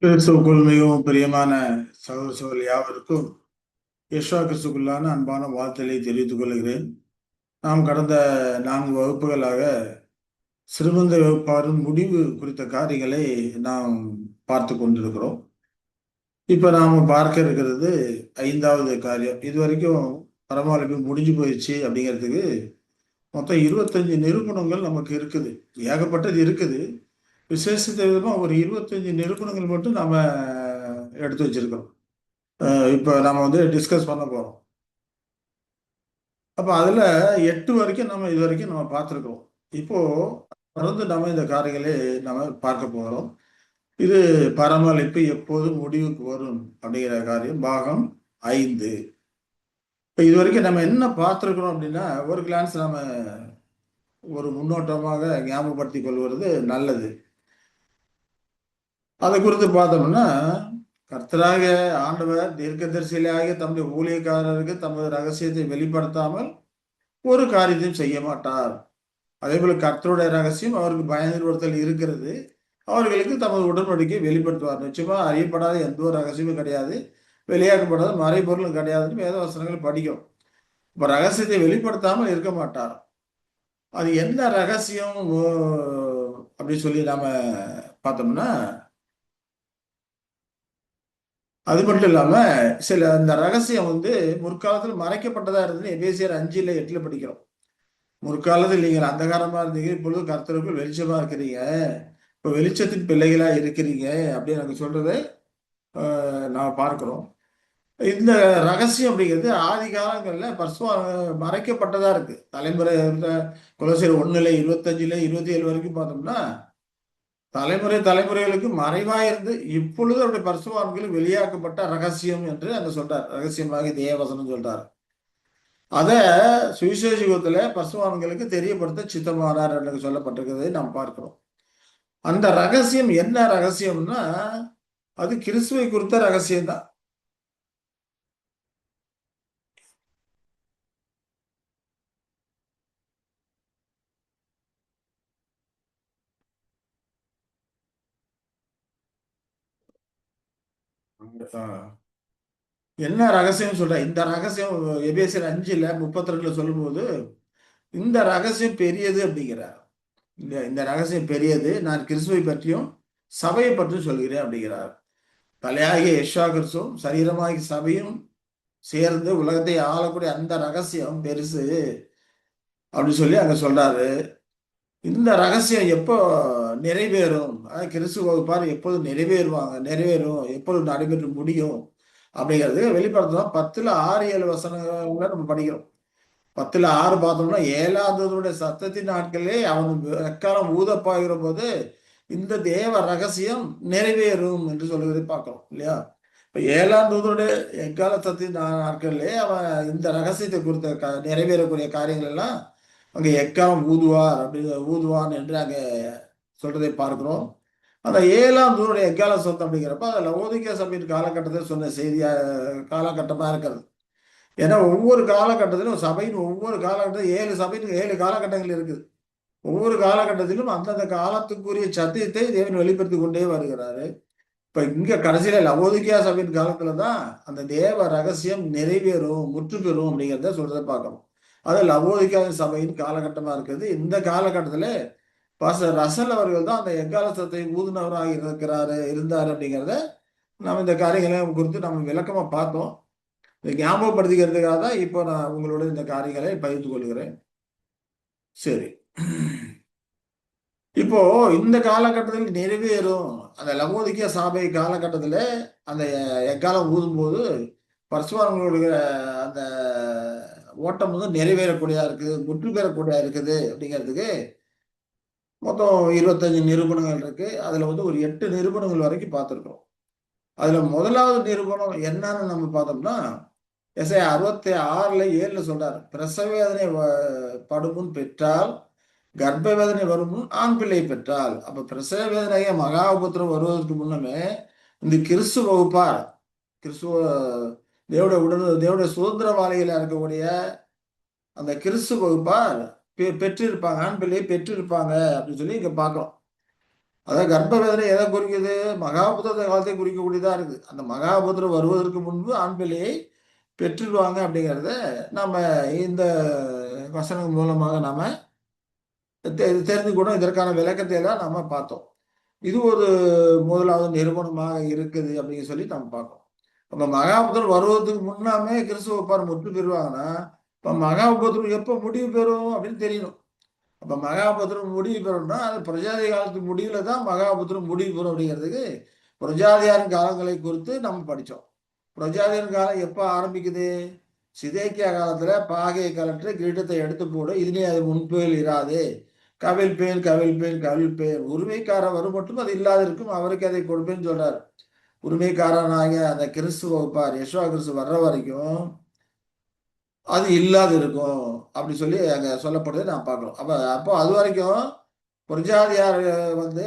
கிறிஸ்துவுக்குள் மிகவும் பிரியமான சகோதர சகோதரி யாவருக்கும் யெஷுவா கிறிஸ்துக்குள்ளான அன்பான வாழ்த்துக்களை தெரிவித்துக் கொள்கிறேன். நாம் கடந்த 4 வகுப்புகளாக சிறுமந்தை வகுப்பாரின் முடிவு குறித்த காரியங்களை நாம் பார்த்து கொண்டிருக்கிறோம். இப்ப நாம பார்க்க இருக்கிறது 5வது காரியம். இதுவரைக்கும் பரமாவளி முடிஞ்சு போயிடுச்சு அப்படிங்கிறதுக்கு மொத்தம் 25 நிரூபணங்கள் நமக்கு இருக்குது. ஏகப்பட்டது இருக்குது. விசேஷத்த விதமா ஒரு 25 நிரூபணங்கள் மட்டும் நாம எடுத்து வச்சிருக்கிறோம். இப்போ நம்ம டிஸ்கஸ் பண்ண போறோம். அப்ப அதுல 8 வரைக்கும் நம்ம இது வரைக்கும் நம்ம பார்த்துருக்கோம். இப்போ தொடர்ந்து நம்ம இந்த காரியங்களை நம்ம பார்க்க போகிறோம். இது பராமரிப்பு எப்போது முடிவுக்கு வரும் அப்படிங்கிற காரியம் பாகம் 5. இப்போ இது வரைக்கும் நம்ம என்ன பார்த்துருக்கிறோம் அப்படின்னா ஒரு கிளான்ஸ் நம்ம ஒரு முன்னோட்டமாக ஞாபகப்படுத்திக் கொள்வது நல்லது. அதை குறித்து பார்த்தோம்னா கர்த்தராக ஆண்டவர் தீர்க்கதரிசியாக தம்முடைய ஊழியக்காரருக்கு தமது ரகசியத்தை வெளிப்படுத்தாமல் ஒரு காரியத்தையும் செய்ய மாட்டார். அதே போல கர்த்தருடைய ரகசியம் அவருக்கு பயன்படுத்தல் இருக்கிறது. அவர்களுக்கு தமது உடன்படிக்கை வெளிப்படுத்துவார். நிச்சயமா அறியப்படாத எந்த ஒரு ரகசியமும் கிடையாது, வெளியாக்கப்படாத மறைபொருளும் கிடையாதுன்னு வேத வசனங்கள் படிக்கும். இப்ப ரகசியத்தை வெளிப்படுத்தாமல் இருக்க மாட்டார். அது என்ன ரகசியம் அப்படின்னு சொல்லி நாம பார்த்தோம்னா, அது மட்டும் இல்லாம சில அந்த ரகசியம் முற்காலத்தில் மறைக்கப்பட்டதா இருந்தது. எபேசியர் 5:8 படிக்கிறோம். முற்காலத்தில் நீங்கள் அந்தகாரமா இருந்தீங்க, இப்பொழுது கர்த்தருக்குள் வெளிச்சமா இருக்கிறீங்க, இப்ப வெளிச்சத்தின் பிள்ளைகளா இருக்கிறீங்க அப்படின்னு எனக்கு சொல்றதை நான் பார்க்கிறோம். இந்த ரகசியம் அப்படிங்கிறது ஆதி காலங்கள்ல மறைக்கப்பட்டதா இருக்கு. தலைமுறை கொலோசியர் 1 25 27 வரைக்கும் பார்த்தோம்னா தலைமுறைகளுக்கு மறைவாயிருந்து இப்பொழுது அவருடைய பரிசுத்தவான்களுக்கு வெளியாக்கப்பட்ட ரகசியம் என்று அங்க சொல்றார். ரகசியமாக தேவவசனம் சொல்றார். அத சுவிசேஷ யுகத்துல பரிசுத்தவான்களுக்கு தெரியப்படுத்த சித்தமானார் என்று சொல்லப்பட்டிருக்கிறதை நாம் பார்க்கிறோம். அந்த ரகசியம் என்ன ரகசியம்னா அது கிறிஸ்துவை குறித்த ரகசியம் தான். என்ன ரகசியம் சொல்ற இந்த ரகசியம் எபேசியர் 5:32 சொல்லும்போது இந்த ரகசியம் பெரியது அப்படிங்கிறார். இந்த ரகசியம் பெரியது, நான் கிறிஸ்துவை பற்றியும் சபையை பற்றியும் சொல்கிறேன் அப்படிங்கிறார். தலையாகிய யெஷுவா கிறிஸ்துவும் சரீரமாகி சபையும் சேர்ந்து உலகத்தை ஆளக்கூடிய அந்த ரகசியம் பெருசு அப்படின்னு சொல்லி அங்க சொல்றாரு. இந்த ரகசியம் எப்போ நிறைவேறும், கிறிஸ்து வகுப்பார் எப்போது நிறைவேறும், எப்போது நடைபெற்று முடியும் அப்படிங்கிறது வெளிப்படுத்தலாம். 10:6-7 வசனங்களை நம்ம படிக்கிறோம். 10:6 பார்த்தோம்னா 7வது சத்தத்தின் நாட்களே அவன் எக்காலம் ஊதப்பாகிற போது இந்த தேவ ரகசியம் நிறைவேறும் என்று சொல்வதை பார்க்கிறோம் இல்லையா? இப்ப 7ஆம் தூதனுடைய எக்கால சத்தத்தின் நாட்களிலே அவன் இந்த ரகசியத்தை குறித்த நிறைவேறக்கூடிய காரியங்கள் எல்லாம் அங்க எக்காலம் ஊதுவான் என்று அங்க சொல்றதை பார்க்கிறோம். அந்த 7ஆம் தூதனுடைய எக்கால சத்தம் அப்படிங்கிறப்ப அது லவோதிக்கேய சபையின் காலகட்டத்தில் சொன்ன செய்தியா காலகட்டமா இருக்கிறது. ஏன்னா ஒவ்வொரு காலகட்டத்திலும் சபையின் ஒவ்வொரு காலகட்டத்திலும் 7 சபையின் 7 காலகட்டங்கள் இருக்குது. ஒவ்வொரு காலகட்டத்திலும் அந்தந்த காலத்துக்குரிய சத்தியத்தை தேவன் வெளிப்படுத்தி கொண்டே வருகிறாரு. இப்ப இங்க கடைசியில லவோதிக்கேயா சபையின் காலத்துலதான் அந்த தேவ ரகசியம் நிறைவேறும், முற்று பெறும் அப்படிங்கிறத சொல்றதை பார்க்கணும். அது லவோதிக்கேயா சபையின் காலகட்டமா இருக்குது. இந்த காலகட்டத்துல பாஸ்டர் ரசல் அவர்கள் தான் அந்த எக்காலசத்தை ஊதுனவராக இருந்தாரு அப்படிங்கிறத நம்ம இந்த காரியங்களை குறித்து நம்ம விளக்கமா பார்த்தோம். இதை ஞாபகப்படுத்திக்கிறதுக்காக தான் இப்போ நான் உங்களோட இந்த காரியங்களை பகிர்ந்து கொள்கிறேன். சரி, இப்போ இந்த காலகட்டத்தில் நிறைவேறும் அந்த லவோதிக்கேய சபை காலகட்டத்தில் அந்த எக்காலம் ஊதும்போது பரிசுத்தவான்களுடைய அந்த ஓட்டம் நிறைவேறக்கூடியதா இருக்குது, முற்று பெறக்கூடியதா இருக்குது அப்படிங்கிறதுக்கு மொத்தம் 25 நிரூபணங்கள் இருக்கு. அதுல ஒரு 8 நிரூபணங்கள் வரைக்கும் பார்த்துருக்கோம். அதுல முதலாவது நிரூபணம் என்னன்னு நம்ம பார்த்தோம்னா எஸ்ஐயா 66:7 சொல்றாரு, பிரசவ வேதனை படுமுன் பெற்றால், கர்ப்ப வேதனை வரும் முன் ஆண் பிள்ளை பெற்றால். அப்ப பிரசவ வேதனைய மகா உபத்திரம் வருவதற்கு முன்னமே இந்த கிறிஸ்து வகுப்பார், கிறிஸ்துவ தேவடைய சுதந்திரவாளிகளா இருக்கக்கூடிய அந்த கிறிஸ்து வகுப்பார் பெற்றிருப்பாங்க, ஆண் பிள்ளையை பெற்றிருப்பாங்க அப்படின்னு சொல்லி இங்க பார்க்கிறோம். அதாவது கர்ப்ப வேதனை எதை குறிக்குது? மகாபுத்திர காலத்தை குறிக்கக்கூடியதா இருக்கு. அந்த மகாபுத்திரம் வருவதற்கு முன்பு ஆண் பிள்ளையை பெற்றுடுவாங்க அப்படிங்கிறத நம்ம இந்த வசனம் மூலமாக நாம தெரிந்து கூட இதற்கான விளக்கத்தை எல்லாம் நம்ம பார்த்தோம். இது ஒரு முதலாவது நிறுவனமாக இருக்குது அப்படின்னு சொல்லி நம்ம பார்க்கணும். அப்ப மகாபுத்திரம் வருவதற்கு முன்னாமே கிறிஸ்துவ ஒப்பார் முற்று பெறுவாங்கன்னா, இப்ப மகாபுத்திரம் எப்போ முடிவு பெறும் அப்படின்னு தெரியணும். அப்ப மகாபுத்திரம் முடிவு பெறும்னா அது பிரஜாதி காலத்து முடிவுல தான் மகாபுத்திரம் முடிவு பெறும் அப்படிங்கிறதுக்கு பிரஜாதியாரின் காலங்களை குறித்து நம்ம படித்தோம். பிரஜாதியாரின் காலம் எப்போ ஆரம்பிக்குது? சிதேக்கியா காலத்துல பாகையை கலற்று கிரீடத்தை எடுத்து போடு, இதுனே அது முன்பேல் இராது, கவில் பேன் கவில் பேன் கவில் பேன், உரிமைக்காரன் வரும் மட்டும் அது இல்லாது இருக்கும், அவருக்கு அதை கொடுப்பேன்னு சொல்றாரு. உரிமைக்காரனாகிய அந்த கிறிஸ்துவ வகுப்பார் யெஷுவா கிறிஸ்து வர்ற வரைக்கும் அது இல்லாது இருக்கும் அப்படி சொல்லி அங்க சொல்லப்படுறதை நான் பார்க்கிறோம். அப்போ அது வரைக்கும் பிரஜாதியார் வந்து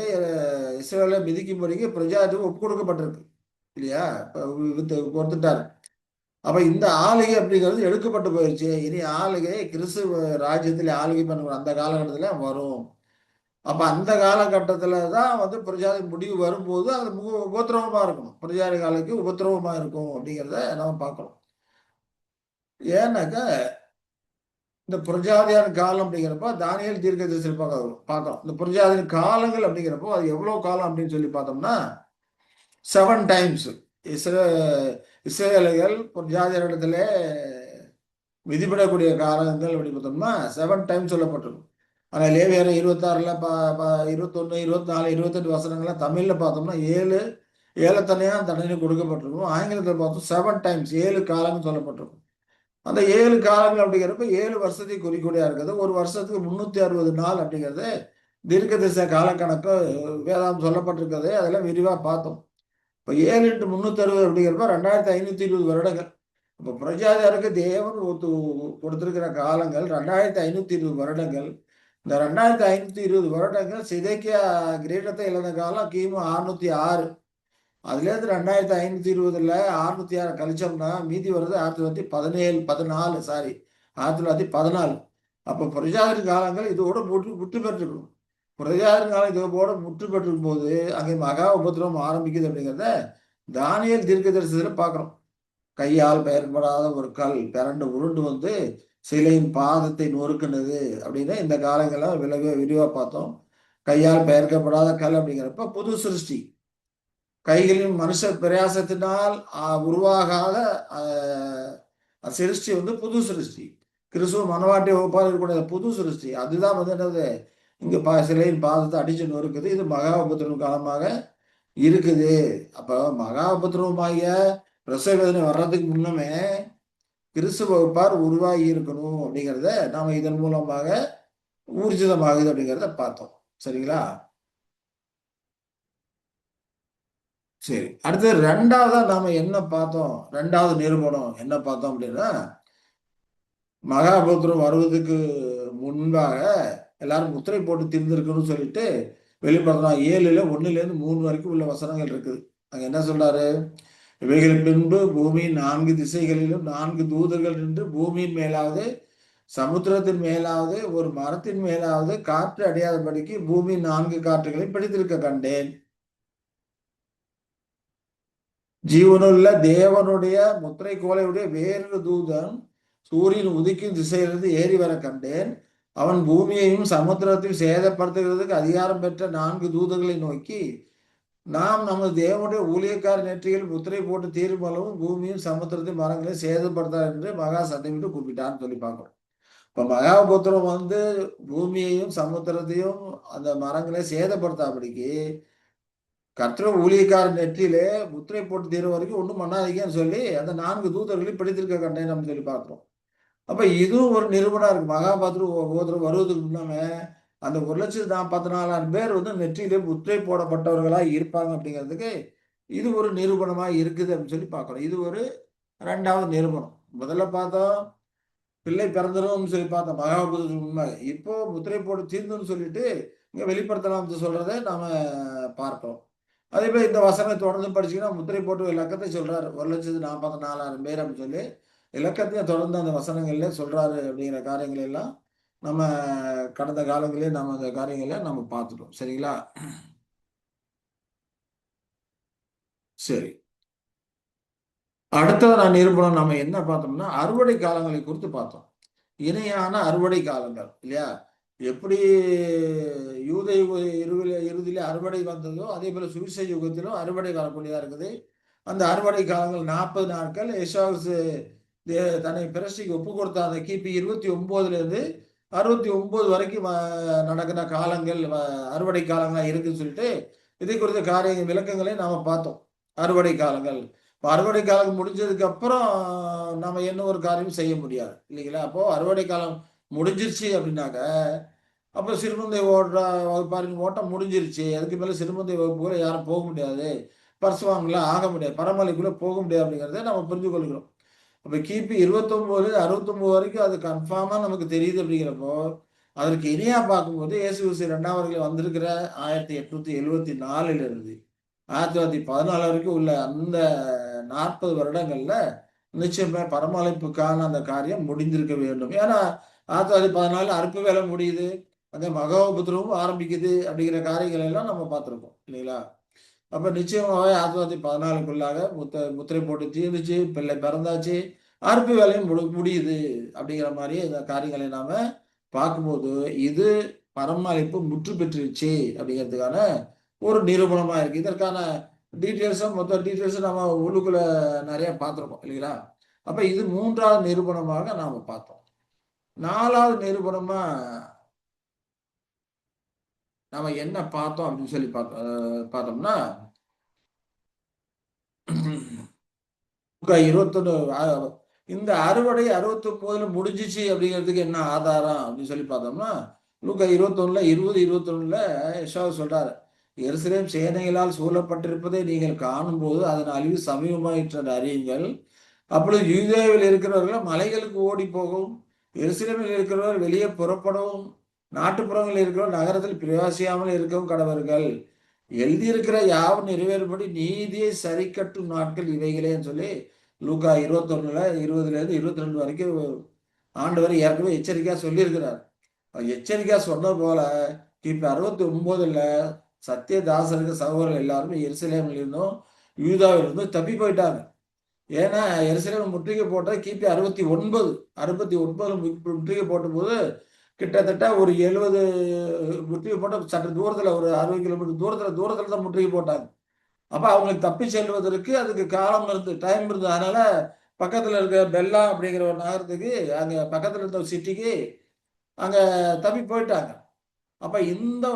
இஸ்ரேலை மிதிக்கும்படிக்கு பிரஜாதிக்கு ஒப்பு கொடுக்கப்பட்டிருக்கு இல்லையா? கொடுத்துட்டாரு. அப்ப இந்த ஆளுகை அப்படிங்கிறது எடுக்கப்பட்டு போயிடுச்சு. இனி ஆளுகை கிறிஸ்துவ ராஜ்யத்தில் ஆளுகை பண்ணுற அந்த காலகட்டத்துல வரும். அப்ப அந்த காலகட்டத்துல தான் வந்து பிரஜாதி முடிவு வரும்போது அது உபத்திரவமா இருக்கும். பிரஜாதி காலைக்கு உபத்திரவமா இருக்கும் அப்படிங்கிறத நம்ம பார்க்கணும். ஏன்னாக்கா இந்த புரஜாதியான காலம் அப்படிங்கிறப்போ தானியேல் தீர்க்கதரிசி பார்க்கிறோம். இந்த புரஜாதியின் காலங்கள் அப்படிங்கிறப்போ அது எவ்வளவு காலம் அப்படின்னு சொல்லி பார்த்தோம்னா 7 டைம்ஸ் இஸ்ரேலர்கள் புரஜாதியரிடத்துல விதிபடக்கூடிய காலங்கள் அப்படி பார்த்தோம்னா 7 டைம்ஸ் சொல்லப்பட்டிருக்கும். ஆனால் லேவியர் 26ல 21, 24, 28 வசனங்கள்லாம் தமிழ்ல பார்த்தோம்னா 7 ஏலத்தனையா தண்டனை கொடுக்கப்பட்டிருக்கும். ஆங்கிலத்தில் பார்த்தோம் 7 டைம்ஸ் 7 காலங்கள் சொல்லப்பட்டிருக்கும். அந்த 7 காலங்கள் அப்படிங்கிறப்ப 7 வருஷத்தை குறிக்கூடியா இருக்கிறது. ஒரு வருஷத்துக்கு 360 நாள் அப்படிங்கிறது தீர்க்கதரிசன காலக்கணக்கு வேதாந்தம் சொல்லப்பட்டிருக்கிறது. அதெல்லாம் விரிவா பார்த்தோம். இப்போ 7 × 360 அப்படிங்கிறப்ப 2520 வருடங்கள். இப்போ பிரஜாதியாருக்கு தேவன் கொடுத்திருக்கிற காலங்கள் 2520 வருடங்கள். இந்த 2520 வருடங்கள் சிதேக்கியா கிரீடத்தை இழந்த காலம் கிமு 606. அதுலேருந்து 2520ல் 606 கழிச்சோம்னா மீதி வருது 1914. அப்போ பிரஜாதின் காலங்கள் இதோட முற்று பெற்றிருக்கும். பிரஜாதின் காலம் இதோட முற்று பெற்றிருக்கும் போது அங்கே மகா உபத்திரவம் ஆரம்பிக்குது அப்படிங்கிறத தானியேல் தீர்க்கதரிசனத்துல பார்க்குறோம். கையால் பெயர்படாத ஒரு கல் பிறண்டு உருண்டு வந்து சிலையின் பாதத்தை நொறுக்குனது அப்படின்னு இந்த காலங்கள்லாம் விரிவா பார்த்தோம். கையால் பெயர்க்கப்படாத கல் அப்படிங்கிறப்ப புது சிருஷ்டி, கைகளின் மனுஷ பிரயாசத்தினால் உருவாகாத சிருஷ்டி வந்து புது சிருஷ்டி. கிறிஸ்துவ மனவாட்டி வகுப்பால் இருக்கக்கூடிய புது சிருஷ்டி அதுதான் வந்து என்னது இங்க சிலையின் பாதத்தை அடிச்சு நொறுக்குது. இது மகா உபத்திரவம் காலமாக இருக்குது. அப்ப மகா உபத்திரவமாகிய பிரசவ வேதனை வர்றதுக்கு முன்னமே கிறிஸ்துவ வகுப்பார் உருவாகி இருக்கணும் அப்படிங்கிறத நாம இதன் மூலமாக ஊர்ஜிதமாகுது அப்படிங்கிறத பார்த்தோம். சரிங்களா? சரி, அடுத்து ரெண்டாவதா நாம என்ன பார்த்தோம்? ரெண்டாவது நிறுவனம் என்ன பார்த்தோம் அப்படின்னா, மகாபுத்திரம் வருவதுக்கு முன்பாக எல்லாரும் முத்திரை போட்டு திரிந்திருக்கணும்னு சொல்லிட்டு வெளிப்படுத்தலாம் 7ல் 1லேருந்து 3 வரைக்கும் உள்ள வசனங்கள் இருக்குது. அங்க என்ன சொல்றாரு? இவைகள் பின்பு பூமியின் 4 திசைகளிலும் 4 தூதர்கள் நின்று பூமியின் மேலாவது சமுத்திரத்தின் மேலாவது ஒரு மரத்தின் மேலாவது காற்று அடையாதபடிக்கு பூமியின் 4 காற்றுகளை பிடித்திருக்க கண்டேன். ஜீவனுள்ள தேவனுடைய முத்திரை கோலையுடைய வேறொரு தூதன் சூரியன் உதிக்கும் திசையிலிருந்து ஏறி வர கண்டேன். அவன் பூமியையும் சமுத்திரத்தையும் சேதப்படுத்துகிறதுக்கு அதிகாரம் பெற்ற 4 தூதர்களை நோக்கி, நாம் நமது தேவனுடைய ஊழியக்கார நெற்றியில் முத்திரை போட்டு தீரும் அளவும் பூமியும் சமுத்திரத்தையும் மரங்களை சேதப்படுத்தார் என்று மகா சத்தமிட்டு கூப்பிட்டான்னு சொல்லி பார்க்கிறோம். இப்ப மகாபுத்திரம் வந்து பூமியையும் சமுத்திரத்தையும் அந்த மரங்களை சேதப்படுத்தாபடிக்கு கர்த்தர் ஊழியக்காரன் நெற்றியிலே முத்திரை போட்டு தீர வரைக்கும் ஒன்றும் பண்ணாதீங்கன்னு சொல்லி அந்த 4 தூதர்களை பிடித்திருக்க கண்டேன் நம்ம சொல்லி பார்க்கிறோம். அப்ப இதுவும் ஒரு நிறுவனம் இருக்கு. மகாபாத்திரம் வருவதற்கு முன்னாமே அந்த 1,44,000 பேர் வந்து நெற்றியிலே முத்திரை போடப்பட்டவர்களா இருப்பாங்க அப்படிங்கிறதுக்கு இது ஒரு நிரூபணமா இருக்குது அப்படின்னு சொல்லி பார்க்கிறோம். இது ஒரு 2வது நிரூபணம். முதல்ல பார்த்தோம் பிள்ளை பிறந்துடும் சொல்லி பார்த்தோம் மகாபுத்திரத்துக்கு உண்மை. இப்போ முத்திரை போட்டு தீர்ந்துன்னு சொல்லிட்டு இங்க வெளிப்படுத்தலாம் சொல்றதை நாம பார்க்கிறோம். அதே போல இந்த வசனம் தொடர்ந்து படிச்சீங்கன்னா முத்திரை போட்டு இலக்கத்தை சொல்றாரு 1,44,000 பேர் அப்படின்னு சொல்லி இலக்கத்தையும் தொடர்ந்து அந்த வசனங்கள்ல சொல்றாரு அப்படிங்கிற காரியங்கள் எல்லாம் நம்ம கடந்த காலங்களே நம்ம அந்த காரியங்களை நம்ம பார்த்துட்டோம். சரிங்களா? சரி. அடுத்தது நான் நிரூபணம் நம்ம என்ன பார்த்தோம்னா, அறுவடை காலங்களை குறித்து பார்த்தோம். இணையான அறுவடை காலங்கள் இல்லையா? எப்படி யூத யுக இறுதியில அறுவடை வந்ததோ, அதே போல சுவிசேஷ யுகத்திலும் அறுவடை வரக்கூடியதா இருக்குது. அந்த அறுவடை காலங்கள் 40 நாட்கள் எஷாவுஸ் தன்னை பிரஷ்டிக்கு ஒப்பு கொடுத்த அந்த கிபி 29ல இருந்து 69 வரைக்கும் நடக்கிற காலங்கள் அறுவடை காலங்களா இருக்குன்னு சொல்லிட்டு இதை குறித்த காரிய விளக்கங்களை நாம பார்த்தோம். அறுவடை காலங்கள். இப்போ அறுவடை காலம் முடிஞ்சதுக்கு அப்புறம் நாம என்ன ஒரு காரியமும் செய்ய முடியாது இல்லைங்களா? அப்போ அறுவடை காலம் முடிஞ்சிருச்சு அப்படின்னாக்க, அப்போ சிறுமந்தை ஓடுற வகுப்பாரின் ஓட்டம் முடிஞ்சிருச்சு. அதுக்கு மேல சிறுமந்தை வகுப்புக்குள்ள யாரும் போக முடியாது. பரிசுவான்களா ஆக முடியாது. பரமலைக்குள்ள போக முடியாது அப்படிங்கிறத நம்ம புரிந்து கொள்கிறோம். அப்ப கிபி 29 69 வரைக்கும் அது கன்ஃபார்மா நமக்கு தெரியுது அப்படிங்கிறப்போ, அதற்கு இணையா பார்க்கும்போது இயேசு கிறிஸ்து 2ஆம் வருகையில வந்திருக்கிற 1874ல இருந்து 1914 வரைக்கும் உள்ள அந்த 40 வருடங்கள்ல நிச்சயமா பரமழைப்புக்கான அந்த காரியம் முடிந்திருக்க வேண்டும். ஏன்னா 1914 அறுப்பு வேலை முடியுது. அந்த மகோபத்திரமும் ஆரம்பிக்குது அப்படிங்கிற காரியங்கள் எல்லாம் நம்ம பார்த்திருக்கோம் இல்லைங்களா? அப்ப நிச்சயமாவே 1914க்குள்ளாக முத்திரை போட்டு தீர்ந்துச்சு, பிள்ளை பிறந்தாச்சு, அறுப்பு வேலையும் முடியுது அப்படிங்கிற மாரி இந்த காரியங்களை நாம பார்க்கும்போது, இது பரமழைப்பு முற்று பெற்றுருச்சு அப்படிங்கிறதுக்கான ஒரு நிரூபணமா இருக்கு. இதற்கான மொத்த டீட்டெயில்ஸும் நம்ம உள்ளுக்குள்ள நெறைய பார்த்திருக்கோம் இல்லைங்களா? அப்ப இது 3வது நிரூபணமாக நாம பார்த்தோம். 4வது நிரூபணமா நாம என்ன பார்த்தோம் அப்படின்னு சொல்லி பார்த்தோம்னா 21 இந்த அறுவடை 69ல முடிஞ்சிச்சு அப்படிங்கிறதுக்கு என்ன ஆதாரம் அப்படின்னு சொல்லி பார்த்தோம்னா, லூக்கா 21ல 20, 21ல எஷாயா சொல்றாரு. எருசலேம் சேனைகளால் சூழப்பட்டிருப்பதை நீங்கள் காணும்போது அதன் அழிவு சமீபமாயிற்று என்று அறியுங்கள். அப்பொழுது யூதேயாவில் இருக்கிறவர்கள் மலைகளுக்கு ஓடி போகவும், எருசலேமில் இருக்கிறவர் வெளியே புறப்படவும், நாட்டுப்புறங்களில் இருக்கிறவர் நகரத்தில் பிரவாசியாமல் இருக்கவும் கடவர்கள். எழுதியிருக்கிற யாவும் நிறைவேறும்படி நீதியை சரிக்கட்டும் நாட்கள் இவைகளேன்னு சொல்லி லூக்கா 21ல 20லேருந்து 22 வரைக்கும் ஆண்டவர் ஏற்கனவே எச்சரிக்கையா சொல்லியிருக்கிறார். எச்சரிக்கையா சொன்ன போல கிபி 69ல சத்தியதாசருக்கு சகோதரர்கள் எல்லாருமே எருசலேமில் இருந்தும் யூதாவில் இருந்தும் தப்பி போயிட்டாங்க. ஏன்னா எருசலேம் முற்றுகை போட்டது கிபி 69 முற்றுகை போட்ட போது கிட்டத்தட்ட ஒரு 70 முற்றுகை போட்ட சற்று தூரத்துல ஒரு 60 கிலோமீட்டர் தூரத்துல தான் முற்றுகை போட்டாங்க. அப்ப அவங்களுக்கு தப்பி செல்வதற்கு அதுக்கு காலம் இருந்து டைம் இருந்தது. அதனால பக்கத்துல இருக்க பெல்லா அப்படிங்கிற ஒரு நகரத்துக்கு அங்க பக்கத்துல இருந்த ஒரு சிட்டிக்கு அங்க தப்பி போயிட்டாங்க. அப்ப இந்த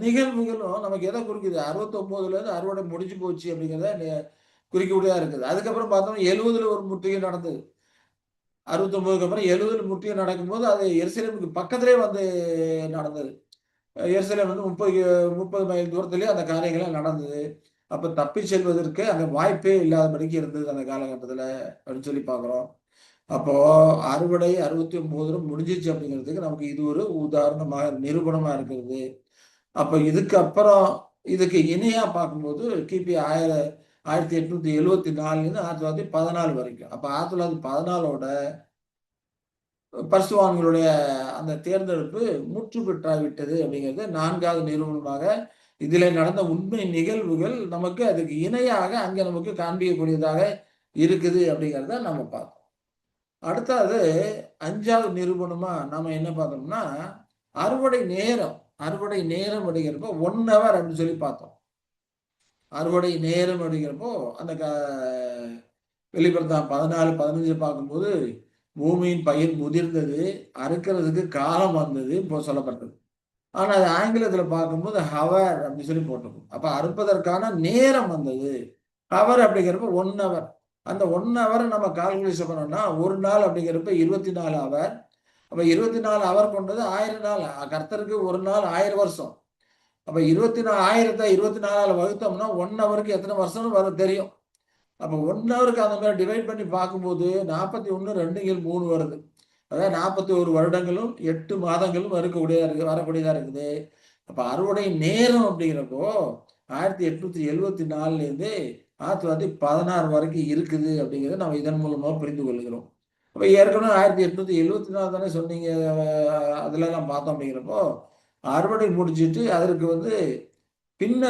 நிகழ்வுகளும் நமக்கு எதை குறிக்குது? 69ல இருந்து அறுவடை முடிஞ்சு போச்சு அப்படிங்கிறத குறிக்கக்கூடியதா இருக்குது. அதுக்கப்புறம் பார்த்தோம்னா 70ல ஒரு முற்றுகை நடந்தது. 69க்கு அப்புறம் 70ல முற்றுகை நடக்கும்போது அது எருசலேமுக்கு பக்கத்திலே வந்து நடந்தது. எருசலேம் வந்து 30 மைல் தூரத்திலேயே அந்த காரியங்கள்லாம் நடந்தது. அப்ப தப்பி செல்வதற்கு அங்க வாய்ப்பே இல்லாதபடிக்கு இருந்தது அந்த காலகட்டத்துல அப்படின்னு சொல்லி பார்க்கிறோம். அப்போ அறுவடை 69 முடிஞ்சிருச்சு அப்படிங்கிறதுக்கு நமக்கு இது ஒரு உதாரணமாக நிரூபணமா இருக்கிறது. அப்ப இதுக்கு அப்புறம் இதுக்கு இணையா பார்க்கும்போது கிபி 1874லேருந்து 1914 வரைக்கும். அப்ப 1914ஓட பரிசுத்தவான்களுடைய அந்த தேர்ந்தெடுப்பு முற்று பெற்றாவிட்டது அப்படிங்கிறது 4வது நிரூபணமாக இதிலே நடந்த உண்மை நிகழ்வுகள் நமக்கு அதுக்கு இணையாக அங்க நமக்கு காண்பிக்கக்கூடியதாக இருக்குது அப்படிங்கிறத நம்ம பார்த்தோம். அடுத்தது 5வது நிரூபணமா நாம என்ன பார்த்தோம்னா, அறுவடை நேரம் அப்படிங்கிறப்போ 1 ஹவர் அப்படின்னு சொல்லி பார்த்தோம். அறுவடை நேரம் அப்படிங்கிறப்போ அந்த வெளிப்படுத்தின 14, 15 பார்க்கும்போது பூமியின் பயிர் முதிர்ந்தது, அறுக்கிறதுக்கு காலம் வந்தது இப்போ சொல்லப்பட்டது. ஆனா அது ஆங்கிலத்துல பார்க்கும்போது ஹவர் அப்படின்னு சொல்லி போட்டிருக்கும். அப்ப அறுப்பதற்கான நேரம் வந்தது. ஹவர் அப்படிங்கிறப்ப 1 ஹவர். அந்த 1 ஹவர் நம்ம கால்குலேஷன் பண்ணோம்னா, ஒரு நாள் அப்படிங்கிறப்ப 24 ஹவர். அப்ப 24 ஹவர் கொண்டது 1000 நாள். கர்த்தருக்கு ஒரு நாள் 1000 வருஷம். அப்ப 1000த்த 24ஆல வகுத்தோம்னா 1 ஹவருக்கு எத்தனை வருஷம்னு வரும் தெரியும். அப்ப 1 ஹவருக்கு அந்த மாதிரி டிவைட் பண்ணி பார்க்கும்போது 41 2 3 வருது. அதாவது 41 வருடங்களும் 8 மாதங்களும் வரக்கூடியதா இருக்குது. அப்ப அறுவடை நேரம் அப்படிங்கிறப்போ 1874லேருந்து 1916 வரைக்கும் இருக்குது அப்படிங்கிறத நம்ம இதன் மூலமா புரிந்து கொள்கிறோம். அப்ப ஏற்கனவே 1874 தானே சொன்னீங்க, அதுலலாம் பார்த்தோம் அப்படிங்கிறப்போ அறுவடை முடிச்சிட்டு அதற்கு வந்து பின்ன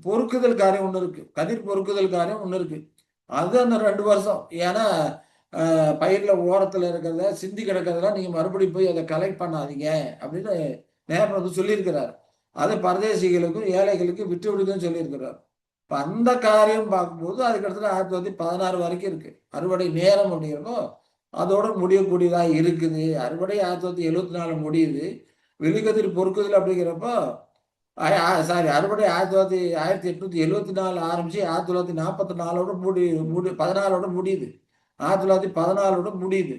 பொறுக்குதல் காரியம் ஒண்ணு இருக்கு. கதிர் பொறுக்குதல் காரியம் ஒண்ணு இருக்கு. அது அந்த 2 வருஷம். ஏன்னா பயிர்ல ஓரத்துல இருக்கிறத சிந்தி கிடக்கிறதெல்லாம் நீங்க மறுபடியும் போய் அதை கலெக்ட் பண்ணாதீங்க அப்படின்னு நேரம் வந்து சொல்லியிருக்கிறார். அதை பரதேசிகளுக்கும் ஏழைகளுக்கும் விட்டு விடுங்கன்னு சொல்லியிருக்கிறார். இப்ப அந்த காரியம் பார்க்கும்போது அதுக்கடுத்து 1916 வரைக்கும் இருக்கு. அறுவடை நேரம் அப்படிங்கிறப்போ அதோட முடியக்கூடியதா இருக்குது. அறுவடை 1974 முடியுது. விழுகதிர் பொறுக்குதல் அப்படிங்கிறப்போ சாரி, அறுவடை 1874 ஆரம்பிச்சு 1944 முடி 14 முடியுது. 1914 முடியுது.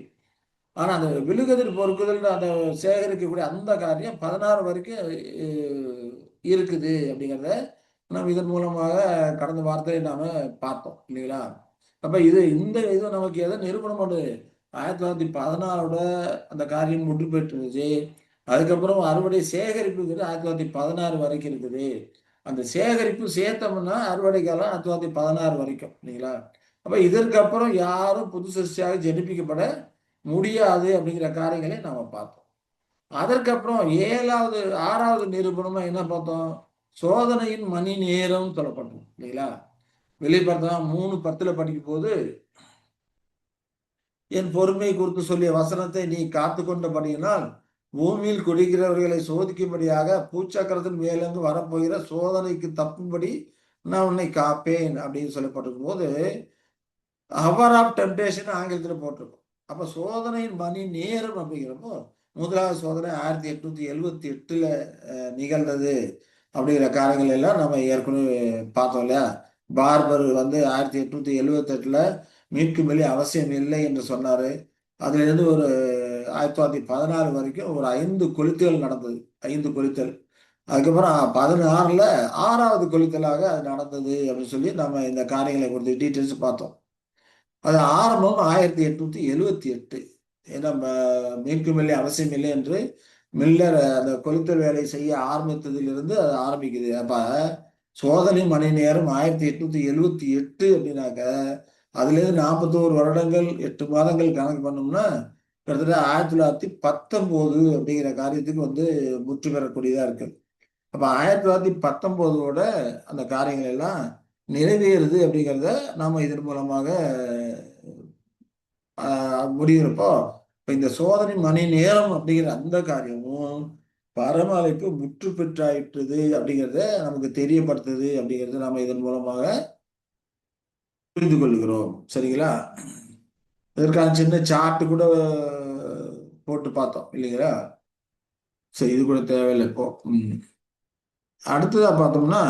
ஆனா அந்த விழுகதிர் பொறுக்குதல் அந்த சேகரிக்கக்கூடிய அந்த காரியம் 16 வரைக்கும் இருக்குது அப்படிங்கிறத நம்ம இதன் மூலமாக கடந்த வாரத்திலே நாம பார்த்தோம் இல்லைங்களா? அப்ப இந்த இது நமக்கு எதை நிரூபணம் பண்ணுது? 1914 அந்த காரியம் முற்று பெற்றுருச்சு. அதுக்கப்புறம் அறுவடை சேகரிப்புங்கிறது 1916 வரைக்கும் இருக்குது. அந்த சேகரிப்பு சேர்த்தோம்னா அறுவடை காலம் 1916 வரைக்கும் இல்லைங்களா? அப்ப இதற்கப்புறம் யாரும் புது சிருஷ்டியாக ஜெனிப்பிக்கப்பட முடியாது அப்படிங்கிற காரியங்களை நாம பார்த்தோம். அதற்கப்புறம் 6வது நிரூபணமா என்ன பார்த்தோம்? சோதனையின் மணி நேரம் சொல்லப்பட்டோம் இல்லைங்களா? வெளிப்படுத்தலாம் 3:10 படிக்கும் போது, என் பொறுமை குறித்து சொல்லிய வசனத்தை நீ காத்து கொண்டபடியினால் பூமியில் குடிக்கிறவர்களை சோதிக்கும்படியாக பூச்சக்கரத்தின் மேலிருந்து வரப்போகிற சோதனைக்கு தப்பும்படி நான் உன்னை காப்பேன் அப்படின்னு சொல்லப்பட்டிருக்கும் போது ஹவர் ஆஃப் டெம்டேஷன் ஆங்கிலத்தில் போட்டிருக்கும். அப்ப சோதனையின் மணி நேரம் அப்படிங்கிறப்போ முதலாவது சோதனை 1878 நிகழ்ந்தது அப்படிங்கிற காரியங்கள் எல்லாம் நம்ம ஏற்கனவே பார்த்தோம் இல்லையா? பார்பர் வந்து 1878 மீட்கும் வழி அவசியம் இல்லை என்று சொன்னாரு. அதுல இருந்து ஒரு 1916 வரைக்கும் ஒரு 5 கொளுத்துகள் நடந்தது. 5 கொளுத்தல். அதுக்கப்புறம் 16ல 6வது கொளுத்தலாக அது நடந்தது அப்படின்னு சொல்லி நம்ம இந்த காரியங்களை குறித்து டீட்டெயில்ஸ் பார்த்தோம். அது ஆரம்பம் 1878. ஏன்னா மீட்கும் வழி அவசியம் இல்லை என்று மில்லர் அந்த கொளுத்தல் வேலை செய்ய ஆரம்பித்ததிலிருந்து அது ஆரம்பிக்குது. அப்ப சோதனை மணி நேரம் 1878 அப்படின்னாக்க அதுல இருந்து 41 வருடங்கள் 8 மாதங்கள் கணக்கு பண்ணோம்னா கிட்டத்தட்ட 1919 அப்படிங்கிற காரியத்துக்கு வந்து முற்று பெறக்கூடியதா இருக்கு. அப்ப 1919ஓட அந்த காரியங்கள் எல்லாம் நிறைவேறுது அப்படிங்கிறத நாம இதன் மூலமாக முடிகிறப்போ இப்ப இந்த சோதனை மணி நேரம் அப்படிங்கிற அந்த காரியமும் பரமழைப்பு முற்று பெற்றாயிட்டுது அப்படிங்கிறத நமக்கு தெரியப்படுத்துது அப்படிங்கிறத நாம இதன் மூலமாக புரிந்து கொள்கிறோம். சரிங்களா? இதற்கான சின்ன சார்ட் கூட போட்டு பார்த்தோம் இல்லைங்களா? சரி, இது கூட தேவையில்லை இப்போ. அடுத்ததா பார்த்தோம்னா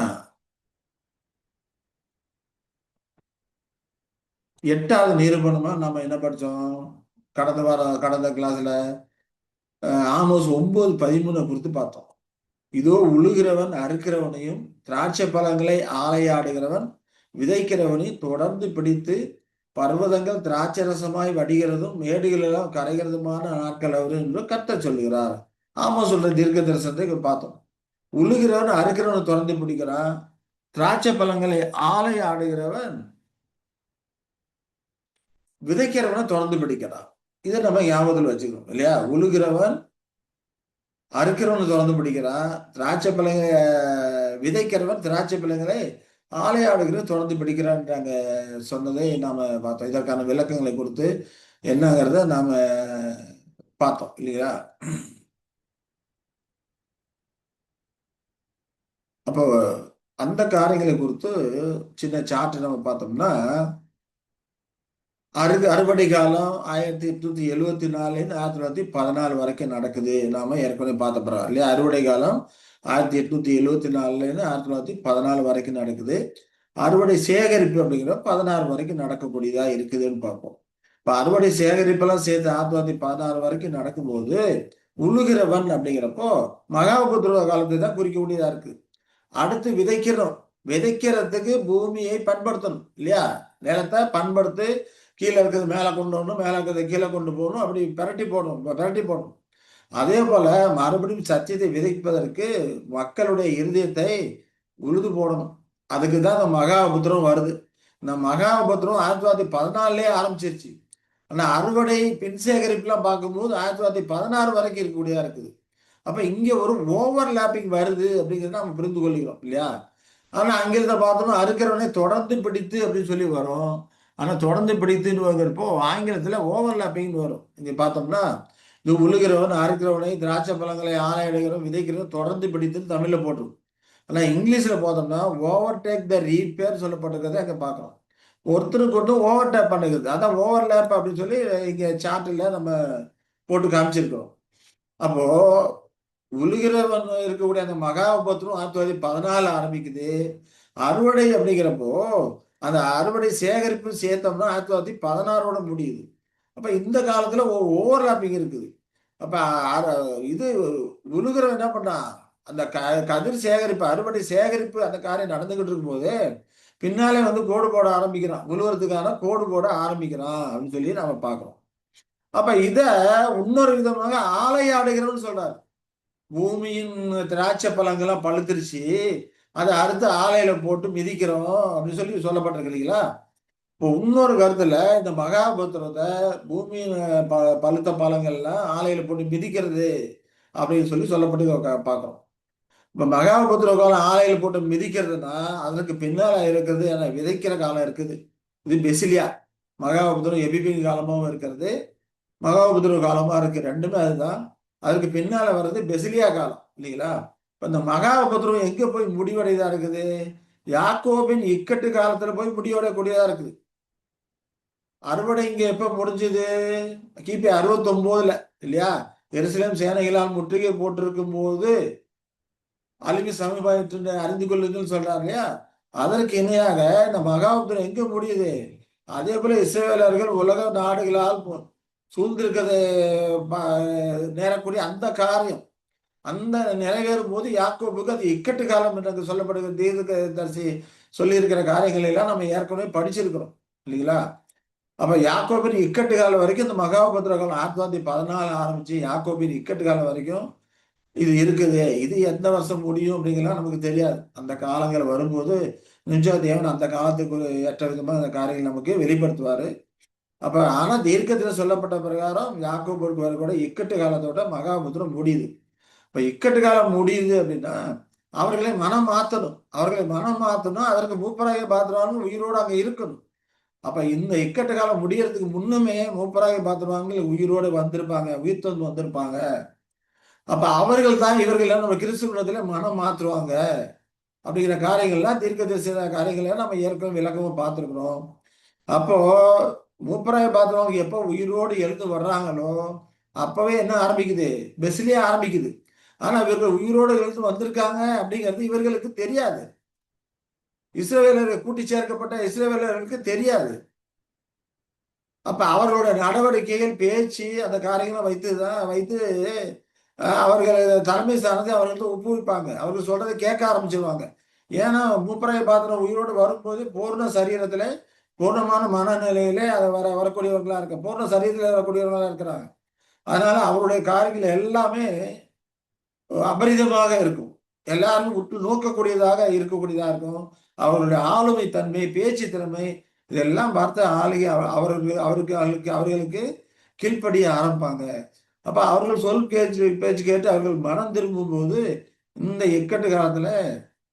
8வது நிரூபணமா நம்ம என்ன படிச்சோம்? கடந்த கிளாஸ்ல ஆமோஸ் 9:13 குறித்து பார்த்தோம். இதோ உழுகிறவன் அறுக்கிறவனையும் திராட்சை பழங்களை ஆலையாடுகிறவன் விதைக்கிறவனையும் தொடர்ந்து பிடித்து பர்வதங்கள் திராட்சை ரசமாய் வடிகிறதும் மேடுகளெல்லாம் கரைகிறதுமான நாட்கள் அவரு என்று கர்த்தர் சொல்லுகிறார். ஆமோஸ் சொல்ற தீர்க்க தரிசனத்தை பார்த்தோம். உழுகிறவன் அறுக்கிறவனை தொடர்ந்து பிடிக்கிறான். திராட்சை பழங்களை ஆலையாடுகிறவன் விதைக்கிறவனை தொடர்ந்து பிடிக்கிறான். இதை நம்ம ஞாபகத்தில் வச்சுக்கணும் இல்லையா? உழுகிறவன் அறுக்கிறவன் தொடர்ந்து பிடிக்கிறான். திராட்சை பழங்களை விதைக்கிறவன் திராட்சை பழங்களை ஆலையாடுகிறவன் தொடர்ந்து பிடிக்கிறான்றாங்க சொன்னதை நாம பார்த்தோம். இதற்கான விளக்கங்களை கொடுத்து என்னங்கிறத நாம பார்த்தோம் இல்லைங்களா? அப்போ அந்த காரியங்களை குறித்து சின்ன சார்ட் நம்ம பார்த்தோம்னா அறுவடை காலம் 1874 1914 வரைக்கும் நடக்குது. நாம ஏற்கனவே பார்த்த இல்லையா? அறுவடை காலம் 1874 1914 வரைக்கும் நடக்குது. அறுவடை சேகரிப்பு அப்படிங்கிற 16 வரைக்கும் நடக்கக்கூடியதா இருக்குதுன்னு பார்ப்போம். இப்ப அறுவடை சேகரிப்பெல்லாம் சேர்த்து 1916 வரைக்கும் நடக்கும்போது உழுகிறவன் அப்படிங்கிறப்போ மகாபுத்திர காலத்தை தான் குறிக்கக்கூடியதா இருக்கு. அடுத்து விதைக்கிறதுக்கு பூமியை பண்படுத்தணும் இல்லையா? நிலத்தை பண்படுத்து, கீழே இருக்கிறது மேலே கொண்டு வரணும், மேலே இருக்கிறத கீழே கொண்டு போகணும், அப்படி பிரட்டி போடணும். அதே போல மறுபடியும் சத்தியத்தை விதைப்பதற்கு மக்களுடைய இருதயத்தை உழுது போடணும். அதுக்கு தான் இந்த மகாபுத்திரம் வருது. இந்த மகாபுத்திரம் 1914 ஆரம்பிச்சிருச்சு. ஆனா அறுவடை பின் சேகரிப்புலாம் பார்க்கும்போது 1916 வரைக்கும் இருக்கக்கூடியதா இருக்குது. அப்ப இங்க ஒரு ஓவர் லேப்பிங் வருது அப்படிங்கிறத நம்ம புரிந்து கொள்கிறோம் இல்லையா? ஆனா அங்கிருந்த பார்த்தோம்னா அறுக்கிறவனை தொடர்ந்து பிடித்து அப்படின்னு சொல்லி வரும். ஆனா தொடர்ந்து பிடித்துன்னு வருகிறப்போ ஆங்கிலத்துல ஓவர்லாப்பிங்னு வரும். இங்க பார்த்தோம்னா இது உழுகிறவன் அறுக்கிறவனை திராட்சை பழங்களை ஆலையிடுகிறவன் விதைக்கிறவன் தொடர்ந்து பிடித்துன்னு தமிழ்ல போட்டிருக்கும். ஆனா இங்கிலீஷ்ல பார்த்தோம்னா ஓவர்டேக் த ரீப்பேர் சொல்லப்பட்டிருக்கிறத அங்க பார்க்கலாம். ஒருத்தருக்கு ஒருத்தர் ஓவர்டேப் பண்ணுகிறது, அதான் ஓவர்லேப் அப்படின்னு சொல்லி இங்க சார்ட்ல நம்ம போட்டு காமிச்சிருக்கிறோம். அப்போ உழுகிறவன் இருக்கக்கூடிய அந்த மகா உபத்திரம் 1914 ஆரம்பிக்குது. அறுவடை அப்படிங்கிறப்போ அந்த அறுவடை சேகரிப்பு சேர்த்தோம்னா 1916 முடியுது. அப்ப இந்த காலத்துல ஒரு ஓவர்லாப்பிங் இருக்குது. அப்ப இது உழுகிறவன் என்ன பண்ணான், அந்த கதிர் சேகரிப்பு அறுவடை சேகரிப்பு அந்த காரியம் நடந்துகிட்டு இருக்கும்போது பின்னாலே வந்து கோடு போட ஆரம்பிக்கிறான், உழுவுறதுக்கான கோடு போட ஆரம்பிக்கிறான் அப்படின்னு சொல்லி நாம பார்க்கிறோம். அப்ப இத இன்னொரு விதமாக ஆலையாடுகிறவன் சொல்றாரு. பூமியின் திராட்சை பழங்கள்லாம் பழுத்துருச்சு, அதை அறுத்து ஆலையில போட்டு மிதிக்கிறோம் அப்படின்னு சொல்லி சொல்லப்பட்டிருக்கு இல்லைங்களா? இப்போ இன்னொரு கருத்துல இந்த மகாபுத்திரத்தை பூமியின் பழுத்த பழங்கள்லாம் ஆலையில போட்டு மிதிக்கிறது அப்படின்னு சொல்லி சொல்லப்பட்டு பார்க்கிறோம். இப்ப மகாபுத்திர காலம் ஆலையில போட்டு மிதிக்கிறதுனா அதற்கு பின்னால இருக்கிறது விதைக்கிற காலம் இருக்குது. இது பெசிலியா. மகாபுத்திரம் எபிபின் காலமாவும் இருக்கிறது, மகாபுத்திர காலமா இருக்கு, ரெண்டுமே அதுதான். அதுக்கு பின்னால வர்றது பெசிலியா காலம் இல்லைங்களா? இப்ப இந்த மகாபுத்திரம் எங்க போய் முடிவடையதா இருக்குது? யாக்கோபின் இக்கட்டு காலத்துல போய் முடிவடையக்கூடியதா இருக்குது. அறுவடை இங்க எப்ப முடிஞ்சது? கிபி 69 இல்லையா? எருசலேம் சேனைகளால் முற்றுகை போட்டிருக்கும் போது அழிவு சமீபத்தில் அறிந்து கொள்ளுங்கள் சொல்றாரு இல்லையா? அதற்கு இணையாக இந்த மகாபுத்திரம் எங்க முடியுது? அதே போல இஸ்ரவேலர்கள் உலக நாடுகளால் சூழ்ந்திருக்கிறதை நேரக்கூடிய அந்த காரியம் அந்த நிறைவேறும் போது யாக்கோபுக்கு அது இக்கட்டு காலம் என்று சொல்லப்படுகிற தீர்க்கதரிசி சொல்லி இருக்கிற காரியங்களை எல்லாம் நம்ம ஏற்கனவே படிச்சிருக்கிறோம் இல்லைங்களா? அப்ப யாக்கோபின் இக்கட்டு காலம் வரைக்கும் இந்த மகாபத்திர காலம் 1914 ஆரம்பிச்சு யாக்கோபின் இக்கட்டு காலம் வரைக்கும் இது இருக்குது. இது எந்த வருஷம் முடியும் அப்படிங்கலாம் நமக்கு தெரியாது. அந்த காலங்கள் வரும்போது நிச்சயம் தேவன் அந்த காலத்துக்கு ஏற்ற விதமா அந்த காரியங்கள் நமக்கு வெளிப்படுத்துவாரு. அப்ப ஆனா தீர்க்கத்துல சொல்லப்பட்ட பிரகாரம் யாக்கோபுக்கு வரக்கூட இக்கட்டு காலத்தோட மகாபுத்திரம் முடியுது. இப்ப இக்கட்டு காலம் முடியுது அப்படின்னா அவர்களை மனம் மாத்தணும். அவர்களை மனம் மாத்தணும். அதற்கு மூப்பராக பாத்திரவான்கள் உயிரோடு அங்க இருக்கணும். அப்ப இந்த இக்கட்டு காலம் முடியறதுக்கு முன்னுமே மூப்பராக பாத்திரவான்கள் உயிரோடு வந்திருப்பாங்க, உயிர்த்தந்து வந்திருப்பாங்க. அப்ப அவர்கள் தான் இவர்கள் நம்ம கிறிஸ்துவத்துல மனம் மாற்றுவாங்க அப்படிங்கிற காரியங்கள்லாம் தீர்க்கதரிசி காரியங்களை நம்ம ஏற்கனவே விளக்கமா பார்த்துருக்குறோம். அப்போ மூப்பராய பார்த்தவங்க எப்போ உயிரோடு எழுந்து வர்றாங்களோ அப்பவே என்ன ஆரம்பிக்குது? பெஸ்லியே ஆரம்பிக்குது. ஆனா இவர்கள் உயிரோடு எழுந்து வந்திருக்காங்க அப்படிங்கிறது இவர்களுக்கு தெரியாது. இஸ்ரவேலர்கள் கூட்டி சேர்க்கப்பட்ட இஸ்ரவேலர்களுக்கு தெரியாது. அப்ப அவர்களோட நடவடிக்கைகள், பேச்சு அந்த காரியங்களை வைத்து அவர்கள் தலைமை சார்ந்து அவர்கள் ஒப்புவிப்பாங்க. அவர்கள் சொல்றதை கேட்க ஆரம்பிச்சிருவாங்க. ஏன்னா மூப்பராய பாத்திரம் உயிரோடு வரும்போது பூர்ண சரீரத்துல பூர்ணமான மனநிலையிலே அதை வரக்கூடியவர்களா இருக்க பூர்ண சரீரத்தில் வரக்கூடியவர்களா இருக்கிறாங்க. அதனால அவருடைய காரியங்கள் எல்லாமே அபரிதமாக இருக்கும். எல்லாரும் உற்று நோக்கக்கூடியதாக இருக்கக்கூடியதாக இருக்கும். அவர்களுடைய ஆளுமை தன்மை, பேச்சு திறமை இதெல்லாம் பார்த்து ஆளுகை அவர்களுக்கு கீழ்ப்படிய ஆரம்பிப்பாங்க. அப்ப அவர்கள் சொல் பேச்சு கேட்டு அவர்கள் மனம் திரும்பும் போது இந்த இக்கட்டு காலத்துல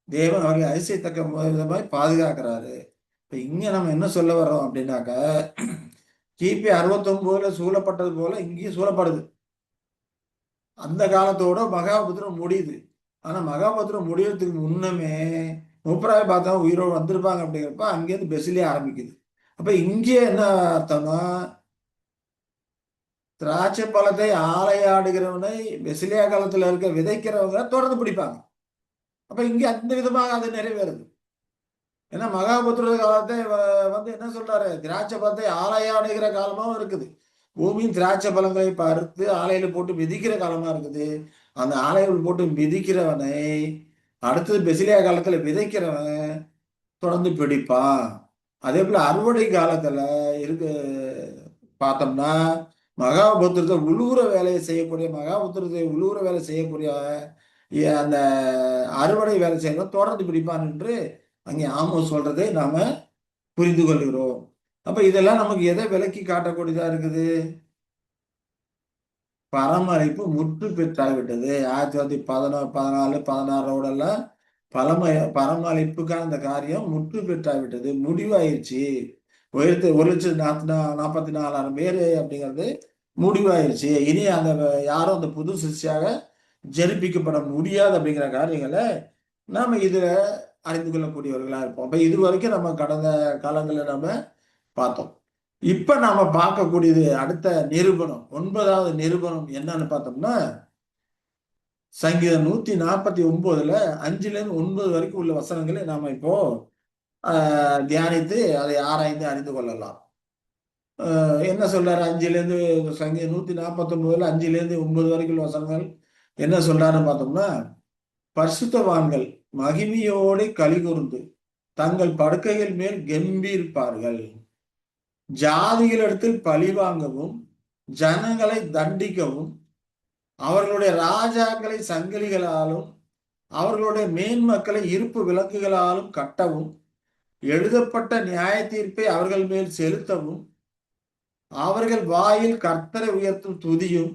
தேவன் அவர்களை அதிசயத்தக்க விதமாய் பாதுகாக்கிறாரு. இப்ப இங்க நம்ம என்ன சொல்ல வர்றோம் அப்படின்னாக்க கிபி 69 சூழப்பட்டது போல இங்கேயும் சூழப்படுது. அந்த காலத்தோட மகாபுத்திரம் முடியுது. ஆனா மகாபுத்திரம் முடியறதுக்கு முன்னமே மூப்பராய பார்த்தா உயிரோடு வந்திருப்பாங்க அப்படிங்கிறப்ப அங்கேருந்து பெசிலே ஆரம்பிக்குது. அப்ப இங்கே என்ன அர்த்தம்னா திராட்சை பழத்தை ஆலையாடுகிறவனை பெசிலியா காலத்துல இருக்க விதைக்கிறவங்க தொடர்ந்து பிடிப்பாங்க. அப்ப இங்க அந்த விதமாக அது நிறைவேறுது. ஏன்னா மகாபுத்திர காலத்தை வந்து என்ன சொல்றாரு? திராட்சை பழத்தை ஆலையாடுகிற காலமாவும் இருக்குது. பூமியின் திராட்சை பழங்களை பறித்து ஆலையில போட்டு மிதிக்கிற காலமா இருக்குது. அந்த ஆலையில் போட்டு மிதிக்கிறவனை அடுத்தது பெசிலியா காலத்துல விதைக்கிறவன் தொடர்ந்து பிடிப்பான். அதே போல அறுவடை காலத்துல இருக்கு பார்த்தோம்னா மகாபுத்திரத்தை உழுவுற வேலையை செய்யக்கூடிய மகாபுத்திரத்தை உழுவுற வேலை செய்யக்கூடிய அந்த அறுவடை வேலை செய்யணும் தொடர்ந்து பிடிப்பான் என்று அங்கே ஆமோஸ் சொல்றதை நாம புரிந்து கொள்கிறோம். அப்ப இதெல்லாம் நமக்கு எதை விலக்கி காட்டக்கூடியதா இருக்குது? பராமரிப்பு முற்று பெற்றாகிவிட்டது. 1914, 16 எல்லாம் பராமரிப்புக்கான அந்த காரியம் முற்று பெற்றாவிட்டது, முடிவாயிருச்சு. 1,44,000 பேரு அப்படிங்கிறது முடிவாயிருச்சு. இனி அந்த யாரும் அந்த புது சிஷ்யாக ஜெனிப்பிக்கப்பட முடியாது அப்படிங்கிற காரியங்களை நாம இதுல அறிந்து கொள்ளக்கூடியவர்களா இருப்போம். அப்ப இது வரைக்கும் நம்ம கடந்த காலங்களில் நம்ம பார்த்தோம். இப்ப நாம பார்க்கக்கூடியது அடுத்த நிரூபணம், 9வது நிரூபணம் என்னன்னு பார்த்தோம்னா, சங்கீதம் 149ல 5ல இருந்து 9 வரைக்கும் உள்ள வசனங்களை நாம இப்போ தியானித்து அதை ஆராய்ந்து அறிந்து கொள்ளலாம். என்ன சொல்றாரு? 5ல இருந்து சங்கீதம் 149ல 5ல இருந்து 9 வரைக்கும் உள்ள வசனங்கள் என்ன சொல்றாருன்னு பார்த்தோம்னா, பரிசுத்தவான்கள் மகிமையோடு கலிகூர்ந்து தங்கள் படுக்கைகள் மேல் கம்பீரிப்பார்கள். ஜாதிகளிடத்தில் பழி வாங்கவும் ஜனங்களை தண்டிக்கவும் அவர்களுடைய ராஜாக்களை சங்கிலிகளாலும் அவர்களுடைய மேன்மக்களை இருப்பு விளக்குகளாலும் கட்டவும் எழுதப்பட்ட நியாய தீர்ப்பை அவர்கள் மேல் செலுத்தவும் அவர்கள் வாயில் கர்த்தரை உயர்த்தும் துதியும்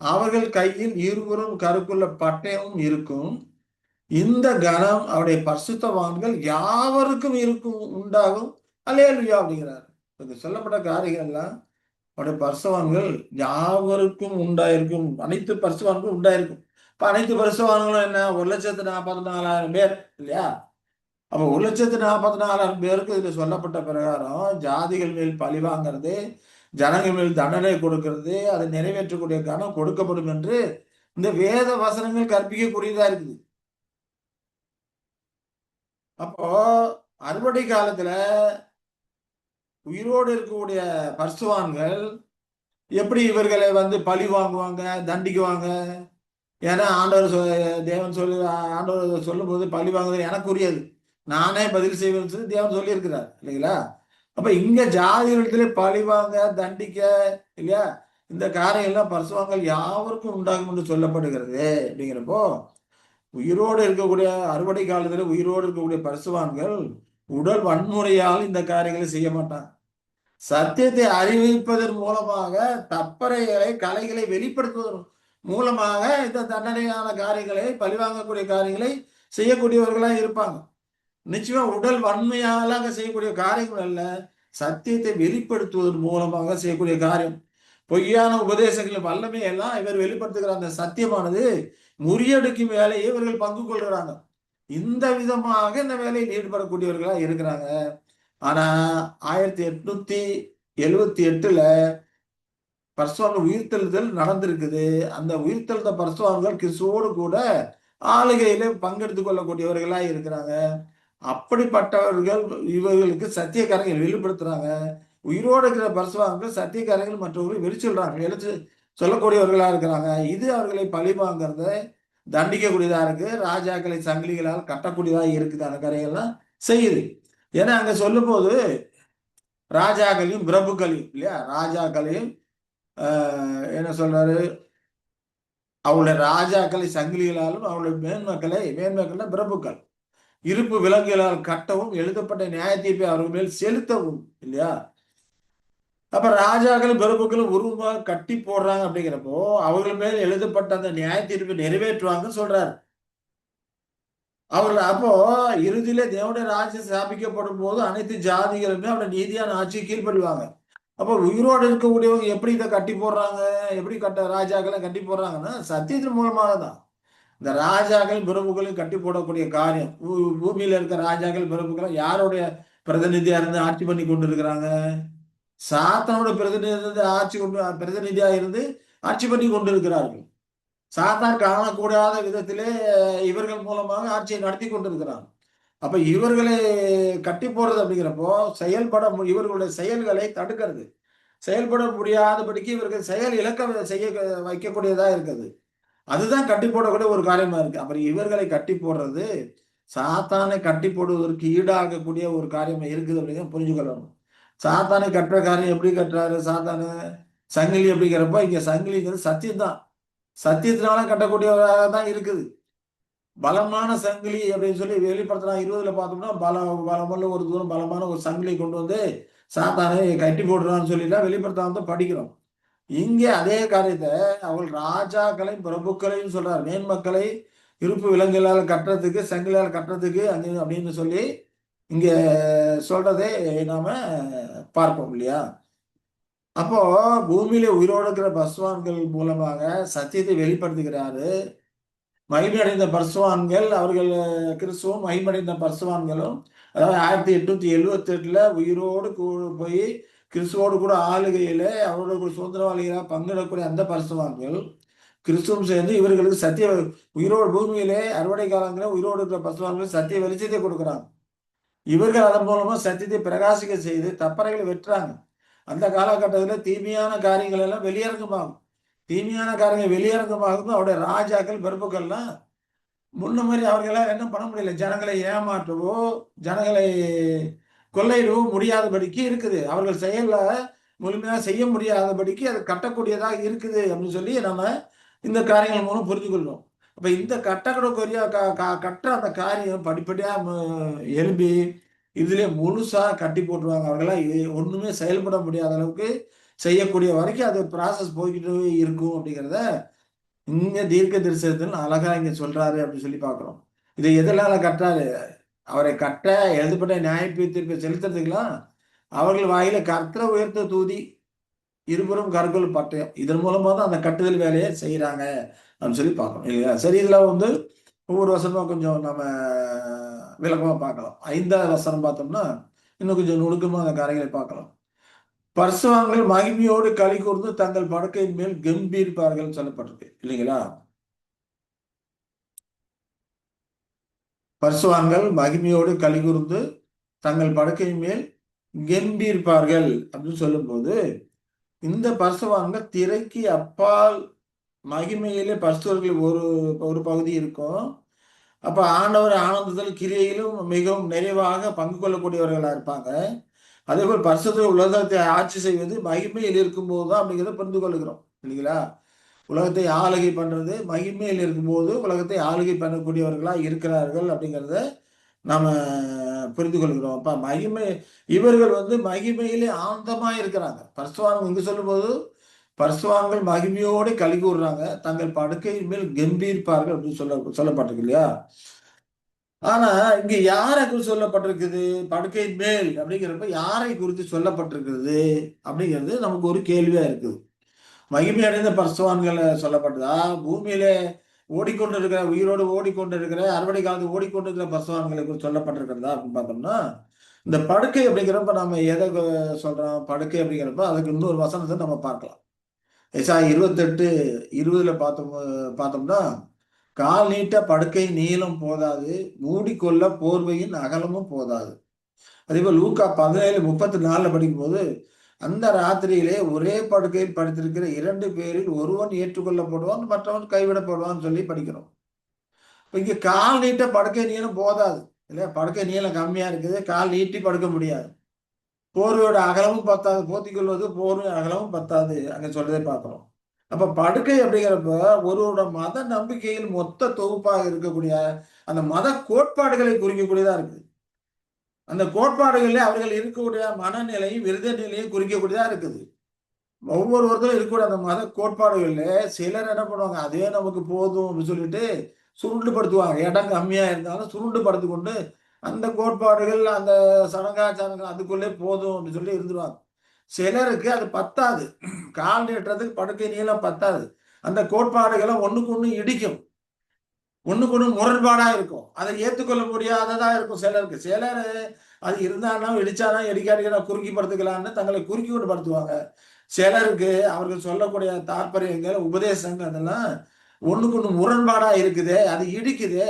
அவர்கள் கையில் இருபுறம் கருக்குள்ள பட்டயமும் இருக்கும். இந்த கனம் அவருடைய பரிசுத்தவான்கள் யாவருக்கும் இருக்கும் உண்டாகும். அல்லேலூயா அப்படிங்கிறார். இது சொல்லப்பட்ட காரியங்கள்லாம் அவருடைய பரிசுத்தவான்கள் யாவருக்கும் உண்டாயிருக்கும். அனைத்து பரிசுத்தவான்களும் உண்டாயிருக்கும். இப்ப அனைத்து பரிசுத்தவான்களும் என்ன? 1,44,000 பேர் இல்லையா? அப்ப 1,44,000 பேருக்கு இதுல சொல்லப்பட்ட பிரகாரம் ஜாதிகள் மேல் பழி வாங்கிறது, ஜனங்கள் மேல் தண்டனை கொடுக்கிறது, அதை நிறைவேற்றக்கூடிய கனம் கொடுக்கப்படும் என்று இந்த வேத வசனங்கள் கற்பிக்கக்கூடியதா இருக்குது. அப்போ அறுவடை காலத்துல உயிரோடு இருக்கக்கூடிய பரிசுத்தவான்கள் எப்படி இவர்களை பழி வாங்குவாங்க, தண்டிக்குவாங்க? ஏன்னா தேவன் ஆண்டவர் சொல்லும் போது பழி வாங்குவது எனக்கு உரியது, நானே பதில் செய்வேன்னு சொல்லி தேவன் சொல்லி இருக்கிறார் இல்லைங்களா? அப்ப இங்க ஜாதிகளிடத்திலே பழி வாங்க, தண்டிக்க இல்லையா, இந்த காரியங்கள்லாம் பரிசுத்தவான்கள் யாவருக்கும் உண்டாகும் என்று சொல்லப்படுகிறது. அப்படிங்கிறப்போ உயிரோடு இருக்கக்கூடிய அறுவடை காலத்துல உயிரோடு இருக்கக்கூடிய பரிசுத்தவான்கள் உடல் வன்முறையால் இந்த காரியங்களை செய்ய மாட்டாங்க. சத்தியத்தை அறிவிப்பதன் மூலமாக தப்பறைகளை கலைகளை வெளிப்படுத்துவதன் மூலமாக இந்த தண்டனையான காரியங்களை பழிவாங்கக்கூடிய காரியங்களை செய்யக்கூடியவர்களா இருப்பாங்க. நிச்சயமா உடல் வன்மையாக செய்யக்கூடிய காரியங்கள் அல்ல, சத்தியத்தை வெளிப்படுத்துவதன் மூலமாக செய்யக்கூடிய காரியம். பொய்யான உபதேசங்களின் வல்லமை எல்லாம் இவர் வெளிப்படுத்துகிற அந்த சத்தியமானது முறியடிக்கும் வேலையை இவர்கள் பங்கு கொள்கிறாங்க. இந்த விதமாக இந்த வேலையில் ஈடுபடக்கூடியவர்களா இருக்கிறாங்க. ஆனா 1878ல பரிசுத்தவான்கள் உயிர்த்தெழுதல் நடந்திருக்குது. அந்த உயிர்த்தெழுந்த பரிசுத்தவான்கள் கிறிஸ்துவோடு கூட ஆளுகையில பங்கெடுத்துக் கொள்ளக்கூடியவர்களா இருக்கிறாங்க. அப்படிப்பட்டவர்கள் இவர்களுக்கு சத்திய காரியங்கள் வெளிப்படுத்துறாங்க. உயிரோடு இருக்கிற பரிசுத்தவான்கள் சத்திய காரியங்கள் மற்றவர்கள் வெளிச்சொல்றாங்க, எழுத்து சொல்லக்கூடியவர்களா இருக்கிறாங்க. இது அவர்களை பழி வாங்கிறத தண்டிக்கக்கூடியதா இருக்கு, ராஜாக்களை சங்கிலிகளால் கட்டக்கூடியதா இருக்குது. அந்த காரியங்கள்லாம் செய்யுது. ஏன்னா அங்க சொல்லும் போது ராஜாக்களையும் பிரபுக்களையும் இல்லையா, ராஜாக்களையும் என்ன சொல்றாரு, அவளுடைய ராஜாக்களை சங்கிலிகளாலும் அவளுடைய மேன்மக்களை பிரபுக்கள் இருப்பு விலங்குகளால் கட்டவும் எழுதப்பட்ட நியாய தீர்ப்பை அவர்கள் மேல் செலுத்தவும் இல்லையா. அப்ப ராஜாக்களும் பிரபுக்களும் உருவமாக கட்டி போடுறாங்க. அப்படிங்கிறப்போ அவர்கள் மேல் எழுதப்பட்ட அந்த நியாய தீர்ப்பை நிறைவேற்றுவாங்கன்னு சொல்றாரு. அவர்கள் அப்போ இறுதியில தேவனுடைய ராஜ்யம் ஸ்தாபிக்கப்படும் போது அனைத்து ஜாதிகளுமே அவருடைய நீதியான ஆட்சியை கீழ்ப்படிவாங்க. அப்போ உயிரோடு இருக்கக்கூடியவங்க எப்படி இதை கட்டி போடுறாங்க, எப்படி ராஜாக்களை கட்டி போடுறாங்கன்னா சத்தியத்தின் மூலமாக தான். இந்த ராஜாக்கள் பிரபுக்களையும் கட்டி போடக்கூடிய காரியம், பூமியில இருக்க ராஜாக்கள் பிரபுக்களை யாருடைய பிரதிநிதியா இருந்து ஆட்சி பண்ணி கொண்டு இருக்கிறாங்க? சாத்தானோட பிரதிநிதியா இருந்து ஆட்சி பண்ணி கொண்டு இருக்கிறார்கள். சாத்தான் காணக்கூடாத விதத்திலே இவர்கள் மூலமாக ஆட்சியை நடத்தி கொண்டிருக்கிறாங்க. அப்ப இவர்களை கட்டி போடுறது அப்படிங்கிறப்போ இவர்களுடைய செயல்களை தடுக்கிறது, செயல்பட முடியாதபடிக்கு இவர்கள் செயல் இலக்க செய்ய வைக்கக்கூடியதா இருக்குது. அதுதான் கட்டி போடக்கூடிய ஒரு காரியமா இருக்கு. அப்புறம் இவர்களை கட்டி போடுறது சாத்தானை கட்டி போடுவதற்கு ஈடாகக்கூடிய ஒரு காரியமா இருக்குது அப்படிங்கிற புரிஞ்சுக்கொள்ளணும். சாத்தானை கட்டுற காரியம் எப்படி கட்டுறாரு? சாத்தானு சங்கிலி அப்படிங்கிறப்ப இங்க சங்கிலிங்கிறது சத்தியம் தான், சத்தியத்தினால கட்டக்கூடியவராக தான் இருக்குது. பலமான சங்கிலி அப்படின்னு சொல்லி வெளிப்படுத்தினா 20ல பார்த்தோம்னா பலமுள்ள ஒரு தூரம் பலமான ஒரு சங்கிலி கொண்டு வந்து சாத்தானை கட்டி போடுறான்னு சொல்லிலாம் வெளிப்படுத்த படிக்கிறோம். இங்கே அதே காரியத்தை அவள் ராஜாக்களையும் பிரபுக்களையும் சொல்றார், மேன்மக்களை இருப்பு விலங்குகளால் கட்டுறதுக்கு செங்கலால் கட்டுறதுக்கு அங்க அப்படின்னு சொல்லி இங்க சொல்றதை நாம பார்ப்போம் இல்லையா? அப்போ பூமியில உயிரோடு இருக்கிற பஸ்வான்கள் மூலமாக சத்தியத்தை வெளிப்படுத்துகிறாரு. மகிமையடைந்த பர்சுவான்கள் அவர்கள் கிறிஸ்துவும் மகிமையடைந்த பர்சுவான்களும், அதாவது 1878 உயிரோடு போய் கிறிஸ்துவோடு கூட ஆளுகையில அவரோட கூட சுதந்திரவாளிகளாக பங்கிடக்கூடிய அந்த பரிசுவான்கள் கிறிஸ்துவும் சேர்ந்து இவர்களுக்கு சத்திய உயிரோடு பூமியிலே அறுவடை காலங்களில் உயிரோடு இருக்கிற பரிசுவான்கள் சத்திய வெளிச்சத்தை கொடுக்குறாங்க. இவர்கள் அதன் மூலமா சத்தியத்தை பிரகாசிக்க செய்து தப்பறைகளை வெட்டுறாங்க. அந்த காலகட்டத்தில் தீமையான காரியங்கள் எல்லாம் வெளியரங்கமாகும். தீமையான காரியங்கள் வெளியரங்கமாகும். அவருடைய ராஜாக்கள் பிரபுக்கள்லாம் முன்ன மாதிரி அவர்களால் என்ன பண்ண முடியல. ஜனங்களை ஏமாற்றவோ ஜனங்களை கொள்ளையிடவோ முடியாதபடிக்கு இருக்குது. அவர்கள் செயல்ல முழுமையாக செய்ய முடியாதபடிக்கு அது கட்டக்கூடியதாக இருக்குது அப்படின்னு சொல்லி நம்ம இந்த காரியங்கள் மூலம் புரிந்து கொள்வோம். அப்ப இந்த கட்டக்கூடிய கட்டுற அந்த காரியம் படிப்படியா எழும்பி இதுல முழுசா கட்டி போட்டுருவாங்க. அவர்களாம் ஒண்ணுமே செயல்பட முடியாத அளவுக்கு செய்யக்கூடிய வரைக்கும் அது ப்ராசஸ் போய்கிட்டு இருக்கும் அப்படிங்கிறத இங்க தீர்க்க தரிசனத்தில் அழகா இங்க சொல்றாரு அப்படின்னு சொல்லி பார்க்கிறோம். இதை எதனால கட்டுறாரு? அவரை கட்ட எழுதப்பட்ட நியாய தீர்ப்பை செலுத்துறதுக்கெல்லாம் அவர்கள் வாயில கர்த்தரை உயர்த்த தூதி இருபுறம் கற்கொள் பட்டயம் இதன் மூலமா தான் அந்த கட்டுதல் வேலையை செய்யறாங்க அப்படின்னு சொல்லி பார்க்கணும் இல்லையா? சரி, இதுல வந்து ஒவ்வொரு வசனமா கொஞ்சம் நம்ம விளக்கமா பார்க்கலாம். 5வது வசனம் பார்த்தோம்னா இன்னும் கொஞ்சம் நுணுக்கமா அந்த காரியங்களை பார்க்கலாம். பரிசுத்தவான்கள் மகிமையோடு களி கூர்ந்து தங்கள் படுக்கையின் மேல் கம்பீரிப்பார்கள் சொல்லப்பட்டிருக்கு இல்லைங்களா? பரிசுத்தவான்கள் மகிமையோடு களி கூர்ந்து தங்கள் படுக்கையின் மேல் கம்பீரிப்பார்கள் அப்படின்னு சொல்லும் போது இந்த பரிசுத்தவான்கள் திரைக்கு அப்பால் மகிமையிலே பரிசுத்தவர்கள் ஒரு ஒரு பகுதி இருக்கும். அப்ப ஆண்டவர் ஆனந்தத்தில் கிரியையிலும் மிகவும் நிறைவாக பங்கு கொள்ளக்கூடியவர்களா இருப்பாங்க. அதே போல் பரிசுத்த உலகத்தை ஆட்சி செய்வது மகிமையில் இருக்கும்போது தான் அப்படிங்கிறத புரிந்து கொள்கிறோம் இல்லைங்களா? உலகத்தை ஆளுகை பண்றது மகிமையில் இருக்கும்போது உலகத்தை ஆளுகை பண்ணக்கூடியவர்களா இருக்கிறார்கள் அப்படிங்கிறத நாம புரிந்து கொள்கிறோம். அப்ப மகிமை இவர்கள் வந்து மகிமையிலே ஆனந்தமா இருக்கிறாங்க. பரிசுத்தவான்கள் இங்கு சொல்லும்போது பரிசுத்தவான்கள் மகிமையோடு களி கூறுறாங்க, தங்கள் படுக்கையின் மேல் கம்பீரிப்பார்கள் அப்படின்னு சொல்லப்பட்டிருக்கு இல்லையா? ஆனா இங்க யாரை குறித்து சொல்லப்பட்டிருக்குது? படுக்கையின் மேல் அப்படிங்கிறப்ப யாரை குறித்து சொல்லப்பட்டிருக்கிறது அப்படிங்கிறது நமக்கு ஒரு கேள்வியா இருக்குது. மகிமை அடைந்த பரிசுத்தவான்களை சொல்லப்பட்டதா? பூமியிலே ஓடிக்கொண்டிருக்கிற உயிரோடு ஓடிக்கொண்டிருக்கிற அறுவடை காலத்து ஓடிக்கொண்டிருக்கிற பரிசுத்தவான்களை குறித்து சொல்லப்பட்டிருக்கிறதா அப்படின்னு பார்த்தோம்னா, இந்த படுக்கை அப்படிங்கிறப்ப நம்ம எதை சொல்றோம்? படுக்கை அப்படிங்கிறப்ப அதுக்கு இன்னொரு வசனத்தை நம்ம பார்க்கலாம். எசாயா 28:20 பார்த்தோம்னா, கால் நீட்ட படுக்கை நீளம் போதாது, மூடிக்கொள்ள போர்வையின் அகலமும் போதாது. அதேபோல் லூக்கா 17:34 படிக்கும்போது, அந்த ராத்திரியிலே ஒரே படுக்கையில் படுத்திருக்கிற 2 பேரில் ஒருவன் ஏற்றுக்கொள்ளப்படுவான், மற்றவன் கைவிடப்படுவான்னு சொல்லி படிக்கிறோம். இங்க கால் நீட்ட படுக்கை நீளம் போதாது இல்லையா? படுக்கை நீளம் கம்மியா இருக்குது, கால் நீட்டி படுக்க முடியாது. போர்வையோட அகலமும் பத்தாது, போத்திக்கொள்வது போர்வை அகலமும் பத்தாது அங்க சொல்றதை பார்க்கிறோம். அப்ப படுக்கை அப்படிங்கிறப்ப ஒருவரோட மத நம்பிக்கையில் மொத்த தொகுப்பாக இருக்கக்கூடிய அந்த மத கோட்பாடுகளை குறிக்கக்கூடியதா இருக்கு. அந்த கோட்பாடுகள்ல அவர்கள் இருக்கக்கூடிய மனநிலையும் விருத நிலையும் குறிக்கக்கூடியதா இருக்குது. ஒவ்வொருத்தரும் இருக்கக்கூடிய அந்த மத கோட்பாடுகள்ல சிலர் என்ன பண்ணுவாங்க, அதே நமக்கு போதும் அப்படின்னு சொல்லிட்டு சுருண்டு படுத்துவாங்க. இடம் கம்மியா இருந்தாலும் சுருண்டு படுத்து கொண்டு அந்த கோட்பாடுகள் அந்த சடங்காச்சாரங்கள் அதுக்குள்ளே போதும் அப்படின்னு சொல்லி இருந்துருவாங்க. சிலருக்கு அது பத்தாது. கால் நீட்டுறதுக்கு படுக்கை நீளம் பத்தாது. அந்த கோட்பாடுகளை ஒண்ணுக்கு ஒண்ணு இடிக்கும். ஒண்ணுக்கு ஒண்ணு முரண்பாடா இருக்கும். அதை ஏற்றுக்கொள்ள முடியாததா இருக்கும் சிலருக்கு. சிலர் அது இருந்தானா இடிச்சானா இடிக்காட்டினா குறுக்கி படுத்துக்கலான்னு தங்களை குறுக்கி கொண்டு படுத்துவாங்க. சிலருக்கு அவர்கள் சொல்லக்கூடிய தாற்பயங்கள் உபதேசங்கள் அதெல்லாம் ஒண்ணுக்கு ஒண்ணு முரண்பாடா இருக்குதே, அது இடிக்குதே,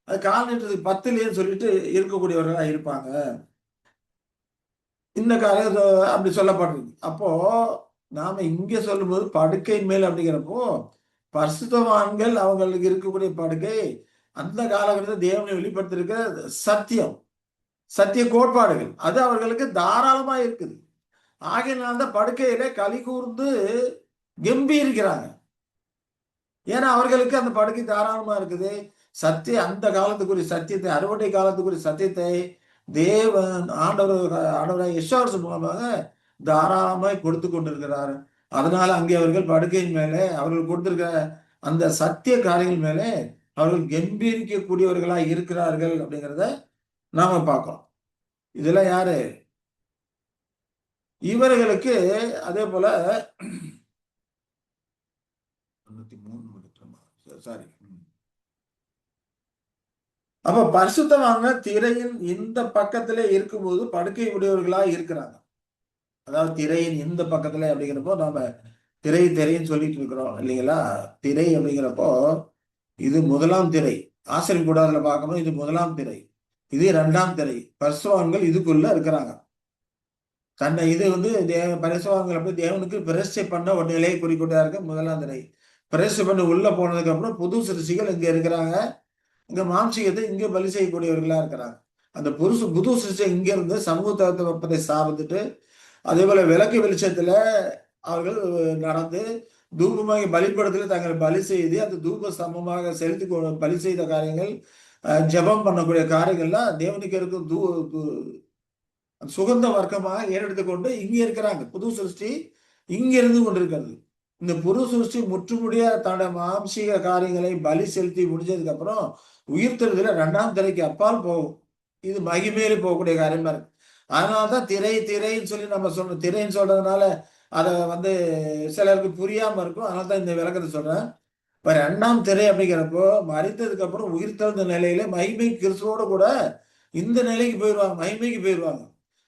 அது கால் நீட்டுறதுக்கு பத்துலேன்னு சொல்லிட்டு இருக்கக்கூடியவர்களா இருப்பாங்க. இந்த காரியம் அப்படி சொல்லப்படுறது. அப்போ நாம இங்க சொல்லும்போது படுக்கை மேல் அப்படிங்கிறப்போ பரிசுத்தவான்கள் அவங்களுக்கு இருக்கக்கூடிய படுக்கை அந்த காலகட்டத்தில் தேவனை வெளிப்படுத்திருக்க சத்தியம், சத்திய கோட்பாடுகள் அது அவர்களுக்கு தாராளமா இருக்குது. ஆகையினால தான் படுக்கையில களி கூர்ந்து கம்பீரிக்கிறாங்க. ஏன்னா அவர்களுக்கு அந்த படுக்கை தாராளமா இருக்குது. அந்த காலத்துக்குரிய சத்தியத்தை, அறுவடை காலத்துக்குரிய சத்தியத்தை தேவன் ஆண்டவராய் யெஷுவா மூலமாக தாராளமாய் கொடுத்து கொண்டிருக்கிறார். அதனால அங்கே அவர்கள் படுக்கையின் மேலே அவர்கள் கொடுத்திருக்கிற அந்த சத்திய காரியங்கள் மேலே அவர்கள் கம்பீரிக்கக்கூடியவர்களா இருக்கிறார்கள் அப்படிங்கிறத நாம பார்க்கிறோம். இதெல்லாம் யாரு? இவர்களுக்கு அதே போல 93 சாரி. அப்ப பரிசுத்தவான்கள் திரையின் இந்த பக்கத்திலே இருக்கும்போது படுக்கை உடையவர்களா இருக்கிறாங்க. அதாவது திரையின் இந்த பக்கத்துல அப்படிங்கிறப்போ நாம திரைன்னு சொல்லிட்டு இருக்கிறோம் இல்லைங்களா? திரை அப்படிங்கிறப்போ இது முதலாம் திரை. ஆசிரியர் கூடாதுல பார்க்கணும். இது முதலாம் திரை. இது இரண்டாம் திரை. பரிசுத்தவான்கள் இதுக்குள்ள இருக்கிறாங்க. தன்னை இது வந்து பரிசுத்தவான்கள் அப்படி தேவனுக்கு பிரதிஷ்டை பண்ண ஒரு நிலையை குறிக்கொண்டா இருக்கு முதலாம் திரை. பிரதிஷ்டை பண்ணி உள்ள போனதுக்கு அப்புறம் புது சிருஷ்டிகள் இங்க இருக்கிறாங்க. இங்க மாம்சீகத்தை இங்க பலி செய்யக்கூடியவர்களா இருக்கிறாங்க. அந்த புது சிருஷ்டி இங்க இருந்து சமூகத்தை வெப்பத்தை சார்ந்துட்டு அதே போல விளக்கு வெளிச்சத்துல அவர்கள் நடந்து தூபமாக பலிப்படத்துல தங்கள் பலி செய்து அந்த தூப சமமாக செலுத்தி பலி செய்த காரியங்கள், ஜெபம் பண்ணக்கூடிய காரியங்கள்லாம் தேவனுக்கு இருக்கும் சுகந்த வர்க்கமாக ஏறெடுத்து கொண்டு இங்க இருக்கிறாங்க. புது சிருஷ்டி இங்க இருந்து கொண்டிருக்கிறது. இந்த புது சிருஷ்டி முற்றுமுடிய தன்னுடைய மாம்சீக காரியங்களை பலி செலுத்தி முடிஞ்சதுக்கு அப்புறம் உயிர்த்தெழுதல 2ஆம் திரைக்கு அப்பால் போகும். இது மகிமையில போகக்கூடிய காரியமா இருக்கு. அதனாலதான் திரைன்னு சொல்லி நம்ம சொல்றோம். திரைன்னு சொல்றதுனால அதை வந்து சிலருக்கு புரியாம இருக்கும். அதனாலதான் இந்த விளக்கத்தை சொல்றேன். இப்ப 2ஆம் திரை அப்படிங்கிறப்போ மரித்ததுக்கு அப்புறம் உயிர்த்தெழுந்த நிலையில மகிமை கிறிஸ்துவோட கூட இந்த நிலைக்கு போயிடுவாங்க, மகிமைக்கு போயிடுவாங்க.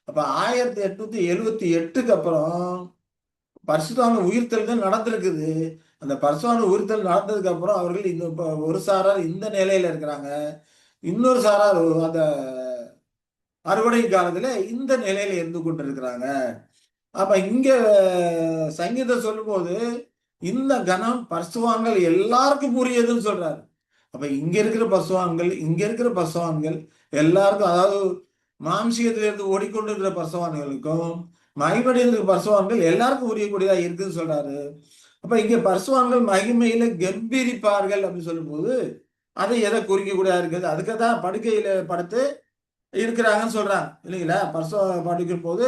அப்ப 1878க்கு அப்புறம் பரிசுத்தவான்கள் உயிர்த்தெழுதல் நடந்திருக்குது. அந்த பரிசுத்தவான்கள் உயிர்த்தெழுதல் நடந்ததுக்கு அப்புறம் அவர்கள் இன்னும் ஒரு சாரார் இந்த நிலையில இருக்கிறாங்க. இன்னொரு சாரார் அந்த அறுவடை காலத்துல இந்த நிலையில இருந்து கொண்டிருக்கிறாங்க. அப்ப இங்க சங்கீதம் சொல்லும்போது இந்த கணம் பரிசுத்தவான்கள் எல்லாருக்கும் உரியதுன்னு சொல்றாரு. அப்ப இங்க இருக்கிற பரிசுத்தவான்கள் எல்லாருக்கும், அதாவது மாம்சீகத்திலிருந்து ஓடிக்கொண்டிருக்கிற பரிசுத்தவான்களுக்கும் மகிமையிலிருக்கிற பரிசுத்தவான்கள் எல்லாருக்கும் உரியக்கூடியதா இருக்குன்னு சொல்றாரு. அப்ப இங்க பரிசுத்தவான்கள் மகிமையில கம்பீரிப்பார்கள் அப்படின்னு சொல்லும்போது அதை எதை குறிக்கக்கூடியதா இருக்குது? அதுக்கு தான் படுக்கையில படுத்து இருக்கிறாங்கன்னு சொல்றாங்க இல்லைங்களா? படிக்கும் போது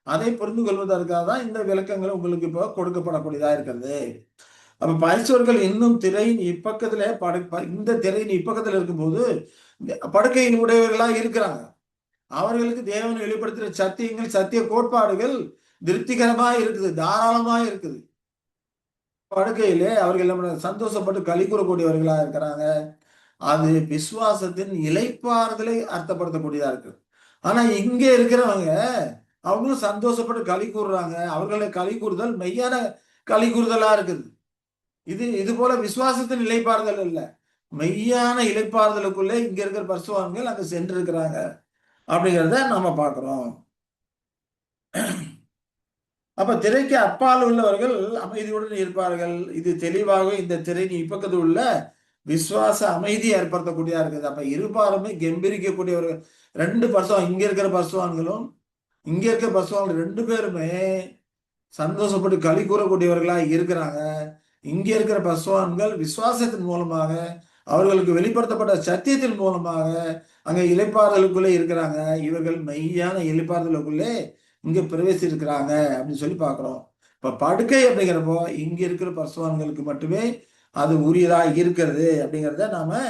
அதை புரிந்து கொள்வதற்காக தான் இந்த விளக்கங்கள் உங்களுக்கு இப்போ கொடுக்கப்படக்கூடியதா இருக்கிறது. அப்ப பரிசுத்தவான்கள் இன்னும் திரையின் இப்பக்கத்துல இந்த திரையின் இப்பக்கத்துல இருக்கும்போது படுக்கையின் உடையவர்களா இருக்கிறாங்க. அவர்களுக்கு தேவன் வெளிப்படுத்துகிற சத்தியங்கள், சத்திய கோட்பாடுகள் திருப்திகரமா இருக்குது, தாராளமா இருக்குது. படுக்கையிலே அவர்கள் சந்தோஷப்பட்டு களி கூறக்கூடியவர்களா இருக்கிறாங்க. அது விசுவாசத்தின் இளைப்பாறுதலை அர்த்தப்படுத்தக்கூடியதா இருக்கு. ஆனா இங்க இருக்கிறவங்க அவங்களும் சந்தோஷப்பட்டு களி கூறுறாங்க. அவர்களை களி கூறுதல் மெய்யான களி கூறுதலா இருக்குது. இது போல விசுவாசத்தின் இளைப்பாறுதல் இல்ல. மெய்யான இளைப்பாறுதலுக்குள்ளே இங்க இருக்கிற பரிசுத்தவான்கள் அங்க சென்றிருக்கிறாங்க அப்படிங்கிறத நாம பார்க்கிறோம். அப்ப திரைக்கு அப்பால் உள்ளவர்கள் அமைதியுடன் இருப்பார்கள். இது தெளிவாக இந்த திரையின் இப்பக்கத்தில் உள்ள விசுவாச அமைதியை ஏற்படுத்தக்கூடியதா இருக்குது. அப்ப இருபாருமே கம்பீரிக்கக்கூடியவர்கள். 2 பரிசுத்தவான் இங்க இருக்கிற பரிசுத்தவான்களும் இங்க இருக்கிற பரிசுத்தவான்கள் 2 பேருமே சந்தோஷப்பட்டு களி கூறக்கூடியவர்களா இருக்கிறாங்க. இங்க இருக்கிற பரிசுத்தவான்கள் விசுவாசத்தின் மூலமாக அவர்களுக்கு வெளிப்படுத்தப்பட்ட சத்தியத்தின் மூலமாக அங்க இளைப்பாறுதலுக்குள்ளே இருக்கிறாங்க. இவர்கள் மெய்யான இளைப்பாறுதலுக்குள்ளே இங்க பிரவேசிச்சிருக்கிறாங்க அப்படின்னு சொல்லி பார்க்கிறோம். இப்ப படுக்கை அப்படிங்கிறப்போ இங்க இருக்கிற பரிசுத்தவான்களுக்கு மட்டுமே அது உரியதா இருக்கிறது அப்படிங்கிறத நாம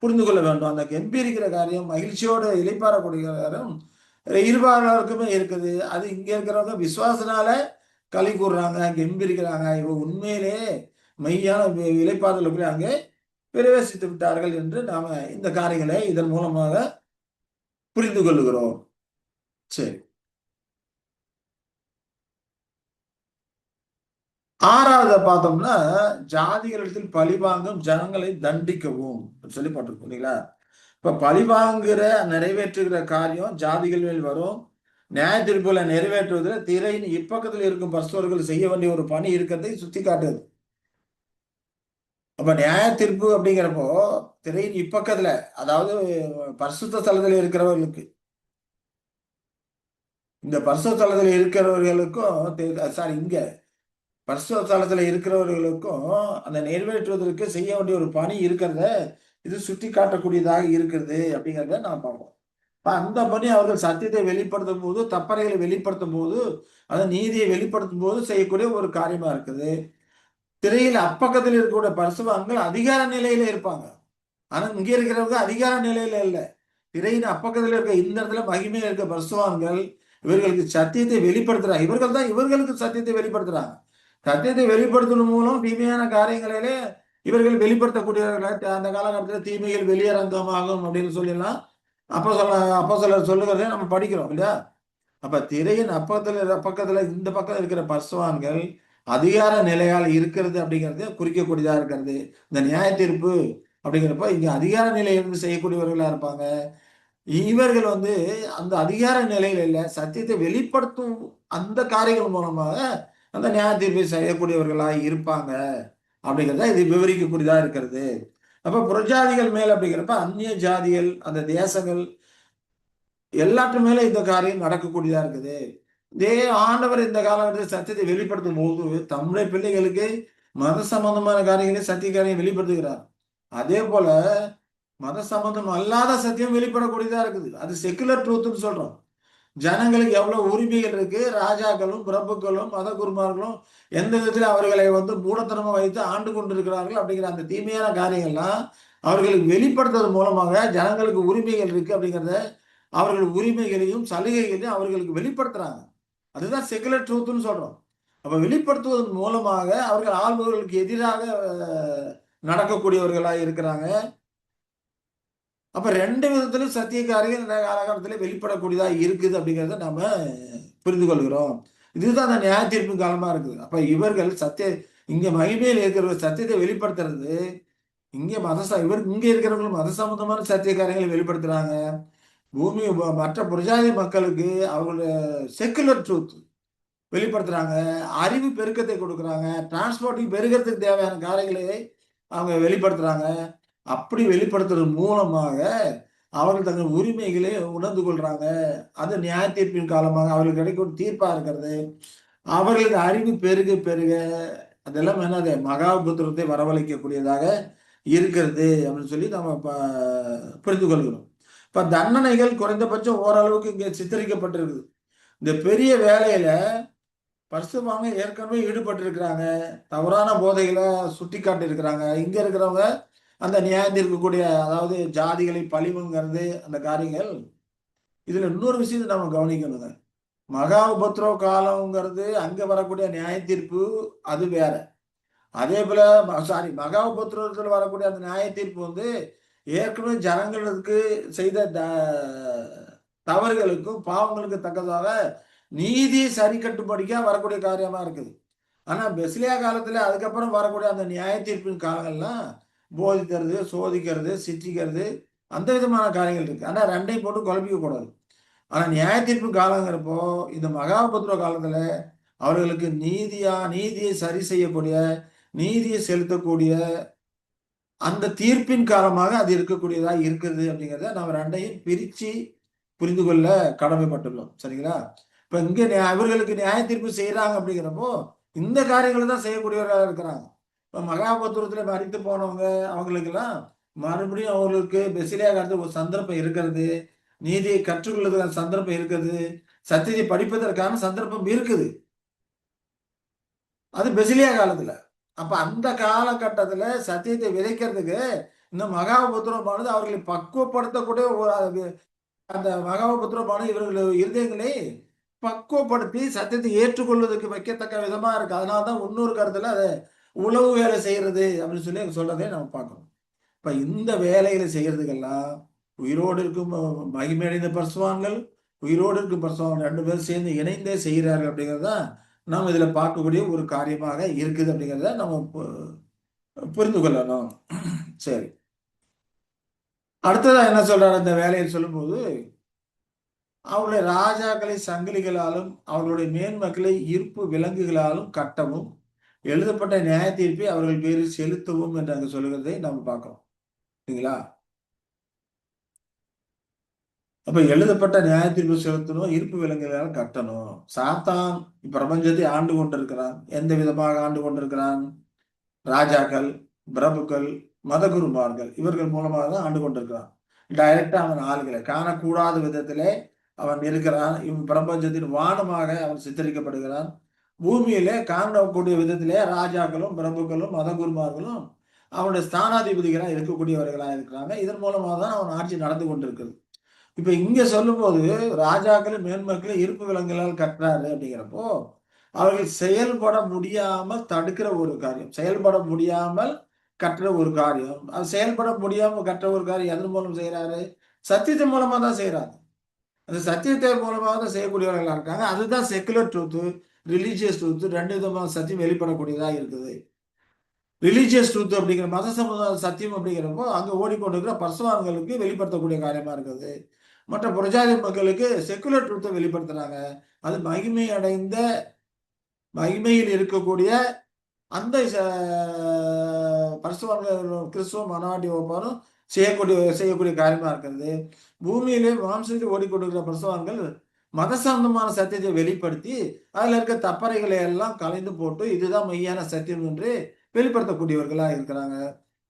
புரிந்து கொள்ள வேண்டும். அந்த கம்பீரிக்கிற காரியம், மகிழ்ச்சியோட இளைப்பாறக்கூடிய காரியம் இருபாலருக்குமே இருக்குது. அது இங்க இருக்கிறவங்க விசுவாசனால களி கூறுறாங்க, கம்பீரிக்கிறாங்க. இவ உண்மையிலே மெய்யான இளைப்பாறுதலுக்குள்ளே அங்கே பிரவேசித்து விட்டார்கள் என்று நாம இந்த காரியங்களை இதன் மூலமாக புரிந்து கொள்ளுகிறோம். சரி, 6வது பார்த்தோம்னா ஜாதிகளிடத்தில் பழிவாங்கும் ஜனங்களை தண்டிக்கவும் சொல்லி போட்டிருக்கோம் இல்லைங்களா? இப்ப பழிவாங்குற நிறைவேற்றுகிற காரியம் ஜாதிகள் மேல் வரும். நியாய தீர்ப்புகளை நிறைவேற்றுவதில் திரையின் இப்பக்கத்தில் இருக்கும் பரிசுத்தவான்கள் செய்ய வேண்டிய ஒரு பணி இருக்கிறதை சுட்டி காட்டுது. அப்ப நியாய தீர்ப்பு அப்படிங்கிறப்போ திரையின் இப்பக்கத்துல, அதாவது பரிசுத்த ஸ்தலத்தில் இருக்கிறவர்களுக்கு, இந்த பரிசுத்த ஸ்தலத்தில் இருக்கிறவர்களுக்கும் சாரி இங்க பரிசுத்த ஸ்தலத்துல இருக்கிறவர்களுக்கும் அந்த நிறைவேற்றுவதற்கு செய்ய வேண்டிய ஒரு பணி இருக்கிறத இது சுட்டி காட்டக்கூடியதாக இருக்கிறது அப்படிங்கிறத நான் பார்ப்போம். அந்த பணி அவர்கள் சத்தியத்தை வெளிப்படுத்தும் போது, தப்பறைகளை வெளிப்படுத்தும் போது, அந்த நீதியை வெளிப்படுத்தும் போது செய்யக்கூடிய ஒரு காரியமா இருக்குது. திரையில் அப்பக்கத்தில் இருக்கக்கூடிய பரிசுத்தவான்கள் அதிகார நிலையில இருப்பாங்க. ஆனா இங்க இருக்கிறவங்க அதிகார நிலையில இல்லை. திரையின் அப்பக்கத்துல இருக்க இந்த இடத்துல மகிமையில இருக்க பரிசுத்தவான்கள் இவர்களுக்கு சத்தியத்தை வெளிப்படுத்துறாங்க. இவர்கள் தான் இவர்களுக்கு சத்தியத்தை வெளிப்படுத்துறாங்க. சத்தியத்தை வெளிப்படுத்தும் மூலம் தீமையான காரியங்களிலே இவர்கள் வெளிப்படுத்தக்கூடியவர்கள். அந்த காலகட்டத்தில் தீமைகள் வெளியரங்கமாகும் அப்படின்னு சொல்லிடலாம். அப்போ சிலர் சொல்லுகிறதை நம்ம படிக்கிறோம் இல்லையா? அப்ப திரையின் பக்கத்துல இந்த பக்கம் இருக்கிற பரிசுத்தவான்கள் அதிகார நிலையால் இருக்கிறது அப்படிங்கிறது குறிக்கக்கூடியதா இருக்கிறது. இந்த நியாய தீர்ப்பு அப்படிங்கிறப்ப இங்க அதிகார நிலையிலிருந்து செய்யக்கூடியவர்களா இருப்பாங்க. இவர்கள் வந்து அந்த அதிகார நிலையில இல்ல, சத்தியத்தை வெளிப்படுத்தும் அந்த காரியங்கள் மூலமாக அந்த நியாய தீர்ப்பை செய்யக்கூடியவர்களா இருப்பாங்க அப்படிங்கிறத இது விவரிக்கக்கூடியதா இருக்கிறது. அப்ப புறஜாதிகள் மேல் அப்படிங்கிறப்ப அந்நிய ஜாதிகள், அந்த தேசங்கள் எல்லாற்று மேல இந்த காரியம் நடக்கக்கூடியதா இருக்குது. இதே ஆண்டவர் இந்த காலகட்டத்தில் சத்தியத்தை வெளிப்படுத்தும் போது தம்முடைய பிள்ளைகளுக்கு மத சம்பந்தமான காரியங்களை சத்திய காரியம் வெளிப்படுத்துகிறார். அதே போல மத சம்பந்தம் அல்லாத சத்தியம் வெளிப்படக்கூடியதா இருக்குது. அது செக்குலர் ட்ரூத்னு சொல்றோம். ஜனங்களுக்கு எவ்வளவு உரிமைகள் இருக்கு, ராஜாக்களும் பிரபுக்களும் மத குருமார்களும் எந்த விதத்தில் அவர்களை வந்து மூடத்தனமா வைத்து ஆண்டு கொண்டிருக்கிறார்கள் அப்படிங்கிற அந்த தீமையான காரியங்கள்லாம் அவர்களுக்கு வெளிப்படுத்துறது மூலமாக ஜனங்களுக்கு உரிமைகள் இருக்கு அப்படிங்கிறத, அவர்கள் உரிமைகளையும் சலுகைகளையும் அவர்களுக்கு வெளிப்படுத்துறாங்க. அதுதான் செக்குலர் ட்ரூத்னு சொல்றோம். அப்ப வெளிப்படுத்துவதன் மூலமாக அவர்கள் ஆள்பவர்களுக்கு எதிராக நடக்கக்கூடியவர்களா இருக்கிறாங்க. அப்ப 2 விதத்திலும் சத்திய காரியங்கள் இந்த காலகட்டத்திலே வெளிப்படக்கூடியதா இருக்குது அப்படிங்கிறத நாம புரிந்து கொள்கிறோம். இதுதான் அந்த நியாய தீர்ப்பு காலமா இருக்குது. அப்ப இவர்கள் இங்க மகிமையில் இருக்கிற சத்தியத்தை வெளிப்படுத்துறது, இங்க இருக்கிறவங்களும் மத சம்பந்தமான சத்திய காரியங்களை வெளிப்படுத்துறாங்க. மற்ற புரஜாதி மக்களுக்கு அவங்களுடைய செக்குலர் ட்ரூத் வெளிப்படுத்துறாங்க. அறிவு பெருக்கத்தை கொடுக்குறாங்க. டிரான்ஸ்போர்ட்டிங் பெருக்கிறதுக்கு தேவையான காரியங்களை அவங்க வெளிப்படுத்துறாங்க. அப்படி வெளிப்படுத்துறது மூலமாக அவர்கள் தங்கள் உரிமைகளை உணர்ந்து கொள்றாங்க. அது நியாய தீர்ப்பின் காலமாக அவர்களுக்கு கிடைக்கும் தீர்ப்பா இருக்கிறது. அவர்களுக்கு அறிவு பெருக பெருக அதெல்லாம் என்னது மகாபுத்திரத்தை வரவழைக்கக்கூடியதாக இருக்கிறது அப்படின்னு சொல்லி நம்ம புரிந்து கொள்கிறோம். இப்ப தண்டனைகள் குறைந்தபட்சம் ஓரளவுக்கு இங்க சித்தரிக்கப்பட்டிருக்குது. இந்த பெரிய வேலையில பரிசுத்தவாங்க ஏற்கனவே ஈடுபட்டு இருக்கிறாங்க. தவறான போதைகளை சுட்டி காட்டி இருக்கிறாங்க. இங்க இருக்கிறவங்க அந்த நியாயத்தில் இருக்கக்கூடிய, அதாவது ஜாதிகளை பழிவுங்கிறது அந்த காரியங்கள். இதுல இன்னொரு விஷயத்தை நம்ம கவனிக்கணுங்க. மகா உபத்திரவ காலம்ங்கிறது அங்க வரக்கூடிய நியாய தீர்ப்பு அது வேற. அதே போல மகா உபத்திரவத்தில் வரக்கூடிய அந்த நியாய தீர்ப்பு வந்து ஏற்கனவே ஜனங்களுக்கு செய்த தவறுகளுக்கும் பாவங்களுக்கு தக்கதாக நீதியை சரி கட்டுப்படிக்கா வரக்கூடிய காரியமா இருக்குது. ஆனா பெஸ்லியா காலத்துல அதுக்கப்புறம் வரக்கூடிய அந்த நியாய தீர்ப்பின் காலங்கள்லாம் போதிக்கிறது, சோதிக்கிறது, சிற்றிக்கிறது, அந்த விதமான காரியங்கள் இருக்கு. ஆனா ரெண்டையும் போட்டு குழப்பிக்க கூடாது. ஆனா நியாய தீர்ப்பு காலங்கிறப்போ இந்த மகாபத்ர காலத்துல அவர்களுக்கு நீதியை சரி செய்யக்கூடிய, நீதியை செலுத்தக்கூடிய அந்த தீர்ப்பின் காலமாக அது இருக்கக்கூடியதா இருக்குது அப்படிங்கிறத நம்ம ரெண்டையும் பிரிச்சு புரிந்து கொள்ள கடமைப்பட்டுள்ளோம். சரிங்களா? இப்ப இங்க இவர்களுக்கு நியாய தீர்ப்பு செய்யறாங்க அப்படிங்கிறப்போ இந்த காரியங்களை தான் செய்யக்கூடியவர்களாக இருக்கிறாங்க. இப்ப மகாபத்திரத்துல மறித்து போனவங்க அவங்களுக்கு எல்லாம் மறுபடியும் அவங்களுக்கு பெசிலியா காலத்துல ஒரு சந்தர்ப்பம் இருக்கிறது, நீதியை கற்றுக்கொள்வதற்கான சந்தர்ப்பம் இருக்குது, சத்தியத்தை படிப்பதற்கான சந்தர்ப்பம் இருக்குது. அது பெசிலியா காலத்துல. அப்ப அந்த காலகட்டத்துல சத்தியத்தை விதைக்கிறதுக்கு இந்த மகாபுத்திரமானது அவர்களை பக்குவப்படுத்தக்கூடிய அந்த மகாபுத்திரமானது இவர்கள் இருதயங்களை பக்குவப்படுத்தி சத்தியத்தை ஏற்றுக்கொள்வதற்கு வைக்கத்தக்க விதமா இருக்கு. அதனாலதான் இன்னொரு கருத்துல அதை உளவு வேலை செய்யறது அப்படின்னு சொல்லி சொல்றதை நம்ம பார்க்கணும். இப்ப இந்த வேலைகளை செய்யறதுக்கெல்லாம் உயிரோடு இருக்கும் மகிமையடைந்த பரிசுத்தவான்கள், உயிரோடு இருக்கும் பரிசுத்தவான்கள் 2 பேரும் சேர்ந்து இணைந்தே செய்கிறார்கள் அப்படிங்கிறதான் நாம் இதுல பார்க்கக்கூடிய ஒரு காரியமாக இருக்குது அப்படிங்கிறத நம்ம புரிந்து கொள்ளணும். சரி, அடுத்ததா என்ன சொல்றாரு இந்த வேலையை சொல்லும்போது, அவருடைய ராஜாக்களை சங்கிலிகளாலும் அவர்களுடைய மேன்மக்களை இருப்பு விலங்குகளாலும் கட்டவும் எழுதப்பட்ட நியாய தீர்ப்பை அவர்கள் பேரில் செலுத்தவும் என்று அங்கு சொல்லுகிறதை நம்ம பார்க்கிறோம். சரிங்களா? அப்ப எழுதப்பட்ட நியாய தீர்ப்பு செலுத்தணும், இருப்பு விலங்குகளால் கட்டணும். சாத்தான் பிரபஞ்சத்தை ஆண்டு கொண்டிருக்கிறான். எந்த விதமாக ஆண்டு கொண்டிருக்கிறான்? ராஜாக்கள், பிரபுக்கள், மதகுருமார்கள் இவர்கள் மூலமாக தான் ஆண்டு கொண்டிருக்கிறான். டைரக்டா அவன் ஆளுகளை காணக்கூடாத விதத்திலே அவன் இருக்கிறான். இவன் பிரபஞ்சத்தின் வானமாக அவன் சித்தரிக்கப்படுகிறான். பூமியிலே காணக்கூடிய விதத்திலே ராஜாக்களும் பிரபுக்களும் மதகுருமார்களும் அவனுடைய ஸ்தானாதிபதிகளாக இருக்கக்கூடியவர்களாக இருக்கிறாங்க. இதன் மூலமாக தான் அவன் ஆட்சி நடந்து கொண்டிருக்குது. இப்ப இங்க சொல்லும்போது ராஜாக்களும் மேன்மக்களும் இருப்பு விலங்குகளால் கட்டுறாரு அப்படிங்கிறப்போ அவர்கள் செயல்பட முடியாமல் தடுக்கிற ஒரு காரியம், செயல்பட முடியாமல் கட்டுற ஒரு காரியம், அது செயல்பட முடியாமல் கட்டுற ஒரு காரியம் எதன் மூலம் செய்யறாரு? சத்தியத்தின் மூலமா தான் செய்யறாங்க. அந்த சத்தியத்தை மூலமாக தான் செய்யக்கூடியவர்களா இருக்காங்க. அதுதான் செக்குலர் ட்ரூத், ரிலீஜியஸ் ட்ரூத், ரெண்டு விதமான சத்தியம் வெளிப்படக்கூடியதா இருக்குது. ரிலீஜியஸ் ட்ரூத் அப்படிங்கிற மத சமுதாய சத்தியம் அப்படிங்கிறப்போ அங்க ஓடிக்கொண்டிருக்கிற பர்சுவான்களுக்கு வெளிப்படுத்தக்கூடிய காரியமா இருக்குது. மற்ற புறஜாதி மக்களுக்கு செக்குலர் ட்ரூத்தை வெளிப்படுத்துறாங்க. அது மகிமை அடைந்த மகிமையில் இருக்கக்கூடிய அந்த பரிசுத்தவான்கள் கிறிஸ்துவ மனவாட்டி ஒப்பாரும் செய்யக்கூடிய காரியமா இருக்கிறது. பூமியிலே மாம்சத்தில் ஓடிக்கொண்டிருக்கிற பரிசுத்தவான்கள் மத சம்பந்தமான சத்தியத்தை வெளிப்படுத்தி அதுல இருக்க தப்பறைகளை எல்லாம் கலைந்து போட்டு இதுதான் மெய்யான சத்தியம் என்று வெளிப்படுத்தக்கூடியவர்களா இருக்கிறாங்க.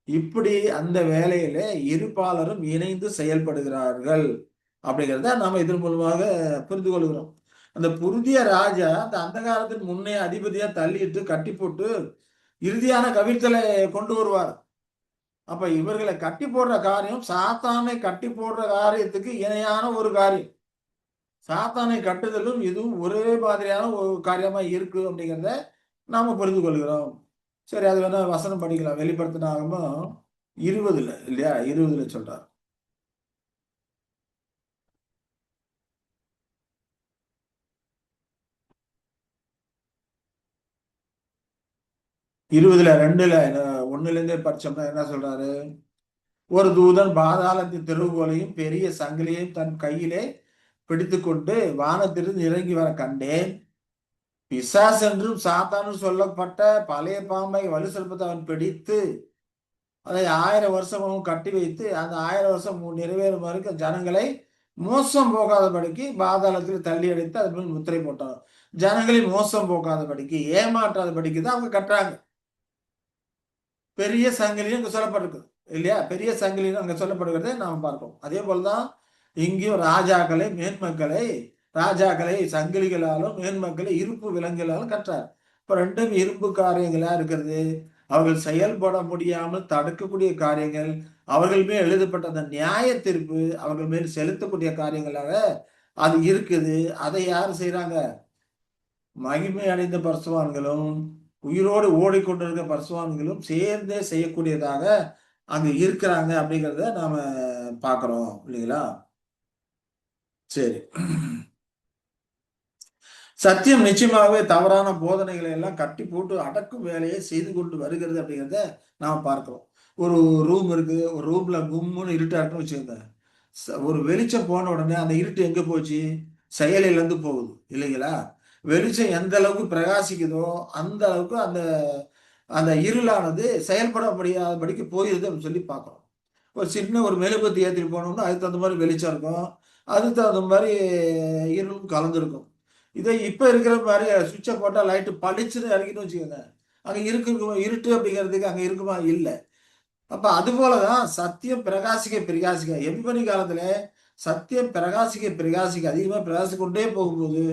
இப்படி அந்த வேலையில இருபாலரும் இணைந்து செயல்படுகிறார்கள் அப்படிங்கிறத நாம இதன் மூலமாக புரிந்து கொள்கிறோம். அந்த புதிய ராஜா அந்த அந்தகாரத்தின் முன்னே அதிபதியா தள்ளிட்டு கட்டி போட்டு இறுதியான கவிழ்த்தலை கொண்டு வருவார். அப்ப இவர்களை கட்டி போடுற காரியம் சாத்தானை கட்டி போடுற காரியத்துக்கு இணையான ஒரு காரியம். சாத்தானை கட்டுதலும் இதுவும் ஒரே மாதிரியான ஒரு காரியமா இருக்கு அப்படிங்கிறத நாம புரிந்து கொள்கிறோம். சரி, அது வேணா வசனம் படிக்கலாம். வெளிப்படுத்தினாகமும் 20 இல்லையா? 20 சொல்றார். 20 1 படிச்சோம்னா என்ன சொல்றாரு? ஒரு தூதன் பாதாளத்தின் திறவுகோலையும் பெரிய சங்கிலியையும் தன் கையிலே பிடித்துக்கொண்டு வானத்திலிருந்து இறங்கி வர கண்டேன். பிசாசு என்றும் சாத்தான்னு சொல்லப்பட்ட பழைய பாம்பை வலு செலுப்பத்தை அவன் பிடித்து அதை 1000 வருஷமும் கட்டி வைத்து அந்த 1000 வருஷம் நிறைவேறும் வரைக்கும் ஜனங்களை மோசம் போகாதபடிக்கு பாதாளத்தில் தள்ளி அடித்து அது மேல் முத்திரை போட்டான். ஜனங்களை மோசம் போகாதபடிக்கு ஏமாற்றாதபடிக்கு தான் அவங்க கட்டுறாங்க. பெரிய சங்கிலியும் அங்க சொல்லப்பட்டிருக்கு இல்லையா? பெரிய சங்கிலியும் அங்க சொல்லப்படுகிறதை நாம் பார்ப்போம். அதே போலதான் இங்கேயும் ராஜாக்களை சங்கிலிகளாலும் மேன்மக்களை இருப்பு விலங்குகளாலும் கற்றார். இப்ப ரெண்டும் இரும்பு காரியங்களா இருக்கிறது. அவர்கள் செயல்பட முடியாமல் தடுக்கக்கூடிய காரியங்கள், அவர்கள் மேல் எழுதப்பட்ட அந்த நியாய தீர்ப்பு அவர்கள் மேல் செலுத்தக்கூடிய காரியங்களாக அது இருக்குது. அதை யார் செய்யறாங்க? மகிமை அடைந்த பரிசுத்தவான்களும் உயிரோடு ஓடிக்கொண்டிருக்க பரிசுத்தவான்களும் சேர்ந்தே செய்யக்கூடியதாக அங்க இருக்கிறாங்க அப்படிங்கிறத நாம பாக்குறோம் இல்லைங்களா? சரி, சத்தியம் நிச்சயமாகவே தவறான போதனைகளை எல்லாம் கட்டி போட்டு அடக்கும் வேலையை செய்து கொண்டு வருகிறது அப்படிங்கிறத நாம பார்க்கிறோம். ஒரு ரூம் இருக்கு, ஒரு ரூம்ல கும்முன்னு இருட்டா இருக்குன்னு வச்சுக்கோங்க. ஒரு வெளிச்சம் போன உடனே அந்த இருட்டு எங்க போச்சு? செயலில இருந்து போகுது இல்லைங்களா? வெளிச்சம் எந்த அளவுக்கு பிரகாசிக்குதோ அந்த அளவுக்கு அந்த அந்த இருளானது செயல்பட முடியாதபடிக்கு போயிருது அப்படின்னு சொல்லி பார்க்கிறோம். ஒரு சின்ன ஒரு மெழுகுவர்த்தி ஏற்றிட்டு போனோம்னா அதுக்கு தகுந்த மாதிரி வெளிச்சம் இருக்கும், அதுக்கு தகுந்த மாதிரி இருளும் கலந்துருக்கும். இதை இப்ப இருக்கிற மாதிரி சுவிட்சை போட்டா லைட்டு பளிச்சுன்னு இறங்கிட்டு வச்சுக்கோங்க, அங்க இருட்டு அப்படிங்கிறதுக்கு அங்க இருக்குமா? இல்லை. அப்ப அது போலதான் சத்தியம் பிரகாசிக்க பிரகாசிக்க எம்பனி காலத்துல சத்தியம் பிரகாசிக்க பிரகாசிக்க அதிகமா பிரகாசிக்க கொண்டே போகும்போது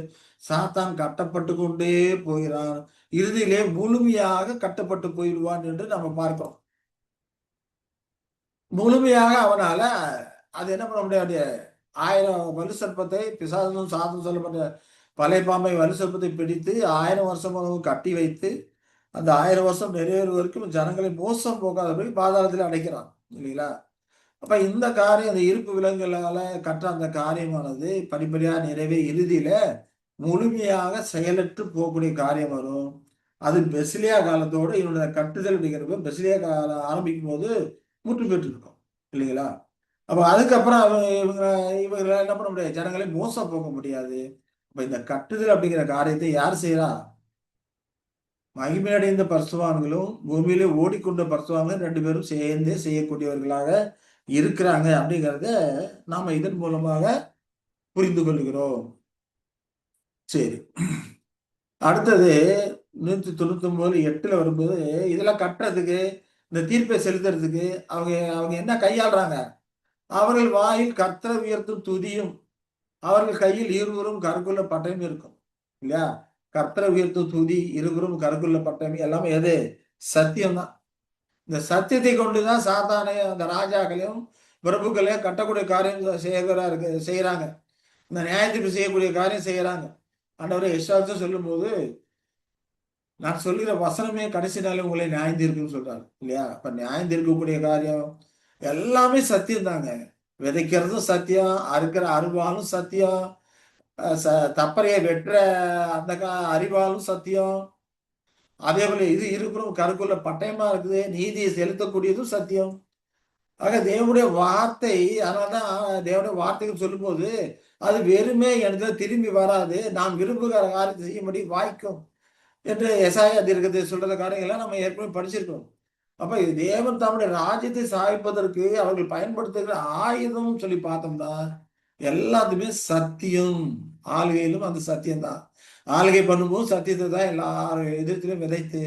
சாத்தான் கட்டப்பட்டு கொண்டே போகிறான். இறுதியிலே முழுமையாக கட்டப்பட்டு போயிடுவான் என்று நம்ம பார்க்கிறோம். முழுமையாக அவனால அது என்ன பண்ண முடியாது. 1000 வலு சர்ப்பத்தை பிசாசும் சாதும் சொல்லப்பட்ட பழைய பாம்பை வலு சர்ப்பத்தை பிடித்து 1000 வருஷம் கட்டி வைத்து அந்த 1000 வருஷம் நிறைவேறும் வரைக்கும் ஜனங்களை மோசம் போகாதபடி பாதாளத்தில் அடைக்கிறான் இல்லைங்களா? அப்ப இந்த காரியம் அந்த இருப்பு விலங்குகளால கற்ற அந்த காரியமானது படிப்படியா நிறைவே இறுதியில முழுமையாக செயலற்று போகக்கூடிய காரியம் வரும். அது பெசிலியா காலத்தோடு இவனுடைய கட்டுதல் அப்படிங்கிறப்ப பெசிலியா காலம் ஆரம்பிக்கும் போது முற்று பெற்று இருக்கும் இல்லைங்களா? அப்ப அதுக்கப்புறம் இவங்க இவங்க என்ன பண்ண முடியாது, ஜனங்களை மோசம் போக முடியாது. அப்ப இந்த கட்டுதல் அப்படிங்கிற காரியத்தை யார் செய்யறா? மகிமையடைந்த பரிசுத்தவான்களும் பூமியிலே ஓடிக்கொண்ட பரிசுத்தவான்களும் 2 பேரும் சேர்ந்தே செய்யக்கூடியவர்களாக இருக்கிறாங்க அப்படிங்கிறத நாம இதன் மூலமாக புரிந்து கொள்கிறோம். சரி, அடுத்தது 199:8 வரும்போது இதெல்லாம் கட்டுறதுக்கு இந்த தீர்ப்பை செலுத்துறதுக்கு அவங்க அவங்க என்ன கையாளுறாங்க? அவர்கள் வாயில் கர்த்தரை உயர்த்தும் துதியும் அவர்கள் கையில் இருவரும் கருக்குள்ள பட்டயம் இருக்கும் இல்லையா? கர்த்தரை உயர்த்தும் துதி இருவரும் கருக்குள்ள பட்டயம் எல்லாமே எது? சத்தியம் தான். இந்த சத்தியத்தை கொண்டுதான் சாத்தானையும் அந்த ராஜாக்களையும் பிரபுக்களையும் கட்டக்கூடிய காரியம் செய்யறாங்க. இந்த நியாயத்தீர்ப்பு செய்யக்கூடிய காரியம் செய்யறாங்க. ஆண்டவரே எஸ்ஆர்த்தும் சொல்லும் போது, நான் சொல்லுகிற வசனமே கடைசி நாளில் உங்களை நியாயம் தீர்க்குன்னு சொல்றாரு இல்லையா? அப்ப நியாயம் தீர்க்கக்கூடிய காரியம் எல்லாமே சத்தியம் தாங்க. விதைக்கிறதும் சத்தியம், அறுக்கிற அருவாலும் சத்தியம், தப்பறையை வெட்டுற அந்த அறிவாலும் சத்தியம். அதே போல இது இருபுறம் கருக்குள்ள பட்டயமா இருக்குது, நீதியை செலுத்தக்கூடியதும் சத்தியம். ஆக தேவனுடைய வார்த்தை, அதனாலதான் தேவனுடைய வார்த்தைகள் சொல்லும் போது அது வெறுமே எனக்கு திரும்பி வராது, நாம் விரும்புகிற காரியத்தை செய்யும்படி வாய்க்கும் என்று எசாயா தீர்க்கதரிசி சொல்ற காரியங்களை நம்ம ஏற்கனவே படிச்சிருக்கோம். அப்ப இது தேவன் தம்முடைய ராஜ்யத்தை சாய்ப்பதற்கு அவர்கள் பயன்படுத்துகிற ஆயுதம் சொல்லி பார்த்தோம்னா எல்லாத்துமே சத்தியம். ஆளுகையிலும் அந்த சத்தியம் தான். ஆளுகை பண்ணும்போது சத்தியத்தை தான் எல்லாரும் எதிர்த்திலும் விதைத்து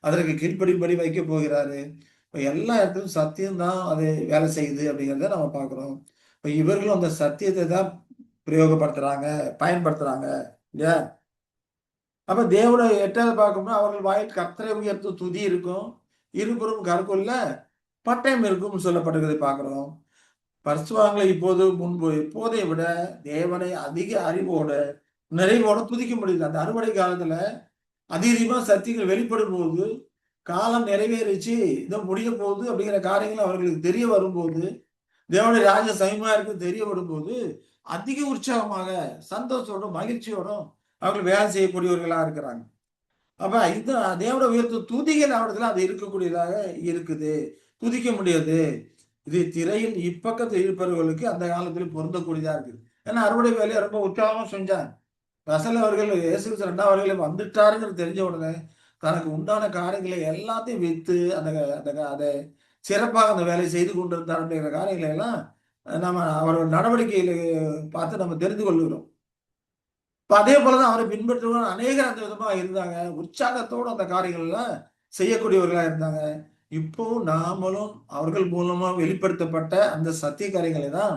அதற்கு கீழ்ப்படிப்படி வைக்க போகிறாரு. இப்ப எல்லா இடத்துலும் சத்தியம் தான் அது வேலை செய்யுது அப்படிங்கிறத நம்ம பார்க்கிறோம். இப்ப இவர்களும் அந்த சத்தியத்தை தான் பிரயோகப்படுத்துறாங்க, பயன்படுத்துறாங்க இல்லையா? அப்ப தேவனை 8வது பார்க்கணும்னா அவர்கள் வாயில் கர்த்தரை உயர்த்தும் துதி இருக்கும், இருபுறம் கருக்குள்ள பட்டயம் இருக்கும் சொல்லப்பட்டிருக்கிறதை பார்க்கிறோம். பரிசுத்தவான்களை இப்போது முன்பு இப்போதை விட தேவனை அதிக அறிவோட நிறைவோட துதிக்க முடியுது. அந்த அறுவடை காலத்துல அதிகமா சத்தியங்கள் வெளிப்படும் போது, காலம் நிறைவேறிச்சு, இதோ முடிய போகுது அப்படிங்கிற காரியங்கள் அவர்களுக்கு தெரிய வரும்போது, தேவனுடைய ராஜ்யம் சமயமா இருக்கு தெரிய வரும்போது, அதிக உற்சாகமாக சந்தோஷத்தோடும் மகிழ்ச்சியோடும் அவர்கள் வேலை செய்யக்கூடியவர்களா இருக்கிறாங்க. அப்ப இந்த தேவனை உயர்த்தும் துதிகள் அவரிடத்துல அது இருக்கக்கூடியதாக இருக்குது. துதிக்க முடியாது. இது திரையில் இப்பக்கத்தில் இருப்பவர்களுக்கு அந்த காலத்தில் பொருந்தக்கூடியதா இருக்குது. ஏன்னா அறுவடை வேலையை ரொம்ப உற்சாகமா செஞ்சாங்க. ரசல் அவர்கள் இயேசு கிறிஸ்து 2வது வருகையில வந்துட்டாருங்கிறது தெரிஞ்ச உடனே தனக்கு உண்டான காரியங்களை எல்லாத்தையும் வித்து அந்த அந்த அதை சிறப்பாக அந்த வேலையை செய்து கொண்டிருந்தார் அப்படிங்கிற காரியங்களை எல்லாம் நம்ம அவரோட நடவடிக்கையில பார்த்து நம்ம தெரிந்து கொள்கிறோம். இப்ப அதே போலதான் அவரை பின்பற்றுவங்க அநேகர் அந்த விதமா இருந்தாங்க. உற்சாகத்தோடு அந்த காரியங்கள் எல்லாம் செய்யக்கூடியவர்களா இருந்தாங்க. இப்போ நாமளும் அவர்கள் மூலமா வெளிப்படுத்தப்பட்ட அந்த சத்திய காரியங்களை தான்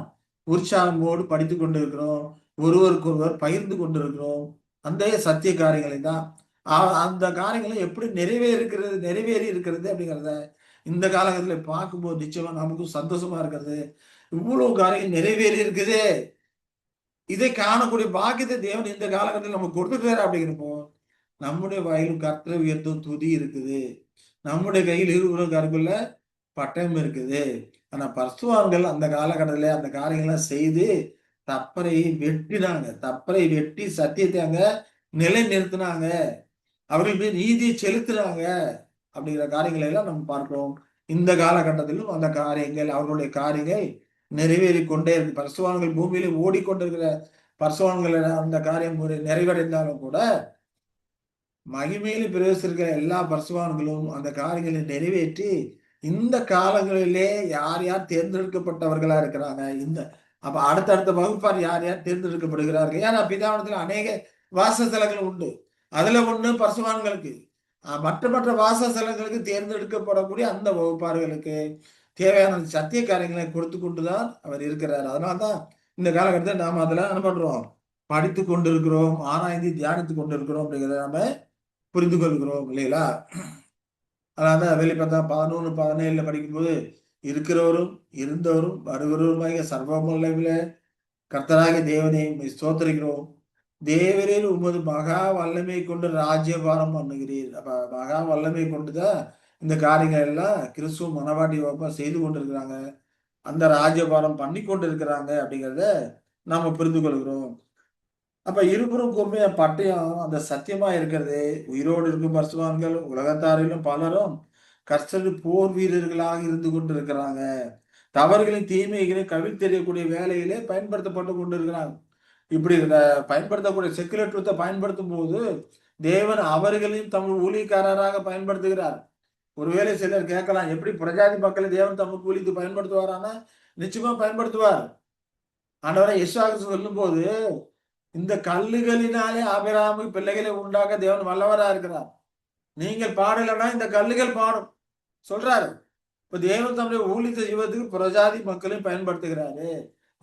உற்சாகமோடு படித்துக் கொண்டிருக்கிறோம். ஒருவருக்கொருவர் பகிர்ந்து கொண்டிருக்கிறோம். அந்த சத்திய காரியங்களை தான். அந்த காரியங்களை எப்படி நிறைவேறி இருக்கிறது அப்படிங்கிறத இந்த காலகட்டத்துல பார்க்கும்போது நிச்சயமா நமக்கும் சந்தோஷமா இருக்கிறது. இவ்வளவு காரியங்கள் நிறைவேறி இருக்குதே, இதை காணக்கூடிய பாக்கியத்தை தேவன் இந்த காலகட்டத்தில் நமக்கு கொடுத்துக்கிறார் அப்படிங்கிறப்போ, நம்முடைய வாயிலும் கர்த்தரை உயர்த்தும் துதி இருக்குது. நம்முடைய கையில் இருபுறம் கருக்குள்ள பட்டயம் இருக்குது. ஆனா பரிசுத்தவான்கள் அந்த காலகட்டத்துல அந்த காரியங்கள்லாம் செய்து தப்பறையை வெட்டினாங்க. தப்பறை வெட்டி சத்தியத்தை அங்க நிலைநிறுத்தினாங்க. அவர்கள் மீது நீதியை செலுத்தினாங்க அப்படிங்கிற காரியங்களை எல்லாம் நம்ம பார்க்கிறோம். இந்த காலகட்டத்திலும் அந்த காரியங்கள் அவர்களுடைய காரியங்கள் நிறைவேறி கொண்டே இருக்கு. பரிசுத்தவான்கள் பூமியில ஓடிக்கொண்டிருக்கிற பரிசுத்தவான்கள் அந்த காரியம் நிறைவடைந்தாலும் கூட மகிமையில் பிரவேசிக்கிற எல்லா பரிசுத்தவான்களும் அந்த காரியங்களை நிறைவேற்றி இந்த காலங்களிலே யார் யார் தேர்ந்தெடுக்கப்பட்டவர்களா இருக்கிறாங்க, இந்த அப்ப அடுத்தடுத்த வகுப்பார் யார் யார் தேர்ந்தெடுக்கப்படுகிறார்கள். ஏன்னா பிதாவனத்தில் அநேக வாசஸ்தலங்கள் உண்டு. அதுல ஒண்ணு பரிசுத்தவான்களுக்கு, மற்ற மற்ற வாசஸ்தலங்களுக்கு தேர்ந்தெடுக்கப்படக்கூடிய அந்த வகுப்பார்களுக்கு தேவையான சத்திய காரியங்களை கொடுத்து கொண்டுதான் அவர் இருக்கிறார். அதனால்தான் இந்த காலகட்டத்தில் நாம அதெல்லாம் என்ன பண்றோம், படித்து கொண்டிருக்கிறோம், ஆராய்ந்து தியானித்துக் கொண்டிருக்கிறோம் அப்படிங்கிறத நாம புரிந்து கொள்கிறோம் இல்லைங்களா? அதனால்தான் வெளிப்பட்டா 11, 17 படிக்கும்போது இருக்கிறவரும் இருந்தவரும் வருகிறவருமாகிய சர்வமுள்ள கர்த்தராகிய தேவனை ஸ்தோத்திரிக்கிறோம். தேவரில் உமது மகா வல்லமை கொண்டு ராஜ்யபாரம் பண்ணுகிறீர். அப்ப மகா வல்லமை கொண்டுதான் இந்த காரியங்கள் எல்லாம் கிறிஸ்துவ மனவாட்டி வகுப்பா செய்து கொண்டிருக்கிறாங்க. அந்த ராஜ்யபாரம் பண்ணி கொண்டு இருக்கிறாங்க அப்படிங்கிறத நாம புரிந்து கொள்கிறோம். அப்ப இருபுறம் கூர்மையா பட்டயம் அந்த சத்தியமா இருக்கிறது. உயிரோடு இருக்கும் பரிசுத்தவான்கள் உலகத்தாரிலும் பலரும் கர்த்தர் போர் வீரர்களாக இருந்து கொண்டிருக்கிறாங்க. தவறுகளின் தீமைகளை கவிழ்த்தெறியக்கூடிய வேலையிலே பயன்படுத்தப்பட்டு கொண்டிருக்கிறாங்க. இப்படி பயன்படுத்தக்கூடிய செக்குலர் பயன்படுத்தும் போது தேவன் அவர்களையும் தமிழ் ஊழியக்காரராக பயன்படுத்துகிறார். ஒருவேளை சிலர் கேட்கலாம், எப்படி பிரஜாதி மக்களை தேவன் தமக்கு ஊழித்து பயன்படுத்துவாரானா? நிச்சயமா பயன்படுத்துவார். ஆண்டவரை இஸ்ஸாக்கு சொல்லும் போது இந்த கல்லுகளினாலே ஆபிரகாமுக்கு பிள்ளைகளை உண்டாக்க தேவன் வல்லவரா இருக்கிறார். நீங்கள் பாடலைன்னா இந்த கல்லுகள் பாடும் சொல்றாரு. இப்ப தேவன் தம்முடைய ஊழியத்தை செய்வதற்கு பிரஜாதி மக்களையும் பயன்படுத்துகிறாரு.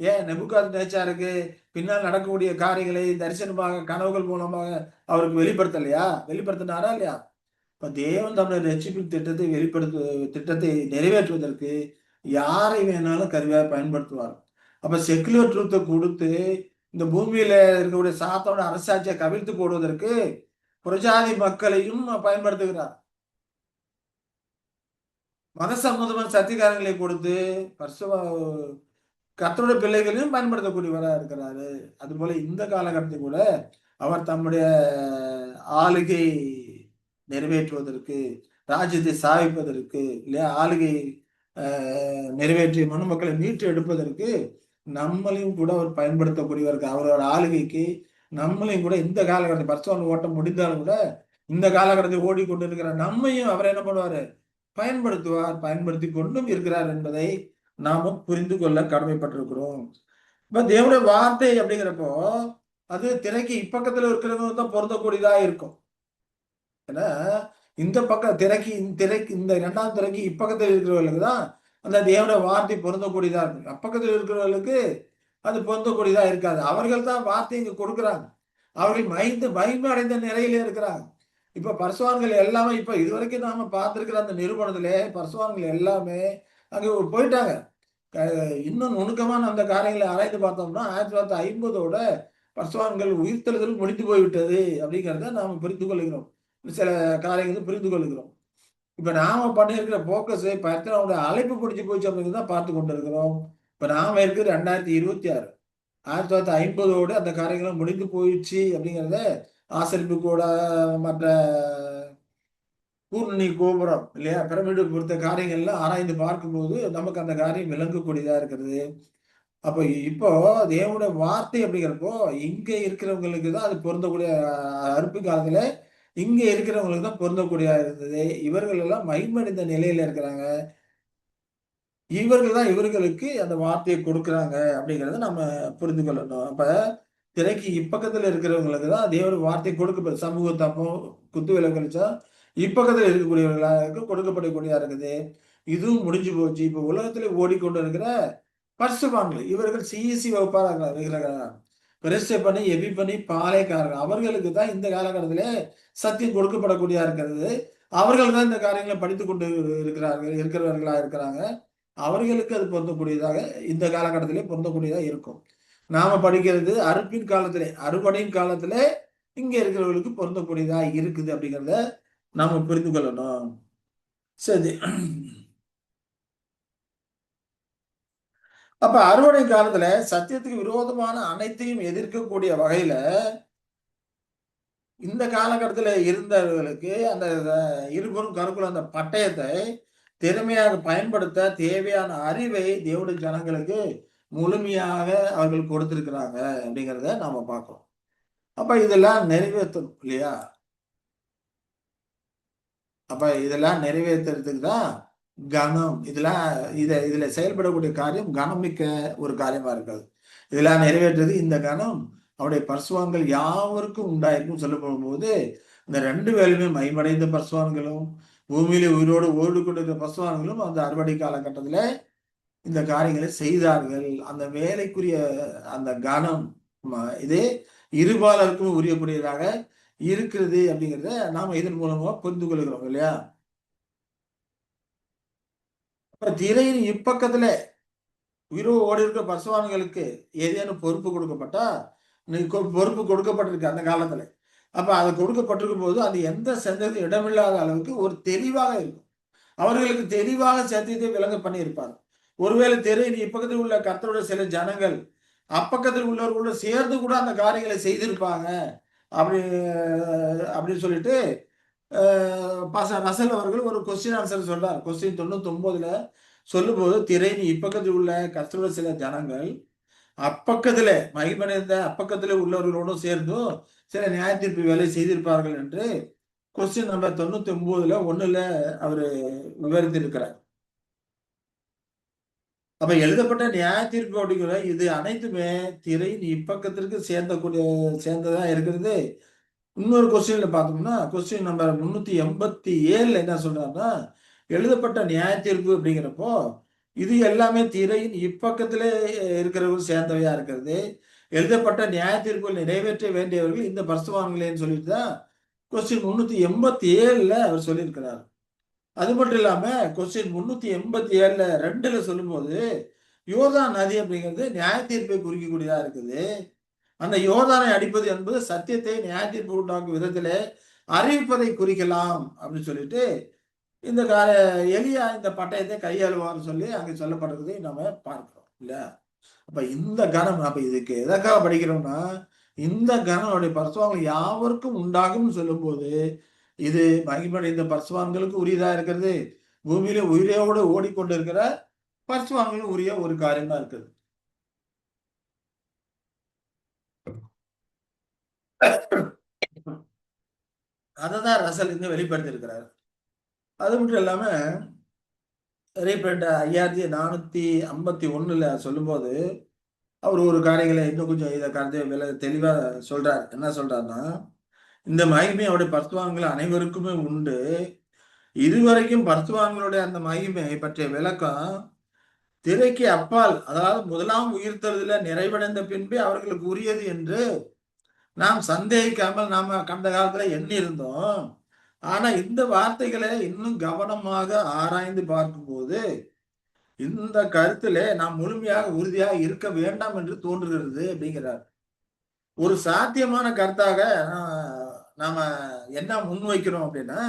ஏன் நேச்சாருக்கு பின்னால் நடக்கக்கூடிய காரியங்களை தரிசனமாக கனவுகள் மூலமாக அவருக்கு வெளிப்படுத்தலையா? வெளிப்படுத்தினாரா இல்லையா? இப்ப தேவன் தம்முடைய ரட்சிப்பின் திட்டத்தை திட்டத்தை நிறைவேற்றுவதற்கு யாரை வேணாலும் கருவியாக பயன்படுத்துவார். அப்ப செக்குலர் ட்ரூத்தை கொடுத்து இந்த பூமியில இருக்கக்கூடிய சாத்தானோட அரசாட்சியை கவிழ்த்து போடுவதற்கு புறஜாதி மக்களையும் பயன்படுத்துகிறார். மத சம்பந்தமான சத்தியகாரங்களை கொடுத்து கர்த்தருடைய பிள்ளைகளையும் பயன்படுத்தக்கூடியவராக இருக்கிறாரு. அதுபோல இந்த காலகட்டத்தில் கூட அவர் தம்முடைய ஆளுகை நிறைவேற்றுவதற்கு, ராஜ்யத்தை சாதிப்பதற்கு, இல்லையா, ஆளுகை நிறைவேற்றி மனுமக்களை மீட்டு எடுப்பதற்கு நம்மளையும் கூட அவர் பயன்படுத்தக்கூடியவருக்கு, அவரோட ஆளுகைக்கு நம்மளையும் கூட இந்த காலகட்டத்தில் பரிசுத்த ஓட்டம் முடிந்தாலும் கூட இந்த காலகட்டத்தில் ஓடிக்கொண்டிருக்கிற நம்மையும் அவர் என்ன பண்ணுவாரு, பயன்படுத்துவார், பயன்படுத்தி கொண்டும் இருக்கிறார் என்பதை நாம புரிந்து கொள்ள கடமைப்பட்டிருக்கிறோம். இப்ப தேவனுடைய வார்த்தை அப்படிங்கிறப்போ அது திரைக்கு இப்பக்கத்துல இருக்கிறவங்க தான் பொருந்தக்கூடியதா இருக்கும். ஏன்னா இந்த பக்கம் திரைக்கு இந்த இரண்டாம் திரைக்கு இப்பக்கத்தில் இருக்கிறவர்களுக்கு தான் அந்த தேவனுடைய வார்த்தை பொருந்தக்கூடியதா இருக்கு. அப்பக்கத்தில் இருக்கிறவர்களுக்கு அது பொருந்தக்கூடியதா இருக்காது. அவர்கள் தான் வார்த்தை இங்க கொடுக்குறாங்க. அவர்கள் மகிமை அடைந்த நிலையில இருக்கிறாங்க. இப்ப பரிசுத்தவான்கள் எல்லாமே இப்ப இதுவரைக்கும் நாம பார்த்திருக்கிற அந்த நிரூபணத்திலே பரிசுத்தவான்கள் எல்லாமே அங்க போயிட்டாங்க. இன்னும் நுணுக்கமான அந்த காரியங்களை ஆராய்ந்து பார்த்தோம்னா 1950ஓட பரிசுத்தவான்கள் உயிர்த்தெழுதல் முடிந்து போய்விட்டது அப்படிங்கிறத நாம புரிந்து கொள்கிறோம். சில காரியங்களை புரிந்து கொள்கிறோம். இப்ப நாம பண்ணியிருக்கிற போக்கஸ் பரிசுத்தவானுடைய அழைப்பு பிடிச்சு போச்சு அப்படிங்கிறத பார்த்து கொண்டிருக்கிறோம். இப்ப நாம இருக்கிறது 2026. 1950ஓடு அந்த காரியங்களும் முடிந்து போயிடுச்சு அப்படிங்கிறத ஆசரிப்பு கூட மற்ற பூர்ணி கோபுரம், இல்லையா, பிரமிடு பொறுத்த காரியங்கள்லாம் ஆராய்ந்து பார்க்கும்போது நமக்கு அந்த காரியம் விளங்கக்கூடியதா இருக்கிறது. அப்ப இப்போ தேவனுடைய வார்த்தை அப்படிங்கிறப்போ இங்க இருக்கிறவங்களுக்கு தான் அது பொருந்தக்கூடிய, அறுப்பு காலத்துல இங்க இருக்கிறவங்களுக்கு தான் பொருந்தக்கூடியதா இருந்தது. இவர்கள் எல்லாம் மகிமடைந்த நிலையில இருக்கிறாங்க. இவர்கள் தான் இவர்களுக்கு அந்த வார்த்தையை கொடுக்குறாங்க அப்படிங்கிறத நம்ம புரிந்து கொள்ளணும். அப்ப திரைக்கு இப்பக்கத்துல இருக்கிறவங்களுக்கு தான் தேவனுடைய வார்த்தை கொடுக்கப்படுது. சமூகத்தை அப்போ குத்து விளக்கழிச்சா இப்பக்கத்துல இருக்கக்கூடியவர்களுக்கு கொடுக்கப்படக்கூடியதா இருக்குது. இதுவும் முடிஞ்சு போச்சு. இப்ப உலகத்துல ஓடிக்கொண்டு இருக்கிற பரிசுத்தவான்கள் இவர்கள் சிஇசி வகுப்பாளர்களாக இருக்கிறார்கள். பிரஸ்டை பண்ணி எபி பண்ணி பாளையக்காரர்கள் அவர்களுக்கு தான் இந்த காலகட்டத்திலே சத்தியம் கொடுக்கப்படக்கூடியதா இருக்கிறது. அவர்கள் தான் இந்த காரியங்களை படித்துக் கொண்டு இருக்கிறவர்களா இருக்கிறாங்க. அவர்களுக்கு அது பொருந்தக்கூடியதாக இந்த காலகட்டத்திலே பொருந்தக்கூடியதா இருக்கும். நாம படிக்கிறது அறுப்பின் காலத்திலே, அறுவடையின் காலத்திலே இங்க இருக்கிறவர்களுக்கு பொருந்தக்கூடியதா இருக்குது அப்படிங்கிறத நாம புரிந்து கொள்ளணும். சரி, அப்ப அறுவடை காலத்துல சத்தியத்துக்கு விரோதமான அனைத்தையும் எதிர்க்கக்கூடிய வகையில இந்த காலகட்டத்துல இருந்தவர்களுக்கு அந்த இருபுறம் கருக்குள்ள அந்த பட்டயத்தை திறமையாக பயன்படுத்த தேவையான அறிவை தேவனுடைய ஜனங்களுக்கு முழுமையாக அவர்கள் கொடுத்திருக்கிறாங்க அப்படிங்கிறத நாம பார்க்கிறோம். அப்ப இதெல்லாம் நிறைவேற்றணும் இல்லையா? அப்ப இதெல்லாம் நிறைவேற்றுறதுக்கு தான் கனம், இதுல செயல்படக்கூடிய காரியம் கனமிக்க ஒரு காரியமா இருக்காது. இதெல்லாம் நிறைவேற்றுறது இந்த கனம் அவருடைய பரிசுத்தவான்கள் யாவருக்கும் உண்டாயிருக்கும் சொல்லப்படும் போது இந்த 2 வேலையுமே மைமடைந்த பரிசுத்தவான்களும் பூமியில உயிரோடு ஓடிக்கொண்டிருக்கிற பரிசுத்தவான்களும் அந்த அறுவடை காலகட்டத்துல இந்த காரியங்களை செய்தார்கள். அந்த வேலைக்குரிய அந்த கனம் இதே இருபாலருக்கும் உரியக்கூடியதாக இருக்கிறது அப்படிங்கிறத நாம இதன் மூலமா புரிந்து கொள்கிறோம் இல்லையா? அப்ப திரையின் இப்பக்கத்துல உயிரோடு ஓடி இருக்கிற பரிசுத்தவான்களுக்கு ஏதேனும் பொறுப்பு கொடுக்கப்பட்டா, பொறுப்பு கொடுக்கப்பட்டிருக்கு அந்த காலத்துல. அப்ப அது கொடுக்கப்பட்டிருக்கும் போது அது எந்த சந்தேகமும் இடமில்லாத அளவுக்கு ஒரு தெளிவாக இருக்கும். அவர்களுக்கு தெளிவாக சத்தியத்தை விளங்க பண்ணி இருப்பார். ஒருவேளை திரையின் இப்பக்கத்தில் உள்ள கர்த்தருடைய சில ஜனங்கள் அப்பக்கத்தில் உள்ளவர்களோட சேர்ந்து கூட அந்த காரியங்களை செய்திருப்பாங்க அப்படி அப்படின்னு சொல்லிட்டு ரசல் அவர்கள் ஒரு கொஸ்டின் ஆன்சர் சொல்றார். கொஸ்டின் 99ல சொல்லும்போது திரையின் இப்பக்கத்தில் உள்ள கர்த்தருடைய சில ஜனங்கள் அப்பக்கத்துல மகிமடைந்த அப்பக்கத்துல உள்ளவர்களோடும் சேர்ந்தும் சில நியாய தீர்ப்பு வேலை செய்திருப்பார்கள் என்று கொஸ்டின் நம்பர் 99ல 1ல அவரு விவரித்திருக்கிறார். அப்ப எழுதப்பட்ட நியாய தீர்ப்பு அப்படிங்கிற இது அனைத்துமே திரையின் இப்பக்கத்திற்கு சேர்ந்ததா இருக்கிறது. இன்னொரு கொஸ்டின்ல பார்த்தோம்னா கொஸ்டின் நம்பர் 387ல என்ன சொல்றாருன்னா, எழுதப்பட்ட நியாய தீர்ப்பு அப்படிங்கிறப்போ இது எல்லாமே திரையின் இப்பக்கத்திலே இருக்கிறவர்கள் சேர்ந்தவையா இருக்கிறது. எழுதப்பட்ட நியாய தீர்ப்புகள் நிறைவேற்ற வேண்டியவர்கள் இந்த பரிசுத்தவான்களேன்னு சொல்லிட்டு தான் கொஸ்டின் 387ல அவர் சொல்லியிருக்கிறார். அது மட்டும் இல்லாம கொஸ்டின் 387ல 2ல சொல்லும்போது யோர்தான் நதி அப்படிங்கிறது நியாய தீர்ப்பை குறிக்கக்கூடியதா இருக்குது. அந்த யோர்தானை அடிப்பது என்பது சத்தியத்தை நியாய தீர்ப்பு உண்டாக்கும் விதத்திலே அறிவிப்பதை குறிக்கலாம் அப்படின்னு சொல்லிட்டு இந்த எலியா இந்த பட்டயத்தை கையாளுவான்னு சொல்லி அங்க சொல்லப்படுறதை நம்ம பார்க்கிறோம் இல்ல. அப்ப இந்த கணம் அப்ப இதுக்கு எதற்காக படிக்கிறோம்னா இந்த கணனுடைய பரிசுத்தவான்கள் யாவருக்கும் உண்டாகும்னு சொல்லும்போது இது மகிமையடைந்த பரிசுத்தவான்களுக்கு உரியதா இருக்கிறது. பூமியில உயிரோடு ஓடிக்கொண்டு இருக்கிற பரிசுத்தவான்களும் உரிய ஒரு காரியமா இருக்குது. அததான் ரசல் இங்க வெளிப்படுத்தி இருக்கிறார். அது மட்டும் இல்லாம ரீப்ரிண்ட் 5451ல சொல்லும்போது அவர் ஒரு காரியங்களை இன்னும் கொஞ்சம் இதை கருத்து தெளிவா சொல்றார். என்ன சொல்றாருன்னா இந்த மகிமை அவருடைய பரிசுத்தவான்கள் அனைவருக்குமே உண்டு. இதுவரைக்கும் பரிசுத்தவான்களுடைய அந்த மகிமை பற்றிய விளக்கம் திரைக்கு அப்பால், அதாவது முதலாம் உயிர்த்தெழுதல நிறைவடைந்த பின்பே அவர்களுக்கு உரியது என்று நாம் சந்தேகிக்காமல் நாம கடந்த காலத்துல எண்ணி இருந்தோம். ஆனா இந்த வார்த்தைகளை இன்னும் கவனமாக ஆராய்ந்து பார்க்கும்போது இந்த கருத்திலே நாம் முழுமையாக உறுதியாக இருக்க வேண்டாம் என்று தோன்றுகிறது அப்படிங்கிறார். ஒரு சாத்தியமான கருத்தாக நாம என்ன முன்வைக்கிறோம் அப்படின்னா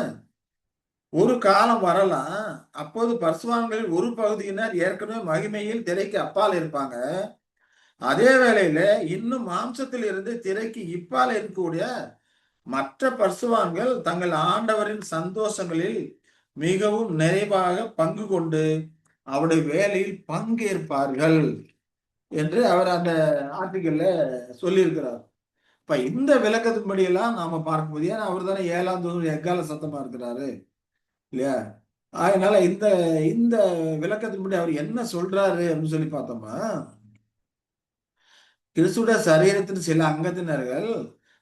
ஒரு காலம் வரலாம், அப்போது பரிசுத்தவான்களில் ஒரு பகுதியினர் ஏற்கனவே மகிமையில் திரைக்கு அப்பால் இருப்பாங்க. அதே வேளையில இன்னும் மாம்சத்தில் இருந்து திரைக்கு இப்பால் இருக்கக்கூடிய மற்ற பரிசுத்தவான்கள் தங்கள் ஆண்டவரின் சந்தோஷங்களில் மிகவும் நிறைவாக பங்கு கொண்டு அவருடைய வேலையில் பங்கேற்பார்கள் என்று அவர் அந்த ஆர்டிக்கல்ல சொல்லியிருக்கிறார். இப்ப இந்த விளக்கத்தின்படி எல்லாம் நாம பார்க்கும்போது, ஏன்னா அவர் தானே 7ஆம் தூதன் எக்கால சத்தமா இருக்கிறாரு இல்லையா. அதனால இந்த இந்த விளக்கத்தின்படி அவர் என்ன சொல்றாரு அப்படின்னு சொல்லி பார்த்தோம்னா கிறிஸ்துடைய சரீரத்தின் சில அங்கத்தினர்கள்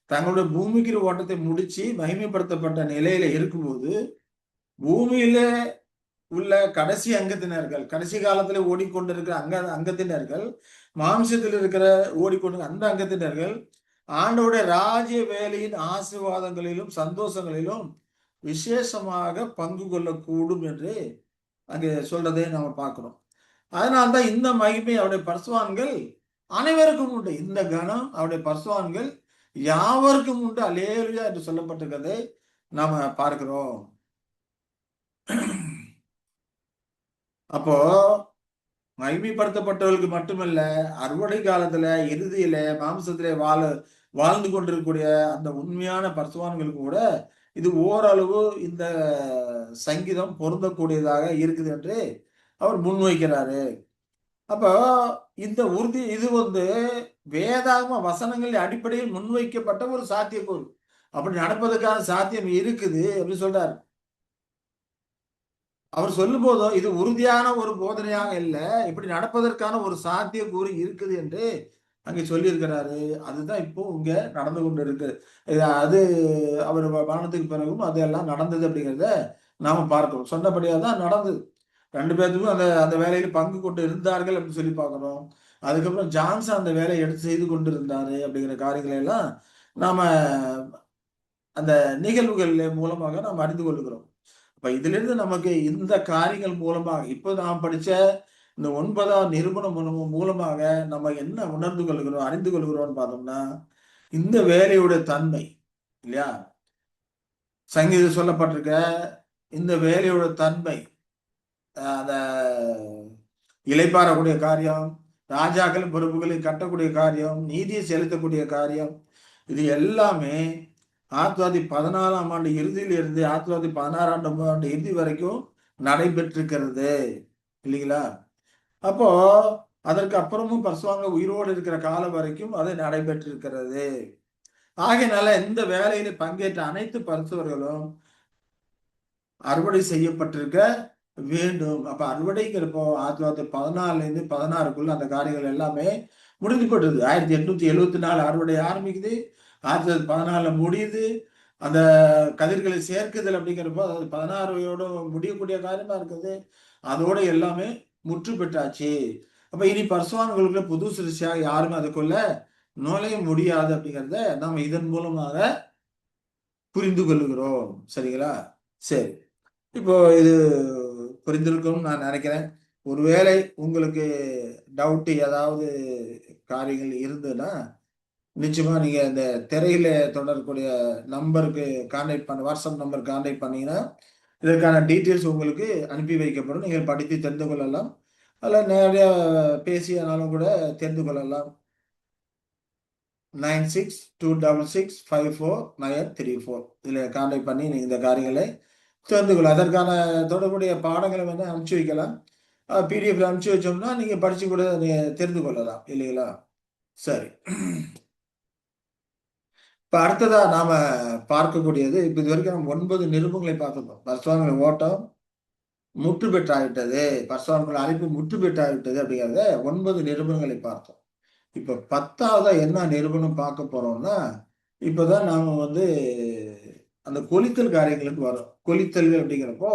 தங்களுடைய பூமிக்கு ஓட்டத்தை முடிச்சு மகிமைப்படுத்தப்பட்ட நிலையில இருக்கும்போது பூமியில உள்ள கடைசி அங்கத்தினர்கள், கடைசி காலத்துல ஓடிக்கொண்டிருக்கிற அங்கத்தினர்கள், மாம்சத்தில் இருக்கிற ஓடிக்கொண்டு அந்த அங்கத்தினர்கள் ஆண்டோடைய ராஜ்ய வேலையின் ஆசீர்வாதங்களிலும் சந்தோஷங்களிலும் விசேஷமாக பங்கு கொள்ளக்கூடும் என்று அங்கே சொல்றதை நாம பார்க்கிறோம். அதனால்தான் இந்த மகிமை அவருடைய பரிசுத்தவான்கள் அனைவருக்கும் உண்டு. இந்த கணம் அவருடைய பரிசுத்தவான்கள் யாவருக்கும் உண்டு அல்லேலூயா என்று சொல்லப்பட்டிருக்கிறதை நாம பார்க்கிறோம். அப்போ மகிமைப்படுத்தப்பட்டவர்களுக்கு மட்டுமல்ல, அறுவடை காலத்துல இறுதியில மாம்சத்திலே வாழ்ந்து கொண்டிருக்கக்கூடிய அந்த உண்மையான பரிசுத்தவான்களுக்கு கூட இது ஓரளவு இந்த சங்கீதம் பொருந்தக்கூடியதாக இருக்குது என்று அவர் முன்வைக்கிறாரு. அப்போ இந்த உறுதி இது வேதாகம வசனங்களின் அடிப்படையில் முன்வைக்கப்பட்ட ஒரு சாத்தியக்கூறு. அப்படி நடப்பதற்கான சாத்தியம் இருக்குது அப்படின்னு சொல்றாரு. அவர் சொல்லும் போதும் இது உறுதியான ஒரு போதனையாக இல்லை, இப்படி நடப்பதற்கான ஒரு சாத்தியக்கூறு இருக்குது என்று அங்கே சொல்லியிருக்கிறாரு. அதுதான் இப்போ இங்க நடந்து கொண்டு இருக்கு. அது அவர் மரணத்துக்கு பிறகும் அதெல்லாம் நடந்தது அப்படிங்கிறத நாம பார்க்கிறோம். சொன்னபடியா தான் நடந்தது. 2 பேருக்கும் அந்த அந்த வேலையில பங்கு கொண்டு இருந்தார்கள் அப்படின்னு சொல்லி பார்க்கிறோம். அதுக்கப்புறம் ஜான்சன் அந்த வேலையை எடுத்து செய்து கொண்டு இருந்தாரு அப்படிங்கிற காரியங்களை எல்லாம் நாம அந்த நிகழ்வுகள் மூலமாக நாம் அறிந்து கொள்கிறோம். அப்ப இதுல இருந்து நமக்கு இந்த காரியங்கள் மூலமாக இப்ப நாம் படிச்ச இந்த 9ஆம் நிருபணம் மூலமாக நம்ம என்ன உணர்ந்து கொள்கிறோம், அறிந்து கொள்கிறோம்னு பார்த்தோம்னா இந்த வேலையுடைய தன்மை இல்லையா. சங்கீதம் சொல்லப்பட்டிருக்க இந்த வேலையோட தன்மை, அந்த இளைப்பாறக்கூடிய காரியம், ராஜாக்கள் பொறுப்புகளை கட்டக்கூடிய காரியம், நீதியை செலுத்தக்கூடிய காரியம், இது எல்லாமே 1914ஆம் ஆண்டு இறுதியில இருந்து 1916ஆம் ஆண்டு இறுதி வரைக்கும் நடைபெற்றிருக்கிறது இல்லைங்களா. அப்போ அதற்கு அப்புறமும் பரிசுத்தவான்கள் உயிரோடு இருக்கிற காலம் வரைக்கும் அது நடைபெற்றிருக்கிறது. ஆகையினால இந்த வேலையில பங்கேற்ற அனைத்து பரிசுத்தவர்களும் அறுவடை செய்யப்பட்டிருக்க வேண்டும். அப்ப அறுவடைங்கிறப்போ 1914 இருந்து 16க்குள்ள அந்த காரியங்கள் எல்லாமே முடிந்து போட்டது. 1874 அறுவடை ஆரம்பிக்குது, 1914 முடியுது. அந்த கதிர்களை சேர்க்குதல் அப்படிங்கிறப்போ அதாவது 16ோட முடியக்கூடிய காரியமா இருக்குது. அதோட எல்லாமே முற்று பெற்றாச்சு. அப்ப இனி பரிசுத்தவான்களுக்குள்ள புது சிருஷ்டியாக யாருமே அதுக்குள்ள நுழைய முடியாது அப்படிங்கிறத நம்ம இதன் மூலமாக புரிந்து கொள்ளுகிறோம். சரிங்களா? சரி. இப்போ இது புரிந்திருக்கும்னு நான் நினைக்கிறேன். ஒருவேளை உங்களுக்கு டவுட் ஏதாவது காரியங்கள் இருந்ததுன்னா, நிச்சயமா நீங்க இந்த திரையில தொடரக்கூடிய நம்பருக்கு வாட்ஸ்அப் நம்பர் கான்டாக்ட் பண்ணீங்கன்னா, இதற்கான டீட்டெயில்ஸ் உங்களுக்கு அனுப்பி வைக்கப்படும். நீங்கள் படித்து தெரிந்து கொள்ளலாம். அல்ல நேரடியா பேசியானாலும் கூட தெரிந்து கொள்ளலாம். 9626654934 இதில கான்டாக்ட் பண்ணி நீங்க இந்த காரியங்களை தெரிந்து கொள்ளலாம். அதற்கான தொடர்புடைய பாடங்கள வந்து அனுப்பிச்சு வைக்கலாம். பிடிஎஃப்ல அனுப்பிச்சு வச்சோம்னா, நீங்க படிச்சு கூட நீங்க தெரிந்து கொள்ளலாம். இல்லைங்களா? சரி. இப்ப அடுத்ததா நாம பார்க்கக்கூடியது, இப்ப இதுவரைக்கும் நம்ம 9 நிருபங்களை பார்த்துருக்கோம். பரிசுத்தவான்களின் ஓட்டம் முற்று பெற்றாகிவிட்டது. பரிசுத்தவான்கள் அழைப்பு முற்று பெற்றாகிவிட்டது அப்படிங்கிறத 9 நிருபங்களை பார்த்தோம். இப்ப 10வதா என்ன நிருபணம் பார்க்க போறோம்னா, இப்பதான் நாம வந்து அந்த கொலித்தல் காரியங்களுக்கு வரோம். கொலித்தல் அப்படிங்கிறப்போ,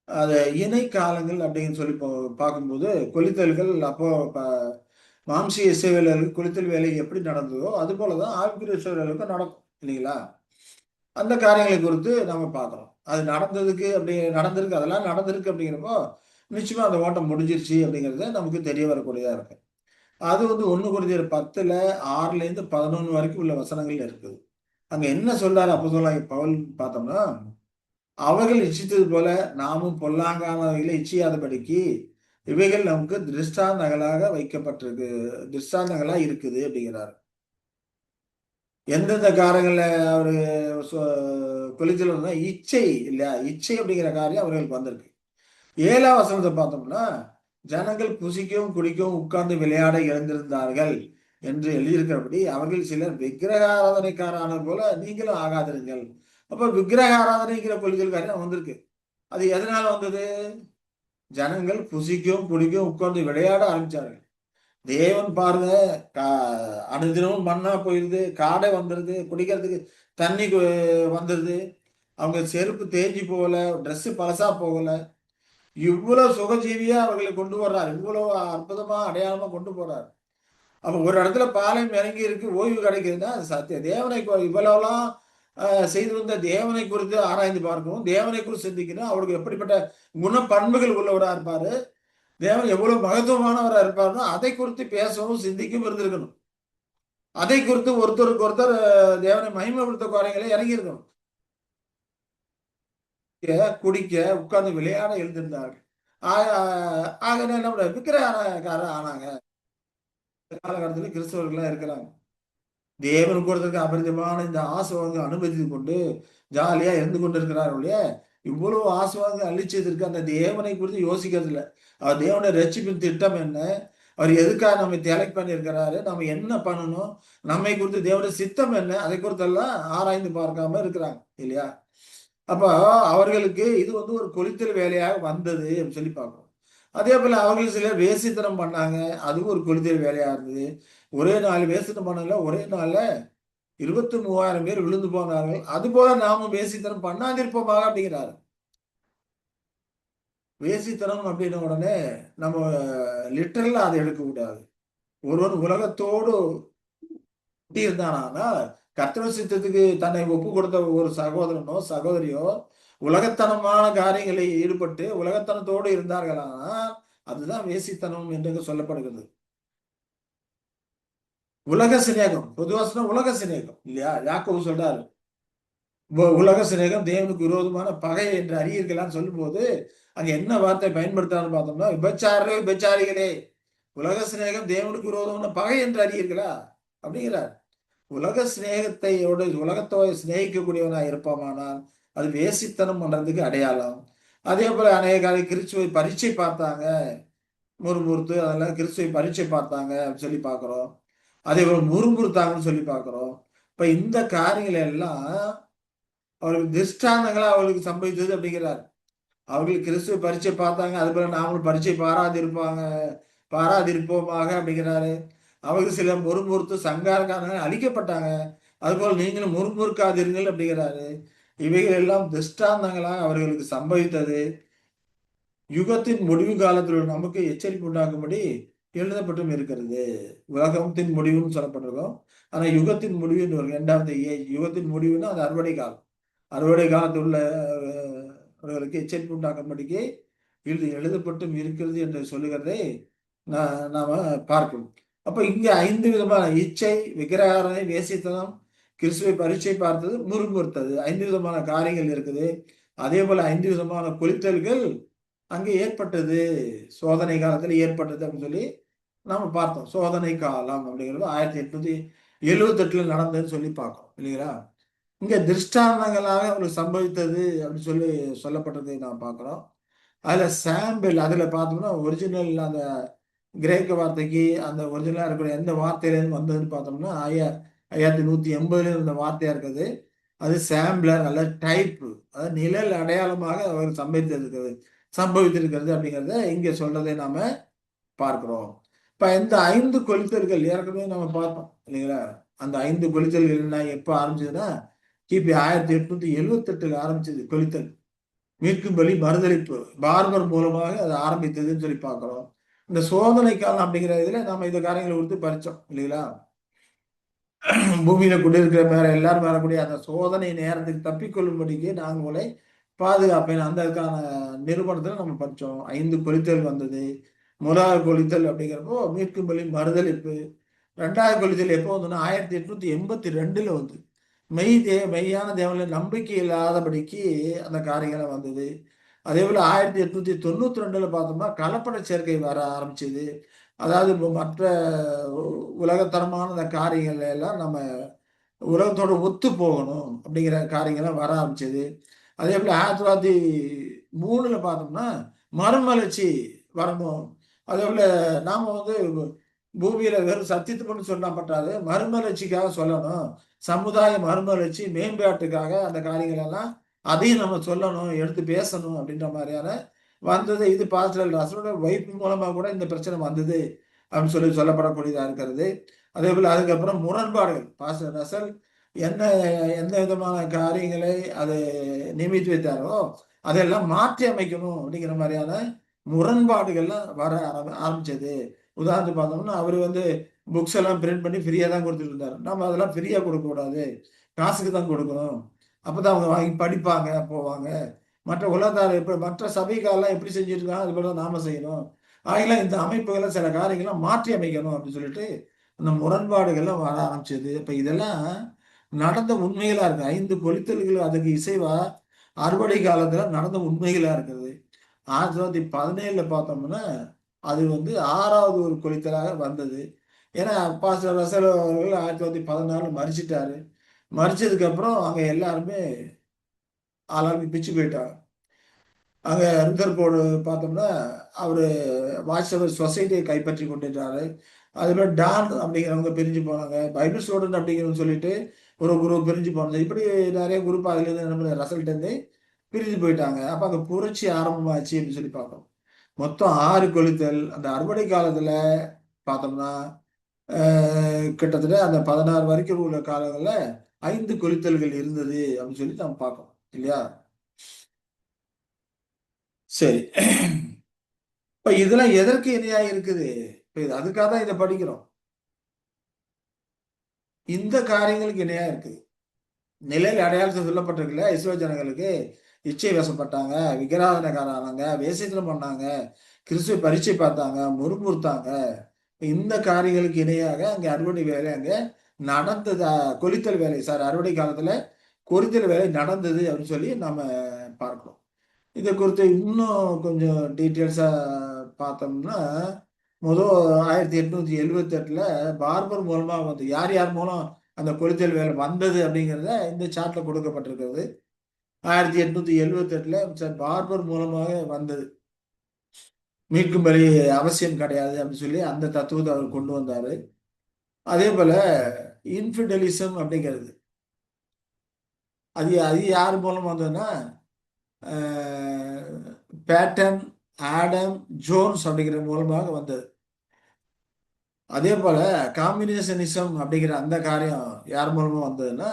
அது இணை காலங்கள் அப்படின்னு சொல்லி பார்க்கும்போது, கொலித்தல்கள் அப்போ மாம்சீக இஸ்ரவேலர்களுக்கு கொலித்தல் வேலை எப்படி நடந்ததோ, அதுபோல தான் ஆவிக்குரிய இஸ்ரவேலர்களுக்கும் நடக்கும். இல்லைங்களா? அந்த காரியங்களை குறித்து நம்ம பார்க்குறோம். அது நடந்திருக்கு. அதெல்லாம் நடந்திருக்கு அப்படிங்கிறப்போ, நிச்சயமா அந்த ஓட்டம் முடிஞ்சிருச்சு அப்படிங்கிறது நமக்கு தெரிய வரக்கூடியதா இருக்கு. அது வந்து 1 கொரிந்தியர் 10ல 6லேருந்து 11 வரைக்கும் உள்ள வசனங்கள் இருக்குது. அங்க என்ன சொல்றாரு அப்போஸ்தலனாகிய பவுல் பார்த்தோம்னா, அவர்கள் இச்சித்தது போல நாமும் பொல்லாங்கானவைகளை இச்சியாதபடிக்கு, இவைகள் நமக்கு திருஷ்டாந்தங்களாக வைக்கப்பட்டிருக்கு. திருஷ்டாந்தங்களா இருக்குது அப்படிங்கிறாரு. எந்தெந்த காரியங்கள்ல அவரு சொ கொலித்தல் வந்தா இச்சை இல்லையா? இச்சை அப்படிங்கிற காரியம் அவர்களுக்கு வந்திருக்கு. 7ஆம் வசனத்த பார்த்தோம்னா, ஜனங்கள் புசிக்கவும், குடிக்கவும், உட்கார்ந்து விளையாட எழுந்திருந்தார்கள் என்று எழுதியிருக்கிறபடி, அவர்கள் சிலர் விக்கிரக ஆராதனைக்காரரானது போல நீங்களும் ஆகாதிருங்கள். அப்ப விக்கிரக ஆராதனைங்கிற கொள்கைகள் காரியம் வந்திருக்கு. அது எதனால வந்தது? ஜனங்கள் புசிக்கவும், குடிக்கவும், உட்கார்ந்து விளையாட ஆரம்பிச்சார்கள். தேவன் பாருங்க, கா அனுதினமும் மன்னா போயிருது, காடை வந்துருது, குடிக்கிறதுக்கு தண்ணி வந்துருது. அவங்க செருப்பு தேஞ்சு போகல, ட்ரெஸ் பழசா போகல. இவ்வளவு சுகஜீவியா அவர்களை கொண்டு வர்றார். இவ்வளவு அற்புதமா, அடையாளமா கொண்டு போறார். அப்ப ஒரு இடத்துல பாளையம் இறங்கி இருக்கு, ஓய்வு கிடைக்குதுன்னா, அது சத்தியம். இவ்வளவுலாம் செய்து வந்த தேவனை குறித்து ஆராய்ந்து பார்க்கணும். தேவனை குறித்து சிந்திக்கணும். அவருக்கு எப்படிப்பட்ட குணப்பண்புகள் உள்ளவரா இருப்பாரு. தேவன் எவ்வளவு மகத்துவமானவரா இருப்பாருன்னா, அதை குறித்து பேசவும், சிந்திக்கவும் இருந்திருக்கணும். அதை குறித்து ஒருத்தருக்கு ஒருத்தர் தேவனை மகிமைப்படுத்த காரியங்களை இறங்கி இருக்கணும். குடிக்க, உட்கார்ந்து விளையாட எழுந்திருந்தார்கள். ஆக ஆக என்ன விக்கிரகாரக்காரர் ஆனாங்க. காலகட்டத்தில கிறிஸ்தவர்கள்லாம் இருக்கிறாங்க. தேவனுக்கு ஒருத்தருக்கு அபரிதமான இந்த ஆசீர்வாதங்கள் அனுமதித்துக் கொண்டு, ஜாலியா இருந்து கொண்டிருக்கிறார்கள் ஒழிய, இவ்வளவு ஆசீர்வாதங்கள் அளிச்சதற்கு அந்த தேவனை குறித்து யோசிக்கிறது இல்ல. அவர் தேவனுடைய ரட்சிப்பின் திட்டம் என்ன? அவர் எதுக்காக நம்மை செலக்ட் பண்ணியிருக்கிறாரு? நம்ம என்ன பண்ணணும்? நம்மை குறித்து தேவனுடைய சித்தம் என்ன? அதை குறித்தெல்லாம் ஆராய்ந்து பார்க்காம இருக்கிறாங்க. இல்லையா? அப்ப அவர்களுக்கு இது வந்து ஒரு கொலித்தல் வேலையாக வந்தது அப்படின்னு சொல்லி பார்க்கிறோம். அதே போல அவர்கள் சிலர் வேசித்தனம் பண்ணாங்க. அதுவும் ஒரு கொலித்தல் வேலையா இருந்தது. ஒரே நாள் வேசித்தனம் பண்ணல, ஒரே நாள்ல 23,000 பேர் விழுந்து போனார்கள். அதுபோல நாமும் வேசித்தனம் பண்ணாதிருப்போமாக அப்படிங்கிறாரு. வேசித்தனம் அப்படின்ன உடனே நம்ம லிட்டரலா அதை எடுக்கக்கூடாது. ஒருவன் உலகத்தோடு ஒட்டி இருந்தானா, கர்த்தர் சித்தத்துக்கு தன்னை ஒப்பு கொடுத்த ஒரு சகோதரனோ, சகோதரியோ உலகத்தனமான காரியங்களில் ஈடுபட்டு உலகத்தனத்தோடு இருந்தார்களானால், அதுதான் வேசித்தனம் என்று சொல்லப்படுகிறது. உலக சிநேகம். பொதுவா சொன்னா உலக சிநேகம் இல்லையா? யாக்கோபு சொல்றாரு. உலக சிநேகம் தேவனுக்கு விரோதமான பகை என்று அறியீர்களான்னு சொல்லும்போது, அங்க என்ன வார்த்தை பயன்படுத்துறான்னு பார்த்தோம்னா, விபச்சாரிகளே, உலக சிநேகம் தேவனுக்கு விரோதமான பகை என்று அறியீர்களா? அப்படிங்கிறார். உலக சிநேகத்தையோடு உலகத்தோடு சிநேகிக்கக்கூடியவனா இருப்பாமானால், அது வேசித்தனம் பண்றதுக்கு அடையாளம். அதே போல அநேக கிறிஸ்துவை பரீட்சை பார்த்தாங்க. முறுமுறுத்து அதெல்லாம் கிறிஸ்துவை பரீட்சை பார்த்தாங்க அப்படின்னு சொல்லி பார்க்கிறோம். அதே போல முறுமுறுத்தாங்கன்னு சொல்லி பார்க்கிறோம். இப்ப இந்த காரியங்கள் எல்லாம் அவர்களுக்கு திருஷ்டாந்தங்களா அவர்களுக்கு சம்பவித்தது அப்படிங்கிறார். அவர்கள் கிறிஸ்துவ பரீட்சை பார்த்தாங்க. அதுபோல நாமளும் பரீட்சை பாராதிருப்போமாக அப்படிங்கிறாரு. அவர்கள் சில முறுமுறுத்து சங்காரக்காரங்க அழிக்கப்பட்டாங்க. அதுபோல நீங்களும் முறுமுறுக்காதீர்கள் அப்படிங்கிறாரு. இவைகள் எல்லாம் திருஷ்டாந்தங்களாக அவர்களுக்கு சம்பவித்தது. யுகத்தின் முடிவு காலத்தில் நமக்கு எச்சரிப்பு உண்டாக்கும்படி எழுதப்பட்டும் இருக்கிறது. உலகத்தின் முடிவுன்னு சொல்லப்பட்டிருக்கோம். ஆனா யுகத்தின் முடிவுன்னு ஒரு 2வது ஏஜ், யுகத்தின் முடிவுன்னா அது அறுவடை காலம். அறுவடை காலத்தில் உள்ள அவர்களுக்கு எச்சரிப்பு உண்டாக்கும்படிக்கு இது எழுதப்பட்டும் இருக்கிறது என்று சொல்லுகிறதை நாம பார்க்கணும். அப்ப இங்க 5 விதமான இச்சை, விக்கிரகாராதனை, வேசித்தனம், கிறிஸ்துவை பரீட்சை பார்த்தது, முறுமுறுத்தது, 5 விதமான காரியங்கள் இருக்குது. அதே போல 5 விதமான கொளுத்தல்கள் அங்கே ஏற்பட்டது, சோதனை காலத்தில் ஏற்பட்டது அப்படின்னு சொல்லி நாம பார்த்தோம். சோதனை காலம் அப்படிங்கிறது 1878ல நடந்ததுன்னு சொல்லி பார்க்கோம் இல்லைங்களா? இங்க திருஷ்டாந்தங்களாக அவங்களுக்கு சம்பவித்தது அப்படின்னு சொல்லி சொல்லப்பட்டதை நாம் பார்க்கிறோம். அதுல சாம்பிள் அதுல பார்த்தோம்னா ஒரிஜினல் அந்த கிரேக்க வார்த்தைக்கு அந்த ஒரிஜினலா இருக்கிற எந்த வார்த்தையிலேருந்து வந்ததுன்னு பார்த்தோம்னா 1180ல இருந்த வார்த்தையா இருக்குது. அது சாம்பிளர் அல்ல டைப், அதாவது நிழல் அடையாளமாக அவர் சம்பவித்திருக்கிறது அப்படிங்கிறத இங்க சொல்றதை நாம பார்க்கிறோம். இப்ப இந்த 5 கொளுத்தல்கள் ஏற்கனவே நம்ம பார்த்தோம் இல்லைங்களா? அந்த 5 கொளுத்தல்கள் என்ன எப்ப ஆரம்பிச்சதுன்னா கிபி 1878ல ஆரம்பிச்சது கொளுத்தல். மீட்கும் பலி மறுதளிப்பு பார்பர் மூலமாக அது ஆரம்பித்ததுன்னு சொல்லி பார்க்கிறோம். இந்த சோதனை காலம் அப்படிங்கிற இதுல நாம இந்த காரியங்களை கொடுத்து பறிச்சோம் இல்லைங்களா? பூமியில குடியிருக்கிற மேல எல்லாரும் வரக்கூடிய அந்த சோதனை நேரத்துக்கு தப்பிக்கொள்ளும்படிக்கு நான் உங்களை பாதுகாப்பேன். அந்த நிறுவனத்துல நம்ம படிச்சோம். 5 கொளுத்தல் வந்தது. முதலாவது கொளுத்தல் அப்படிங்கிறப்போ மீட்கும் பலி மறுதளிப்பு. 2வது கொளுத்தல் எப்போ வந்துன்னா 1882ல வந்து மெய்யான தேவனில் நம்பிக்கை இல்லாதபடிக்கு அந்த காரியங்களை வந்தது. அதே போல 1892ல பார்த்தோம்னா கலப்பட சேர்க்கை வர ஆரம்பிச்சது. அதாவது மற்ற உலகத்தரமான அந்த காரியங்கள் எல்லாம் நம்ம உலகத்தோட ஒத்து போகணும் அப்படிங்கிற காரியங்கள்லாம் வர ஆரம்பிச்சது. அதே போல 1903ல பார்த்தோம்னா மறுமலர்ச்சி வரணும். அதே போல நாம வந்து பூமியில வெறும் சத்தியத்தை மட்டும் சொன்னா பட்டாது, மறுமலர்ச்சிக்காக சொல்லணும். சமுதாய மறுமலர்ச்சி மேம்பாட்டுக்காக அந்த காரியங்கள் எல்லாம் அதையும் நம்ம சொல்லணும், எடுத்து பேசணும் அப்படின்ற மாதிரியான வந்தது. இது பாஸ்டர் ரசலோட வைஃப் மூலமா கூட இந்த பிரச்சனை வந்தது அப்படின்னு சொல்லி சொல்லப்படக்கூடியதா இருக்கிறது. அதே போல அதுக்கப்புறம் முரண்பாடுகள் பாஸ்டர் ரசல் என்ன எந்த விதமான காரியங்களை அது நியமித்து வைத்தாரோ அதெல்லாம் மாற்றி அமைக்கணும் அப்படிங்கிற மாதிரியான முரண்பாடுகள்லாம் வர ஆரம்பிச்சது. உதாரணத்துக்கு பார்த்தோம்னா அவர் வந்து புக்ஸ் எல்லாம் பிரிண்ட் பண்ணி ஃப்ரீயா தான் கொடுத்துட்டு இருந்தாரு. நம்ம அதெல்லாம் ஃப்ரீயா கொடுக்க கூடாது, காசுக்கு தான் கொடுக்கணும். அப்பதான் அவங்க வாங்கி படிப்பாங்க போவாங்க. மற்ற உலகத்தார் இப்ப மற்ற சபைக்காரெல்லாம் எப்படி செஞ்சிருக்காங்க அது போல நாம செய்யணும். ஆகிலாம் இந்த அமைப்புகளை சில காரியங்கள்லாம் மாற்றி அமைக்கணும் அப்படின்னு சொல்லிட்டு அந்த முரண்பாடுகள்லாம் வர ஆரம்பிச்சது. இப்ப இதெல்லாம் நடந்த உண்மைகளா இருக்கு. 5 கொளுத்தல்கள் அதுக்கு இசைவா அறுவடை காலத்துல நடந்த உண்மைகளா இருக்குது. 1917ல பார்த்தோம்னா அது வந்து 6வது ஒரு கொளுத்தலாக வந்தது. ஏன்னா பாஸ்டர் ரசல் அவர்கள் 1914 மறிச்சிட்டாரு. மறிச்சதுக்கு அப்புறம் அங்க எல்லாருமே ஆளாளுக்கு பிச்சு போயிட்டாங்க. அங்க ருதர்போர்டு பார்த்தோம்னா அவரு வாட்ச் அவர் சொசைட்டியை கைப்பற்றி கொண்டிருந்தாரு. அதுமாதிரி டான் அப்படிங்கிறவங்க பிரிஞ்சு போனாங்க. பைபிள் ஸ்டூடெண்ட் அப்படிங்கிறவங்க சொல்லிட்டு ஒரு குரூப் பிரிஞ்சு போனது. இப்படி நிறைய குரூப் அதுல இருந்து நம்ம ரசல்ட் இருந்து பிரிஞ்சு போயிட்டாங்க. அப்ப அங்க புரட்சி ஆரம்பமாச்சு அப்படின்னு சொல்லி பார்க்கணும். மொத்தம் 6 கொளுத்தல் அந்த அறுவடை காலத்துல பார்த்தோம்னா கிட்டத்தட்ட அந்த 16 வரைக்கும் உள்ள காலங்கள்ல 5 கொளுத்தல்கள் இருந்தது அப்படின்னு சொல்லி நம்ம பார்க்கணும் இல்லையா? சரி. இப்ப இதெல்லாம் எதற்கு இணையா இருக்குது? இப்ப அதுக்காக தான் இதை படிக்கிறோம். இந்த காரியங்களுக்கு இணையா இருக்குது. நிலையில் அடையாளத்தை சொல்லப்பட்டிருக்குல்ல, இஸ்ரவேல் ஜனங்களுக்கு இச்சை வசப்பட்டாங்க, விக்கிரகாராதனைக்காரங்க, வேசித்தனம் பண்ணாங்க, கிறிஸ்துவை பரீட்சை பார்த்தாங்க, முறுமுறுத்தாங்க. இந்த காரியங்களுக்கு இணையாக அங்க அறுவடை வேலை அங்க நடந்தது. கொளித்தல் வேலை அறுவடை காலத்துல கொறித்தல் வேலை நடந்தது அப்படின்னு சொல்லி நம்ம பார்க்கிறோம். இதை குறித்து இன்னும் கொஞ்சம் டீட்டெயில்ஸா பார்த்தோம்னா முதல் 1878ல பார்பர் மூலமா வந்து யார் யார் மூலம் அந்த கொளுத்தல் வேலை வந்தது அப்படிங்கிறத இந்த சார்ட்ல கொடுக்கப்பட்டிருக்கிறது. 1878ல பார்பர் மூலமாக வந்தது. மீட்கும் பலி அவசியம் கிடையாது அப்படின்னு சொல்லி அந்த தத்துவத்தை அவர் கொண்டு வந்தாரு. அதே போல இன்ஃபிடலிசம் அப்படிங்கிறது அது அது யார் மூலம் வந்ததுன்னா பேட்டன் ஆடம் ஜோன்ஸ் அப்படிங்கிற மூலமாக வந்தது. அதே போல காம்பினேஷனிசம் அப்படிங்கிற அந்த காரியம் யார் மூலமா வந்ததுன்னா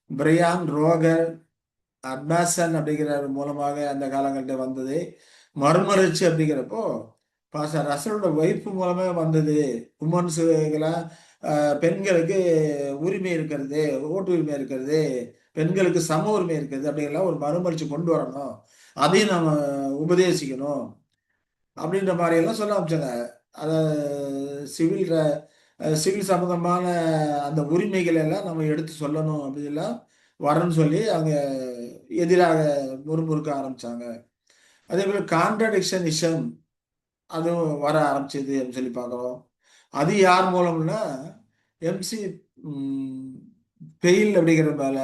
பிரையான் ரோகர் அட்மாசன் அப்படிங்கிற மூலமாக அந்த காலங்கள்ட்ட வந்தது. மறுமலர்ச்சி அப்படிங்கிறப்போ பாஸ்டர் ரசலோட ஒய்ஃப் மூலமே வந்தது. உமன்ஸுக்கெல்லாம் பெண்களுக்கு உரிமை இருக்கிறது, ஓட்டு உரிமை இருக்கிறது, பெண்களுக்கு சம உரிமை இருக்கிறது அப்படிங்கலாம் ஒரு மறுமலர்ச்சி கொண்டு வரணும். அதையும் நம்ம உபதேசிக்கணும் அப்படின்ற மாதிரி எல்லாம் சொல்ல ஆரம்பிச்சாங்க. அத சிவில் சிவில் சம்பந்தமான அந்த உரிமைகள் எல்லாம் நம்ம எடுத்து சொல்லணும் அப்படின்லாம் வரேன்னு சொல்லி அவங்க எதிராக முறுமுறுக்க ஆரம்பிச்சாங்க. அதே போல கான்ட்ரடிக்ஷனிசம் அதுவும் வர ஆரம்பிச்சது அப்படின்னு சொல்லி பார்க்குறோம். அது யார் மூலம்னா எம்சி பெயில் அப்படிங்கிற மேல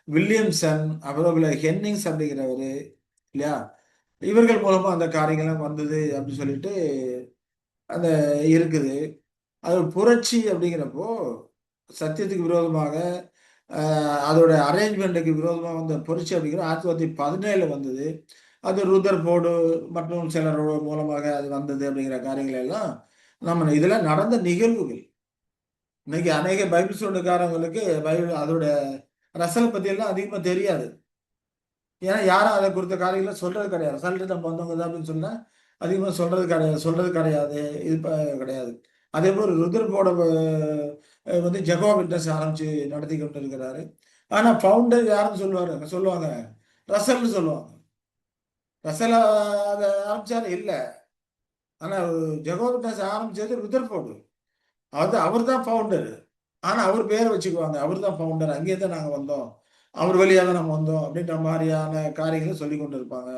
வில்லியம்சன், அப்புறம் ஹென்னிங்ஸ் அப்படிங்கிறவரு இல்லையா, இவர்கள் மூலமா அந்த காரியங்கள்லாம் வந்தது அப்படின்னு சொல்லிட்டு அந்த இருக்குது. அது புரட்சி அப்படிங்கிறப்போ சத்தியத்துக்கு விரோதமாக அதோட அரேஞ்ச்மெண்ட்டுக்கு விரோதமாக வந்த புரட்சி அப்படிங்கிற 1917 வந்தது. அது ரூதர் போர்டு மற்றும் சிலர் மூலமாக அது வந்தது அப்படிங்கிற காரியங்கள் எல்லாம் நம்ம இதெல்லாம் நடந்த நிகழ்வுகள். இன்னைக்கு அநேக பைபிள் ஸ்டூடெண்ட்காரங்களுக்கு பைபிள் அதோட ரசலை பத்தி எல்லாம் அதிகமா தெரியாது. ஏன்னா யாரும் அதை குறித்த காரியங்களை சொல்றது கிடையாது. ரசல்ட்டு நம்ம வந்தவங்க தான் அப்படின்னு சொன்னா அதிகமா சொல்றது கிடையாது. இது கிடையாது. அதே போல ருத்ரபோட வந்து ஜெகோவா விட்னஸ் ஆரம்பிச்சு நடத்தி கொண்டு இருக்கிறாரு. ஆனா ஃபவுண்டர் யாருன்னு சொல்லுவாங்க ரசல்னு சொல்லுவாங்க. ரசல் அதை ஆரம்பிச்சாரு இல்ல. ஆனா ஜெகோவா விட்னஸ் ஆரம்பிச்சது ருத்ரபோர்டு. அவர் தான் ஃபவுண்டர். ஆனா அவர் பேரை வச்சுக்குவாங்க. அவர் தான் ஃபவுண்டர். அங்கேயே தான் நாங்க வந்தோம். அவர் வழியா தான் நம்ம வந்தோம் அப்படின்ற மாதிரியான காரியங்களை சொல்லி கொண்டு இருப்பாங்க.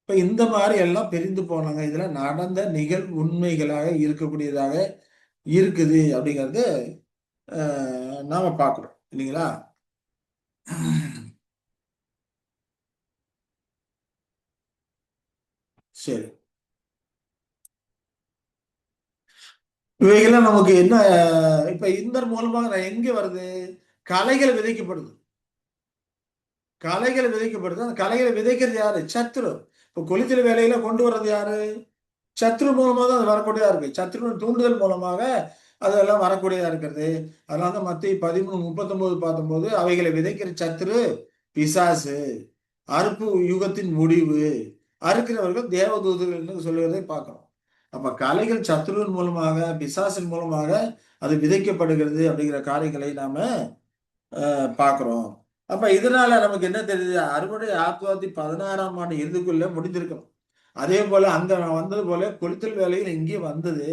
இப்ப இந்த மாதிரி எல்லாம் பிரிந்து போனாங்க. இதெல்லாம் நடந்த நிகழ் உண்மைகளாக இருக்கக்கூடியதாக இருக்குது அப்படிங்கிறது நாம பார்க்கிறோம் இல்லைங்களா? சரி. இவைகள்லாம் நமக்கு என்ன இப்ப இந்த மூலமாக நான் எங்க வருது? கலைகள் விதைக்கப்படுது. கலைகள் விதைக்கப்படுது. அந்த கலைகளை விதைக்கிறது யாரு? சத்துரு. இப்ப கொளித்தல் வேலையில கொண்டு வர்றது யாரு? சத்ரு மூலமா தான் அது வரக்கூடியதா இருக்கு. சத்ருவின் தூண்டுதல் மூலமாக அதெல்லாம் வரக்கூடியதா இருக்கிறது. அதனால தான் மத்தேயு 13:39 பார்த்தம்போது, அவைகளை விதைக்கிற சத்துரு பிசாசு, அறுப்பு யுகத்தின் முடிவு, அறுக்கிறவர்கள் தேவதூதர்கள் என்று சொல்லுவதை பார்க்கிறோம். அப்ப கலைகள் சத்ருவின் மூலமாக, பிசாசின் மூலமாக அது விதைக்கப்படுகிறது அப்படிங்கிற காரியங்களை நாம பார்க்கிறோம். அப்ப இதனால நமக்கு என்ன தெரியுது? அறுவடை 1916ஆம் ஆண்டு இறுதிக்குள்ள முடிந்திருக்கணும். அதே போல அங்க நான் வந்தது போல கொளுத்தல் வேலையில் இங்கேயும் வந்தது.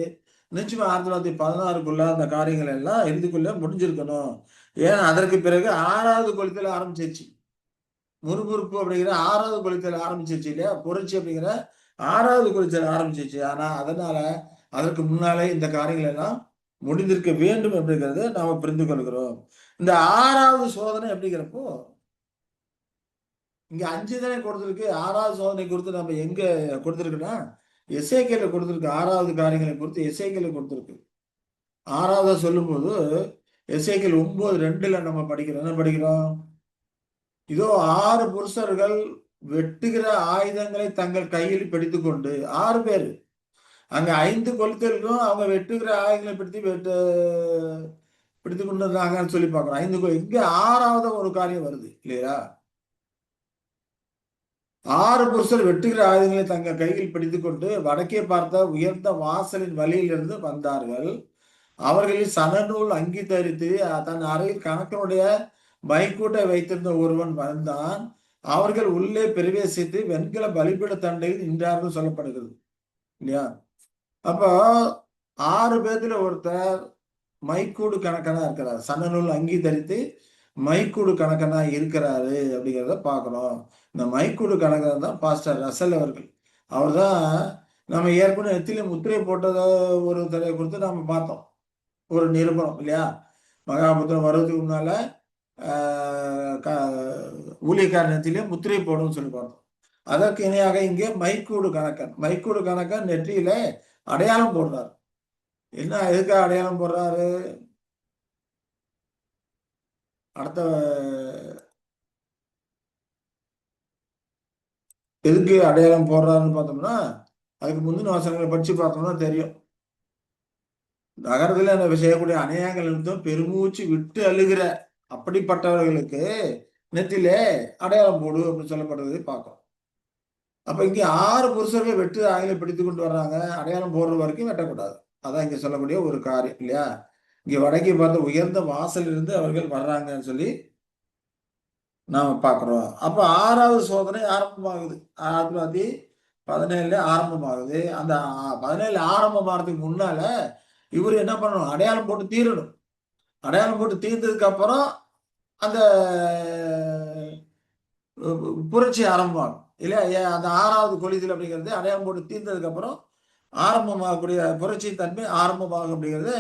நிச்சயமா 1916க்குள்ள அந்த காரியங்கள் எல்லாம் இறுதிக்குள்ள முடிஞ்சிருக்கணும். ஏன்னா அதற்கு பிறகு 6வது கொளுத்தல் ஆரம்பிச்சிருச்சு. முறுமுறுப்பு அப்படிங்கிற 6வது கொளுத்தல் ஆரம்பிச்சிருச்சு இல்லையா? புரட்சி அப்படிங்கிற 6வது கொளுத்தல் ஆரம்பிச்சிருச்சு. ஆனா அதனால அதற்கு முன்னாலே இந்த காரியங்கள் எல்லாம் முடிந்திருக்க வேண்டும் அப்படிங்கிறத நாம புரிந்து கொள்கிறோம். இந்த 6வது சோதனை அப்படிங்கிறப்போ இங்க 5 தானே கொடுத்திருக்கு. 6வது சோதனை குறித்து நம்ம எங்க கொடுத்திருக்குன்னா, எசேக்கியேல்ல கொடுத்திருக்கு. 6வது காரியங்களை குறித்து எசேக்கியேல்ல கொடுத்திருக்கு. 6வதா சொல்லும்போது எசேக்கியேல் 9:2ல நம்ம படிக்கிறோம். என்ன படிக்கிறோம்? இதோ 6 புருஷர்கள் வெட்டுகிற ஆயுதங்களை தங்கள் கையில் பிடித்துக்கொண்டு 6 பேரு. அங்க 5 கொளுத்தலுக்கும் அவங்க வெட்டுகிற ஆயுதங்களை பிடித்துக் கொண்டு இருந்தாங்கன்னு சொல்லி பார்க்கிறோம். 5 இங்க 6வது ஒரு காரியம் வருது இல்லையா? 6 புருஷர் வெட்டுகிற ஆயுதங்களை தங்கள் கையில் பிடித்துக்கொண்டு வடக்கே பார்த்த உயர்ந்த வாசலின் வழியிலிருந்து வந்தார்கள். அவர்களில் சணநூல் அங்கி தரித்து தன் அறையில் கணக்கனுடைய மைக்கூட்டை வைத்திருந்த ஒருவன் வந்தான். அவர்கள் உள்ளே பிரவேசித்து வெண்கல பலிபீட தண்டையில் நின்றார்கள் சொல்லப்படுகிறது இல்லையா? அப்போ 6 பேத்துல ஒருத்தர் மைக்கூடு கணக்கனா இருக்கிறார். சணநூல் அங்கி தரித்து மைக்கூடு கணக்கனா இருக்கிறாரு அப்படிங்கிறத பார்க்கிறோம். இந்த மைக்கூடு கணக்கன் தான் பாஸ்டர் ரசல் அவர்கள். அவர் தான் நம்ம ஏற்கனவே நெத்தியில முத்திரை போட்டத ஒரு தடவை குறித்து நாம பார்த்தோம். ஒரு நிருபணம் இல்லையா? மகாபுத்திரம் வர்றதுக்கு முன்னால ஊழியக்கார நெத்தியிலே முத்திரை போடும்னு சொல்லி பார்த்தோம். அதற்கு இணையாக இங்கே மைக்கூடு கணக்கன் நெற்றியில அடையாளம் போடுறார். என்ன எதுக்காக அடையாளம் போடுறாரு? அடுத்த எதுக்கு அடையாளம் போடுறாருன்னு பார்த்தோம்னா, அதுக்கு முந்தின வசனங்களை படிச்சு பார்த்தோம்னா தெரியும். நகரத்துல செய்யக்கூடிய அநியாயங்கள் இருந்தும் பெருமூச்சு விட்டு அழுகிற அப்படிப்பட்டவர்களுக்கு நெத்திலே அடையாளம் போடு அப்படின்னு சொல்லப்படுறதை பார்க்கிறோம். அப்ப இங்க 6 புருஷர்கள் வெட்டு ஆகில பிடித்து கொண்டு வர்றாங்க. அடையாளம் போடுற வரைக்கும் வெட்டக்கூடாது. அதான் இங்க சொல்லக்கூடிய ஒரு காரியம் இல்லையா? இங்க வடக்கே பார்த்த உயர்ந்த வாசலிலிருந்து அவர்கள் வர்றாங்கன்னு சொல்லி நாம பார்க்கிறோம். அப்ப 6வது சோதனை ஆரம்பமாகுது. 1917 ஆரம்பமாகுது. அந்த 17 ஆரம்பமாகறதுக்கு முன்னால இவரு என்ன பண்ணணும்? அடையாளம் போட்டு தீரணும். அடையாளம் போட்டு தீர்ந்ததுக்கு அப்புறம் அந்த புரட்சி ஆரம்பமாகும். இல்லையா? அந்த 6வது கொலிதல் அப்படிங்கிறது அடையாளம் போட்டு தீர்ந்ததுக்கு அப்புறம் ஆரம்பமாகக்கூடிய புரட்சியின் தன்மை ஆரம்பமாகும் அப்படிங்கிறது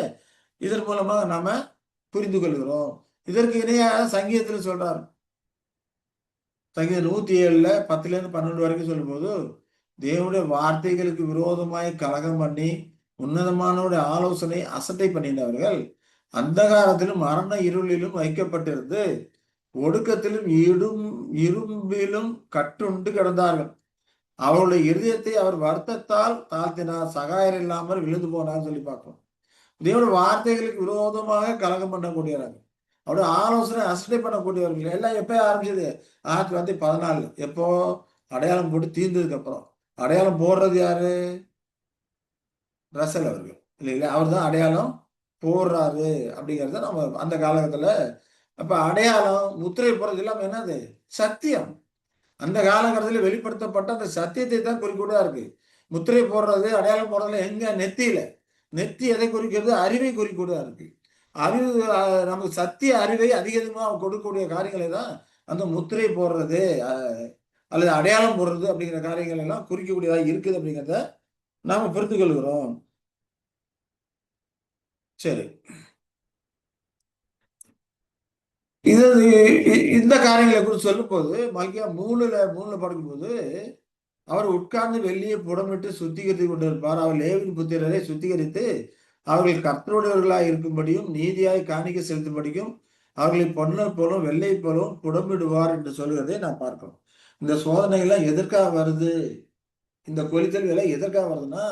இதன் மூலமாக நாம புரிந்து கொள்கிறோம். இதற்கு இணையாக சங்கீதத்தில் சொல்றார். சங்கீதம் 107ல 10லேருந்து 12 வரைக்கும் சொல்லும்போது, தேவனுடைய வார்த்தைகளுக்கு விரோதமாய் கலகம் பண்ணி, உன்னதமானவருடைய ஆலோசனை அசட்டை பண்ணினவர்கள், அந்தகாரத்திலும் மரண இருளிலும் வைக்கப்பட்டிருந்து, ஒடுக்கத்திலும் இரும்பிலும் கட்டுண்டு கிடந்தார்கள். அவருடைய இருதயத்தை அவர் வருத்தத்தால் தாழ்த்தினார், சகாயர் இல்லாமல் விழுந்து போனார் சொல்லி பார்க்கிறோம். தேவனுடைய வார்த்தைகளுக்கு விரோதமாக கலகம் பண்ணக்கூடியவர்கள், அவருடைய ஆலோசனை அசட்டை பண்ணக்கூடியவர்கள் எல்லாம் எப்போ ஆரம்பிச்சது? 1914. எப்போ? அடையாளம் போட்டு தீர்ந்ததுக்கு அப்புறம். அடையாளம் போடுறது யாரு? ரசல் அவர்கள் இல்லைங்களா? அவர் தான் அடையாளம் போடுறாரு அப்படிங்கிறத நம்ம அந்த காலகட்டத்தில். அப்ப அடையாளம் முத்திரை போடுறது இல்லாம என்னது? சத்தியம். அந்த காலகட்டத்தில் வெளிப்படுத்தப்பட்ட அந்த சத்தியத்தை தான் குறிக்கூடா இருக்கு. முத்திரை போடுறது அடையாளம் போடுறதுல எங்க? நெத்தியில. நெத்தி எதை குறிக்கிறது? அறிவை குறிக்கூடா இருக்கு. அறிவு நமக்கு சத்திய அறிவை அதிகமாக கொடுக்கக்கூடிய காரியங்களை தான் அந்த முத்திரை போடுறது அல்லது அடையாளம் போடுறது அப்படிங்கிற காரியங்கள் எல்லாம் குறிக்கக்கூடியதாக இருக்குது அப்படிங்கிறத நாம புரிந்து கொள்கிறோம். சரி, இது இந்த காரியங்களை குறித்து சொல்லும் போது மல்கியா 3ல படுக்கும்போது அவர் உட்கார்ந்து வெள்ளியை புடமிட்டு சுத்திகரித்து கொண்டிருப்பார். அவர் லேவியின் புத்திரரை சுத்திகரித்து அவர்கள் கர்த்தருடையவர்களாய் இருக்கும்படியும் நீதியாய் காணிக்கை செலுத்தும்படியும் அவர்களை பொன்னை போலும் வெள்ளை போலும் புடமிடுவார் என்று சொல்கிறதை நான் பார்க்கிறோம். இந்த சோதனைகள்லாம் எதற்காக வருது? இந்த கொலித்தல் வேலை எதற்காக வருதுன்னா,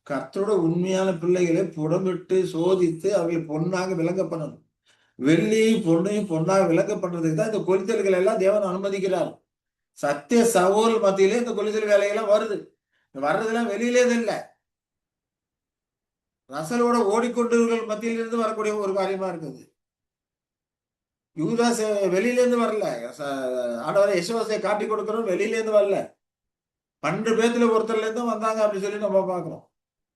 கர்த்தரோட உண்மையான பிள்ளைகளை புடமிட்டு சோதித்து அவர்களை பொன்னாக விளங்க பண்ணணும். வெள்ளியும் பொன்னையும் பொன்னாக விளங்க பண்றதுக்கு தான் இந்த கொலித்தல்கள் எல்லாம் தேவன் அனுமதிக்கிறார். சத்திய சகோதரர் மத்தியிலே இந்த கொலித்தல் வேலையெல்லாம் வருது. வர்றதெல்லாம் வெளியிலே இல்லை, ரசலோட ஓடிக்கொண்டவர்கள் மத்தியிலிருந்து வரக்கூடிய ஒரு காரியமா இருக்குது. யூதாஸ் வெளியிலேருந்து வரல. ஆண்டவரை யெசுவாசை காட்டி கொடுக்கிறோம் வெளியிலேருந்து வரல. 12 பேத்துல ஒருத்தர்ல இருந்து வந்தாங்க அப்படின்னு சொல்லி நம்ம பார்க்கிறோம்.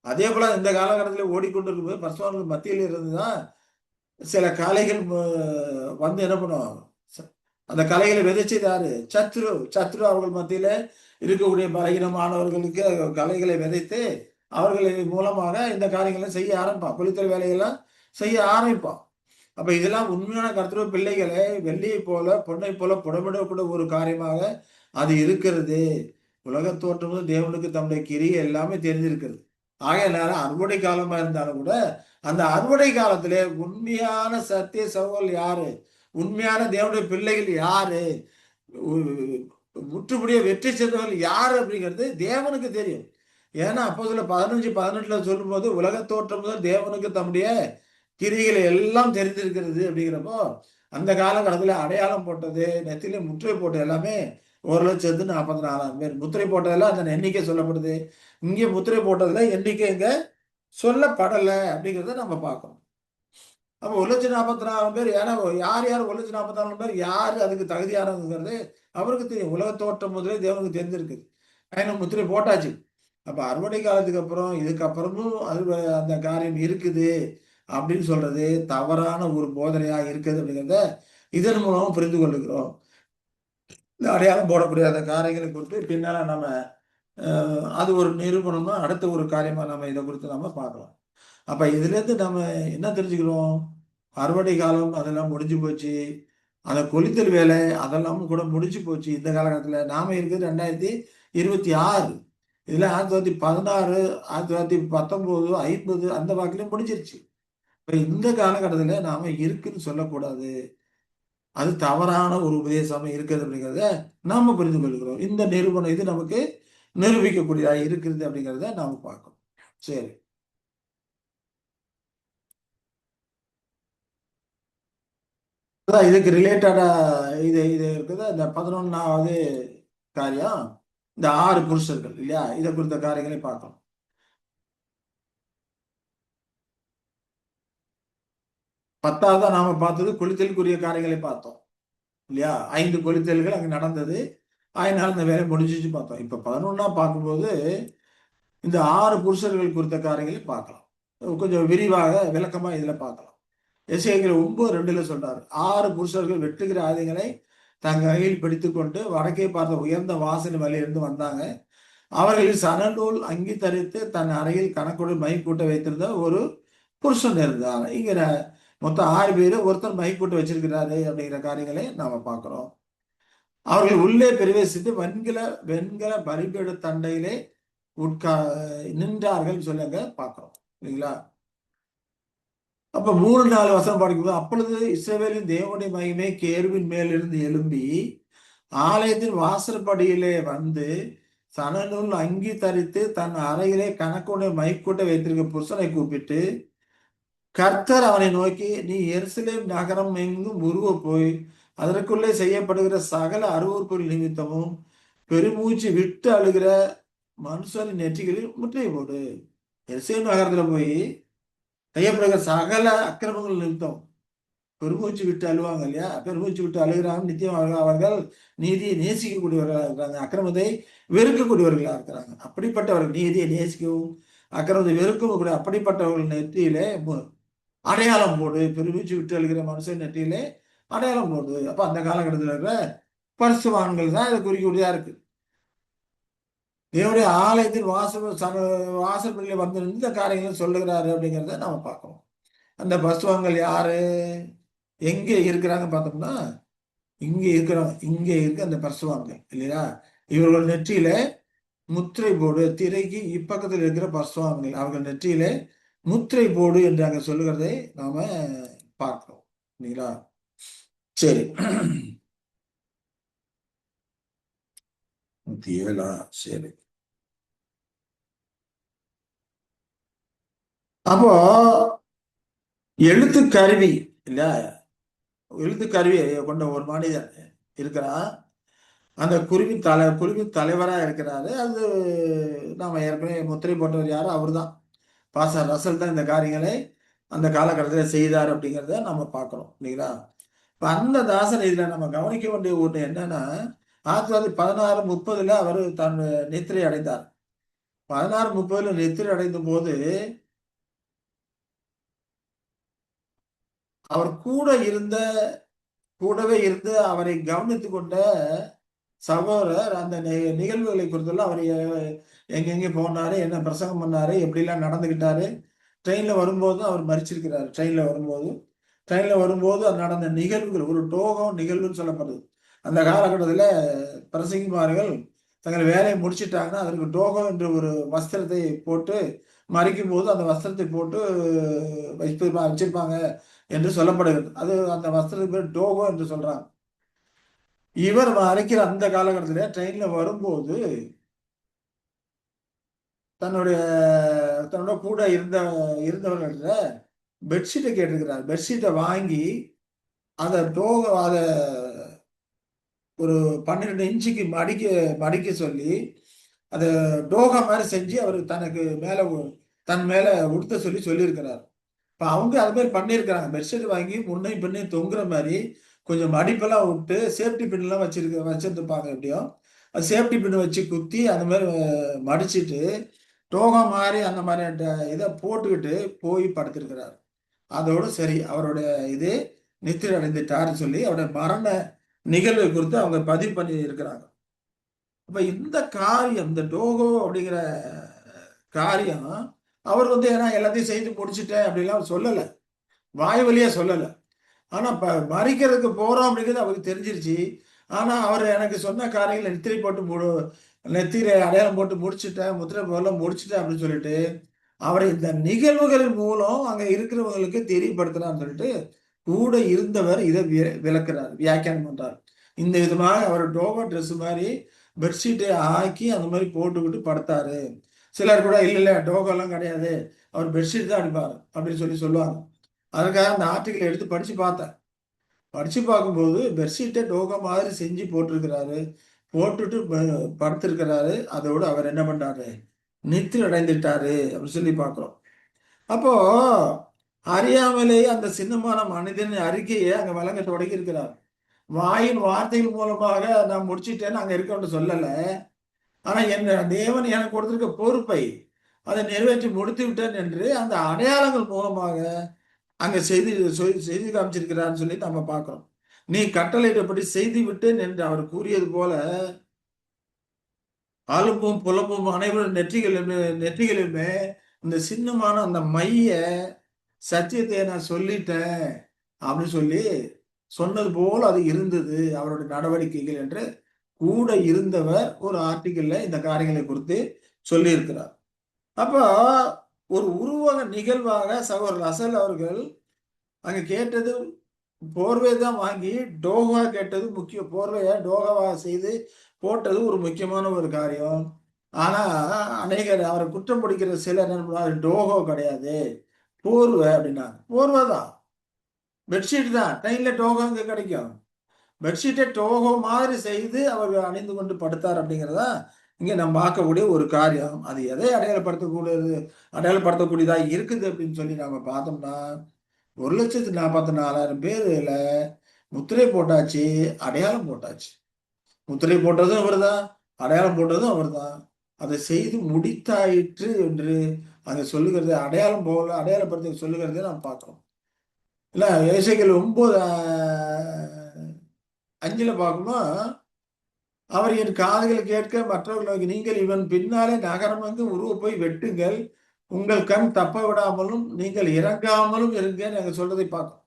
அதே போல இந்த காலகட்டத்தில் ஓடிக்கொண்டிருக்கும்போது பரிசுத்தவான்கள் மத்தியில் இருந்துதான் சில கலைகள் வந்து என்ன பண்ணுவாங்க? அந்த கலைகளை விதைச்சது யாரு? சத்ரு. சத்ரு அவர்கள் மத்தியில இருக்கக்கூடிய பலகீனமானவர்களுக்கு கலைகளை விதைத்து அவர்களின் மூலமாக இந்த காரியங்களை செய்ய ஆரம்பிப்பான். குளித்தல் வேலையெல்லாம் செய்ய ஆரம்பிப்பான். அப்ப இதெல்லாம் உண்மையான கர்த்தருடைய பிள்ளைகளை வெள்ளியை போல பொன்னை போல புடமிடக்கூடிய ஒரு காரியமாக அது இருக்கிறது. உலக தோற்றமும் தேவனுக்கு தம்முடைய கிரியை எல்லாமே தெரிஞ்சிருக்கிறது. ஆகையினால அறுவடை காலமா இருந்தாலும் கூட அந்த அறுவடை காலத்திலே உண்மையான சத்திய சகோதரர் யாரு? உண்மையான தேவனுடைய பிள்ளைகள் யாரு? முற்றுமுடிய வெற்றி சென்றவர்கள் யாரு அப்படிங்கிறது தேவனுக்கு தெரியும். ஏன்னா அப்போஸ்தலர் 15:18 சொல்லும்போது உலக தோற்றம் முதல் தேவனுக்கு தம்முடைய கிரிகளை எல்லாம் தெரிந்திருக்கிறது அப்படிங்கிறப்போ அந்த காலகட்டத்தில் அடையாளம் போட்டது, நெத்தியில முத்திரை போட்டது எல்லாமே 1,44,000 பேர். முத்திரை போட்டதெல்லாம் அந்த எண்ணிக்கை சொல்லப்படுது. இங்கே முத்திரை போட்டதுல எண்ணிக்கை இங்க சொல்லப்படல அப்படிங்கிறத நம்ம பார்க்கணும். அப்ப 1,44,000 பேர். ஏன்னா யார் யார் 1,44,000 பேர் யாரு அதுக்கு தகுதியானதுங்கிறது அவருக்கு தெரியும். உலக தோற்றம் முதலே தேவனுக்கு தெரிஞ்சிருக்குது. பயணம் முத்திரை போட்டாச்சு. அப்ப அறுவடை காலத்துக்கு அப்புறம் இதுக்கப்புறமும் அது அந்த காரியம் இருக்குது அப்படின்னு சொல்றது தவறான ஒரு போதனையா இருக்குது அப்படிங்கிறத இதன் மூலமா புரிந்து கொள்ளுகிறோம். இந்த அடையாளம் போடக்கூடிய அந்த காரியங்களை குறித்து பின்னால நம்ம அது ஒரு நிரூபணமா அடுத்த ஒரு காரியமா நம்ம இதை குறித்து நம்ம பார்க்கலாம். அப்ப இதுல இருந்து நம்ம என்ன தெரிஞ்சுக்கிறோம்? அறுவடை காலம் அதெல்லாம் முடிஞ்சு போச்சு. அந்த கொளித்தல் வேலை அதெல்லாமும் கூட முடிஞ்சு போச்சு. இந்த காலகட்டத்துல நாம இருக்கிறது 2026. இதுல 1916, 1919, 50 அந்த வாக்கிலும் முடிஞ்சிருச்சு. இப்ப இந்த காலகட்டத்துல நாம இருக்குன்னு சொல்லக்கூடாது. அது தவறான ஒரு உபதேசமா இருக்குது அப்படிங்கிறத நாம புரிந்து கொள்கிறோம். இந்த நிரூபணம் இது நமக்கு நிரூபிக்கக்கூடியதா இருக்குது அப்படிங்கிறத நாம பார்க்கணும். சரி. அதான் இதுக்கு ரிலேட்டடா இது இது இருக்குது. இந்த 11வது காரியம் இந்த 6 புருஷர்கள் இல்லையா, இதை குறித்த காரியங்களை பார்க்கலாம். 10வது நாம பார்த்தது குளித்தலுக்குரிய காரியங்களை பார்த்தோம் இல்லையா. 5 குளித்தல்கள் அங்க நடந்தது. அதனால இந்த வேலை முடிஞ்சிச்சு பார்த்தோம். இப்ப 11ஆ பார்க்கும்போது இந்த 6 புருஷர்கள் குறித்த காரியங்களை பார்க்கலாம். கொஞ்சம் விரிவாக விளக்கமா இதுல பார்க்கலாம். எசேக்கியேல் 9:2 சொல்றாரு, 6 புருஷர்கள் வெட்டுகிற ஆயுதங்களை தங்க கையில் பிடித்துக் கொண்டு வடக்கே பார்த்த உயர்ந்த வாசல் வழியிலிருந்து வந்தாங்க. அவர்களில் சணநூல் அங்கி தரித்து தன் அறையில் கணக்குடன் மை கூட்ட வைத்திருந்த ஒரு புருஷன் இருந்தார். இங்க மொத்தம் 6 பேரு, ஒருத்தர் மை கூட்ட வச்சிருக்கிறாரு அப்படிங்கிற காரியங்களை நாம பார்க்கிறோம். அவர்கள் உள்ளே பிரவேசித்து வெண்கல பலிபீட தண்டையிலே உட்கா நின்றார்கள் சொல்லுங்க பார்க்கிறோம் இல்லைங்களா. அப்ப 3-4 வசனம் படிக்கும்போது, அப்பொழுது இஸ்ரவேலின் தேவனுடைய மகிமை கேருவின் மேலிருந்து எழும்பி ஆலயத்தின் வாசற்படியிலே வந்து சணநூல் அங்கி தரித்து தன் அறையிலே கணக்குடைய மைக்கூட்ட வைத்திருக்க புருஷனை கூப்பிட்டு, கர்த்தர் அவனை நோக்கி, நீ எருசலேம் நகரம் எங்கும் உருவ போய் அதற்குள்ளே செய்யப்படுகிற சகல அருவருப்புகள் நிமித்தமும் பெருமூச்சு விட்டு அழுகிற மனுஷனின் நெற்றிகளில் முற்றை போடு. எருசலேம் நகரத்துல போய் செய்யப்படுகிற சகல அக்கிரமங்கள் நிமித்தம் பெருமூச்சு விட்டு அழுவாங்க இல்லையா, பெருமூச்சு விட்டு அழுகிறாங்க. நித்தியம் அவர்கள் நீதியை நேசிக்கக்கூடியவர்களாக இருக்கிறாங்க, அக்கிரமத்தை வெறுக்கக்கூடியவர்களாக இருக்கிறாங்க. அப்படிப்பட்டவர்கள் நீதியை நேசிக்கவும் அக்கிரமத்தை வெறுக்கவும் கூட அப்படிப்பட்டவர்கள் நெற்றியிலே அடையாளம் போடு. பெருமூச்சு விட்டு அழுகிற மனுஷன் நெற்றியிலே அடையாளம் போடு. அப்ப அந்த காலகட்டத்தில் இருக்கிற பரிசுவான்கள் தான் இதை குறிக்கூடியதா இருக்கு. தேவனுடைய ஆலயத்தில் வாசல்களில் வந்து இந்த காரியங்களை சொல்லுகிறாரு அப்படிங்கிறத நாம பார்க்கணும். அந்த பரிசுவான்கள் யாரு, எங்கே இருக்கிறாங்க பார்த்தோம்னா, இங்கே இருக்கிறாங்க. இங்கே இருக்க அந்த பரிசுவான்கள் இல்லையா, இவர்கள் நெற்றியில முத்திரை போடு. திரைக்கு இப்பக்கத்தில் இருக்கிற பரிசுவான்கள் அவர்கள் நெற்றியிலே முத்திரை போடு என்று அங்க சொல்லுகிறதை நாம பார்க்கிறோம் இல்லைங்களா. சரி, 107 சரி. அப்போ எழுத்து கருவி இல்ல, எழுத்து கருவி கொண்ட ஒரு மனிதன் இருக்கிறான். அந்த குழுவின் தலைவரா இருக்கிறாரு. அது நாம ஏற்கனவே முத்திரை போட்டவர் யாரோ அவர் தான், பாஸ்டர் ரசல் தான் இந்த காரியங்களை அந்த காலகட்டத்தில் செய்தார் அப்படிங்கிறத நம்ம பார்க்கிறோம் இல்லைங்களா. இப்ப அந்த தாசன் இதுல நம்ம கவனிக்க வேண்டிய ஒண்ணு என்னன்னா, 1916-30 அவர் தன் நித்திரை அடைந்தார். 16-30 நித்திரை அடைந்த போது அவர் கூடவே இருந்து அவரை கவனித்துக் கொண்ட சகோதரர் அந்த நிகழ்வுகளை குறித்தெல்லாம் அவர் எங்கெங்கே போனாரு, என்ன பிரசங்கம் பண்ணாரு, எப்படிலாம் நடந்துகிட்டாரு. ட்ரெயின்ல வரும்போது அவர் மறிச்சிருக்கிறாரு. ட்ரெயின்ல வரும்போது அது நடந்த நிகழ்வுகள் ஒரு டோகம் நிகழ்வுன்னு சொல்லப்படுது. அந்த காலகட்டத்தில் பிரசங்கிமார்கள் தங்கள் வேலையை முடிச்சிட்டாங்கன்னா அதற்கு டோகம் என்ற ஒரு வஸ்திரத்தை போட்டு மறிக்கும் போது அந்த வஸ்திரத்தை போட்டு வச்சிருப்பாங்க என்று சொல்லப்படுகிறது. அது அந்த வஸ்திரத்துக்கு பேர் டோகோ என்று சொல்றாங்க. இவர் மறைக்கிற அந்த காலகட்டத்தில் ட்ரெயின்ல வரும்போது தன்னுடைய தன்னோட கூட இருந்தவர்கள பெட்ஷீட்டை கேட்டிருக்கிறார். பெட்ஷீட்டை வாங்கி அதை ஒரு 12 இன்ச்சுக்கு மடிக்க சொல்லி அதை டோகா மாதிரி செஞ்சு அவர் தன் மேல உடுத்த சொல்லியிருக்கிறார். இப்போ அவங்க அது மாதிரி பண்ணியிருக்கிறாங்க. பெட்ஷீட் வாங்கி முன்னையும் பின்னையும் தொங்குற மாதிரி கொஞ்சம் மடிப்பெல்லாம் விட்டு சேஃப்டி பின்லாம் வச்சிருந்துருப்பாங்க. எப்படியும் அது சேஃப்டி பின் வச்சு குத்தி அந்த மாதிரி மடிச்சிட்டு டோகா மாதிரி அந்த மாதிரி இதை போட்டுக்கிட்டு போய் படுத்திருக்கிறார். அதோடு சரி, அவருடைய இது நித்திரை அடைந்துட்டாருன்னு சொல்லி அவருடைய மரண நிகழ்வை குறித்து அவங்க பதிவு பண்ணி இருக்கிறாங்க. அப்ப இந்த காரியம், இந்த டோகோ அப்படிங்கிற காரியம் அவர் ஏன்னா எல்லாத்தையும் செய்து முடிச்சுட்டேன் அப்படிலாம் சொல்லலை, வாய் வழியா சொல்லலை. ஆனா மறிக்கிறதுக்கு போறோம் அப்படிங்கிறது அவருக்கு தெரிஞ்சிருச்சு. ஆனா அவர் எனக்கு சொன்ன காரியங்களை நெத்திரை அடையாளம் போட்டு முடிச்சுட்டேன், முத்திரை போலாம் முடிச்சுட்டேன் அப்படின்னு சொல்லிட்டு அவரை இந்த நிகழ்வுகளின் மூலம் அங்க இருக்கிறவங்களுக்கு தெரியப்படுத்துறான்னு சொல்லிட்டு கூட இருந்தவர் இதை விளக்குறார், வியாக்கியானம் பண்றார். இந்த விதமாக அவர் டோவா ட்ரெஸ் மாதிரி பெட்ஷீட்டை ஆக்கி அந்த மாதிரி போட்டுக்கிட்டு படுத்தாரு. சிலர் கூட இல்ல டோகோலாம் கிடையாது, அவர் பெட்ஷீட் தான் அடிப்பார் அப்படின்னு சொல்லுவாங்க. அதுக்காக அந்த ஆர்டிக்கல் எடுத்து படிச்சு பார்த்தேன். படிச்சு பார்க்கும்போது பெட்ஷீட்டை டோகோ மாதிரி செஞ்சு போட்டிருக்கிறாரு. போட்டுட்டு படுத்திருக்கிறாரு. அதோடு அவர் என்ன பண்றாரு? நித்திரை அடைந்துட்டாரு அப்படின்னு சொல்லி பார்க்கிறோம். அப்போ அறியாமலேயே அந்த சின்னமான மனிதனின் அறிக்கையை அங்க வழங்க தொடங்கி இருக்கிறார். வாயின் வார்த்தைகள் மூலமாக நான் முடிச்சிட்டேன்னு அங்க இருக்கவன்ட்டு சொல்லல. ஆனா என் தேவன் எனக்கு கொடுத்திருக்க பொறுப்பை அதை நிறைவேற்றி முடித்து விட்டேன் என்று அந்த அடையாளங்கள் மூலமாக அங்க செய்தி காமிச்சிருக்கிறான்னு சொல்லி நம்ம பார்க்கிறோம். நீ கட்டளையிட்டபடி செய்து விட்டேன் என்று அவர் கூறியது போல அலும்பும் புலம்பும் அனைவரும் நெற்றிகளிலுமே இந்த சின்னமான அந்த மைய சத்தியத்தை நான் சொல்லிட்டேன் அப்படின்னு சொல்லி சொன்னது போல அது இருந்தது அவருடைய நடவடிக்கைகள் என்று கூட இருந்தவர் ஒரு ஆர்டிக்கல்ல இந்த காரியங்களை குறித்து சொல்லி இருக்கிறார். அப்ப ஒரு உருவக நிகழ்வாக சகோதரர் அசல் அவர்கள் அங்க கேட்டது போர்வை தான் வாங்கி டோகா கேட்டது முக்கிய போர்வையை டோகாவா செய்து போட்டது ஒரு முக்கியமான ஒரு காரியம். ஆனா அநேகர் அவரை குற்றம் பிடிக்கிற சிலர் என்ன பண்ணுவாங்க, டோகோ கிடையாது போர்வை அப்படின்னாங்க. போர்வை தான், பெட்ஷீட் தான். ட்ரெயின்ல டோகோ இங்க கிடைக்கும். பெட்ஷீட்டை டோகோ மாதிரி செய்து அவர் அணிந்து கொண்டு படுத்தார் அப்படிங்கிறதா இங்க நம்ம பார்க்கக்கூடிய ஒரு காரியம். அது எதை அடையாளப்படுத்தக்கூடியதா இருக்குது அப்படின்னு சொல்லி நம்ம பார்த்தோம்னா 1,44,000 பேர்ல முத்திரை போட்டாச்சு, அடையாளம் போட்டாச்சு. முத்திரை போட்டதும் அவர்தான், அடையாளம் போட்டதும் அவர்தான். அதை செய்து முடித்தாயிற்று என்று அங்க சொல்லுகிறது, அடையாளம் போல அடையாளப்படுத்த சொல்லுகிறதை நாம் பார்க்கிறோம். இல்ல எசேக்கியேல் 9:5 பார்க்கும்போது அவர் என் காதுகள் கேட்க மற்றவர்கள் நோக்கி நீங்கள் இவன் பின்னாலே நகரமெங்கு உருவ போய் வெட்டுங்கள், உங்கள் கண் தப்ப விடாமலும் நீங்கள் இறங்காமலும் இருங்கன்னு அங்க சொல்றதை பார்க்கிறோம்.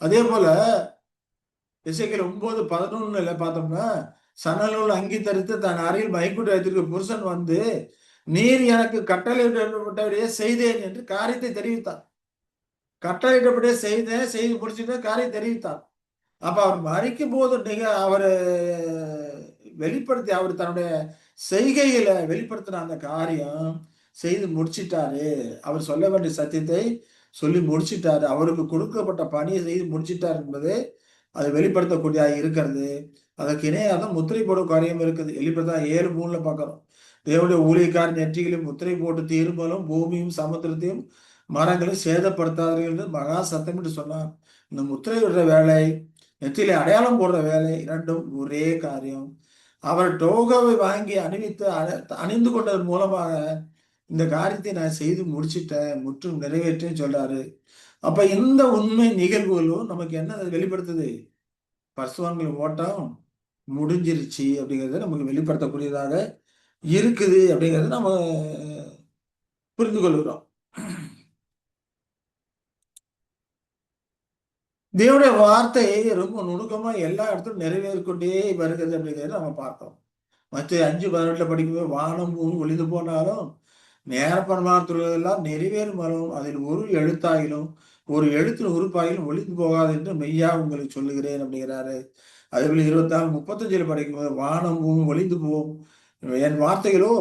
அதே போல எசேக்கியேல் 9:11 பார்த்தோம்னா சணநூல் அங்கி தரித்து தன் அறையில் மைக்குட்டி வைத்திருக்க புருஷன் வந்து நீர் எனக்கு கட்டளையிட்டபடியே செய்தேன் என்று காரியத்தை தெரிவித்தார். கட்டளையிட்டபடியே செய்தேன், செய்து முடிச்சுட்டேன், காரியம் தெரிவித்தார். அப்ப அவர் மறிக்கும் போது அவரு வெளிப்படுத்தி அவர் தன்னுடைய செய்கையில வெளிப்படுத்தின அந்த காரியம் செய்து முடிச்சிட்டாரு. அவர் சொல்ல வேண்டிய சத்தியத்தை சொல்லி முடிச்சிட்டாரு. அவருக்கு கொடுக்கப்பட்ட பணியை செய்து முடிச்சிட்டார் என்பது அது வெளிப்படுத்தக்கூடியதாக இருக்கிறது. அதற்கு இணையாக முத்திரை போடும் காரியம் இருக்குது. வெளிப்படுத்த 7:3 பார்க்கிறோம். தேவனுடைய ஊழியக்காரன் நெற்றிகளில் முத்திரை போட்டு தீர்மாலும் பூமியும் சமுத்திரத்தையும் மரங்களையும் சேதப்படுத்தாதீர்கள் என்று மகா சத்தம் என்று சொன்னார். இந்த முத்திரை விடுற வேலை, நெற்றியில அடையாளம் போடுற வேலை, இரண்டும் ஒரே காரியம். அவர் டோகாவை வாங்கி அணிந்து கொண்டதன் மூலமாக இந்த காரியத்தை நான் செய்து முடிச்சிட்டேன், முற்றும் நிறைவேற்றேன்னு சொல்றாரு. அப்ப இந்த உண்மை நிகழ்வுகளும் நமக்கு என்ன வெளிப்படுத்துது? பரிசுத்தவான்கள் ஓட்டம் முடிஞ்சிருச்சு அப்படிங்கிறத நமக்கு வெளிப்படுத்தக்கூடியதாக இருக்குது அப்படிங்கிறத நம்ம புரிந்து கொள்கிறோம். தேவனுடைய வார்த்தை ரொம்ப நுணுக்கமா எல்லா இடத்துலும் நிறைவேறிக்கொண்டே வருகிறது அப்படிங்கிறத நம்ம பார்க்கிறோம். மற்ற 5:18 படிக்கும்போது வானம் பூமி ஒளிந்து போனாலும் நேரப்பரமானத்துள்ளதெல்லாம் நிறைவேறும் வரும் அதில் ஒரு எழுத்தாயிலும் ஒரு எழுத்தின் உறுப்பாயிலும் ஒளிந்து போகாது என்று மெய்யா உங்களுக்கு சொல்லுகிறேன் அப்படிங்கிறாரு. அதேபோல 24:35 படிக்கும்போது வானம் பூமி ஒளிந்து போகும், என் வார்த்தைகளோ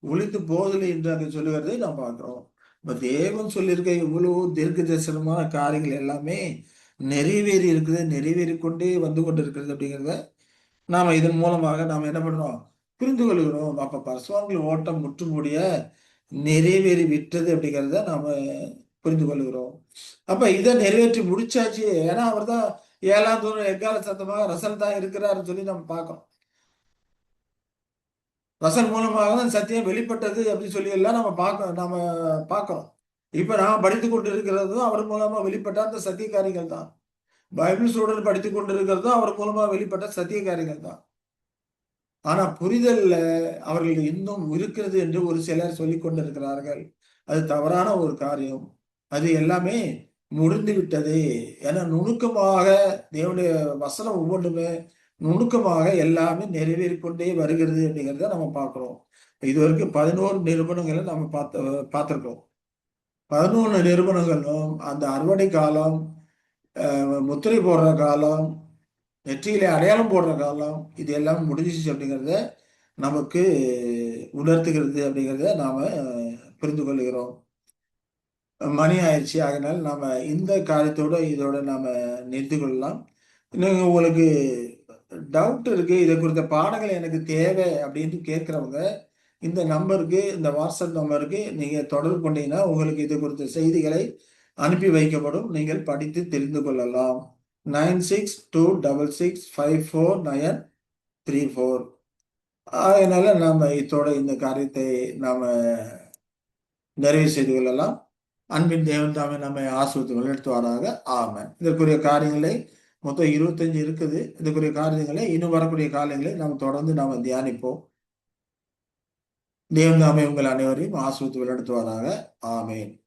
ஒளிந்து போவதில்லை என்று அங்கே சொல்லுகிறதை நாம் பார்க்கிறோம். இப்ப தேவன் சொல்லியிருக்க இவ்வளவு தீர்க்க தரிசனமான காரியங்கள் எல்லாமே நிறைவேறி இருக்குது, நிறைவேறி கொண்டே வந்து கொண்டு இருக்கிறது அப்படிங்கிறத நாம இதன் மூலமாக நாம் என்ன பண்றோம்? புரிந்து கொள்கிறோம். அப்ப பரிசுத்தவான்கள் ஓட்டம் முற்றுமுடிய நிறைவேறி விட்டது அப்படிங்கிறத நாம புரிந்து கொள்கிறோம். அப்ப இதை நிறைவேற்றி முடிச்சாச்சு. ஏன்னா அவர் தான் 7ஆம் தூதன் எக்கால சத்தமாக ரசல் தான் இருக்கிறாருன்னு சொல்லி நம்ம பார்க்கிறோம். ரசல் மூலமாக தான் சத்தியம் வெளிப்பட்டது அப்படின்னு சொல்லி எல்லாம் நம்ம பார்க்கிறோம். இப்ப நான் படித்துக் கொண்டு இருக்கிறதும் அவர் மூலமா வெளிப்பட்ட அந்த சத்திய காரியங்கள் தான். பைபிள் ஸ்டூடெண்ட் படித்துக் கொண்டு இருக்கிறதும் அவர் மூலமா வெளிப்பட்ட சத்திய காரியங்கள் தான். ஆனா புரிதல்ல அவர்கள் இன்னும் இருக்கிறது என்று ஒரு சிலர் சொல்லிக் கொண்டிருக்கிறார்கள். அது தவறான ஒரு காரியம். அது எல்லாமே முடிந்து விட்டது. ஏன்னா நுணுக்கமாக தேவனுடைய வசனம் ஒவ்வொன்றுமே நுணுக்கமாக எல்லாமே நிறைவேறிக் கொண்டே வருகிறது அப்படிங்கிறத நம்ம பார்க்கிறோம். இதுவரைக்கும் 11 நிறுவனங்களை நம்ம பார்த்திருக்கோம். 11 நிறுவனங்களும் அந்த அறுவடை காலம், முத்திரை போடுற காலம், நெற்றியிலே அடையாளம் போடுற காலம், இது எல்லாம் முடிஞ்சிச்சு அப்படிங்கிறத நமக்கு உணர்த்துகிறது அப்படிங்கிறத நாம புரிந்து கொள்கிறோம். மணி ஆயிடுச்சு. அதனால நாம இந்த காரியத்தோட இதோட நாம நிறுத்திக் கொள்ளலாம். இன்னும் உங்களுக்கு டவுட் இருக்கு, இதை குறித்த பாடங்கள் எனக்கு தேவை அப்படின்னு கேட்கிறவங்க இந்த நம்பருக்கு, இந்த வாட்ஸ்அப் நம்பருக்கு நீங்க தொடர்பு கொண்டீங்கன்னா உங்களுக்கு இது குறித்த செய்திகளை அனுப்பி வைக்கப்படும். நீங்கள் படித்து தெரிந்து கொள்ளலாம். 9626654934. அதனால நாம இதோட இந்த காரியத்தை நாம நிறைவு செய்து கொள்ளலாம். அன்பின் தேவன் தாமே நம்மை ஆசிர்வதித்து வழிநடத்துவாராக. ஆமென். இதற்குரிய காரியங்களை மொத்தம் 25 இருக்குது. இதுக்குரிய காரியங்களை இன்னும் வரக்கூடிய காரியங்களை நாம் தொடர்ந்து நாம தியானிப்போம். தேவன் தாமே உங்கள் அனைவரையும் ஆசிர்வதித்து வழிநடத்துவாராக. ஆமென்.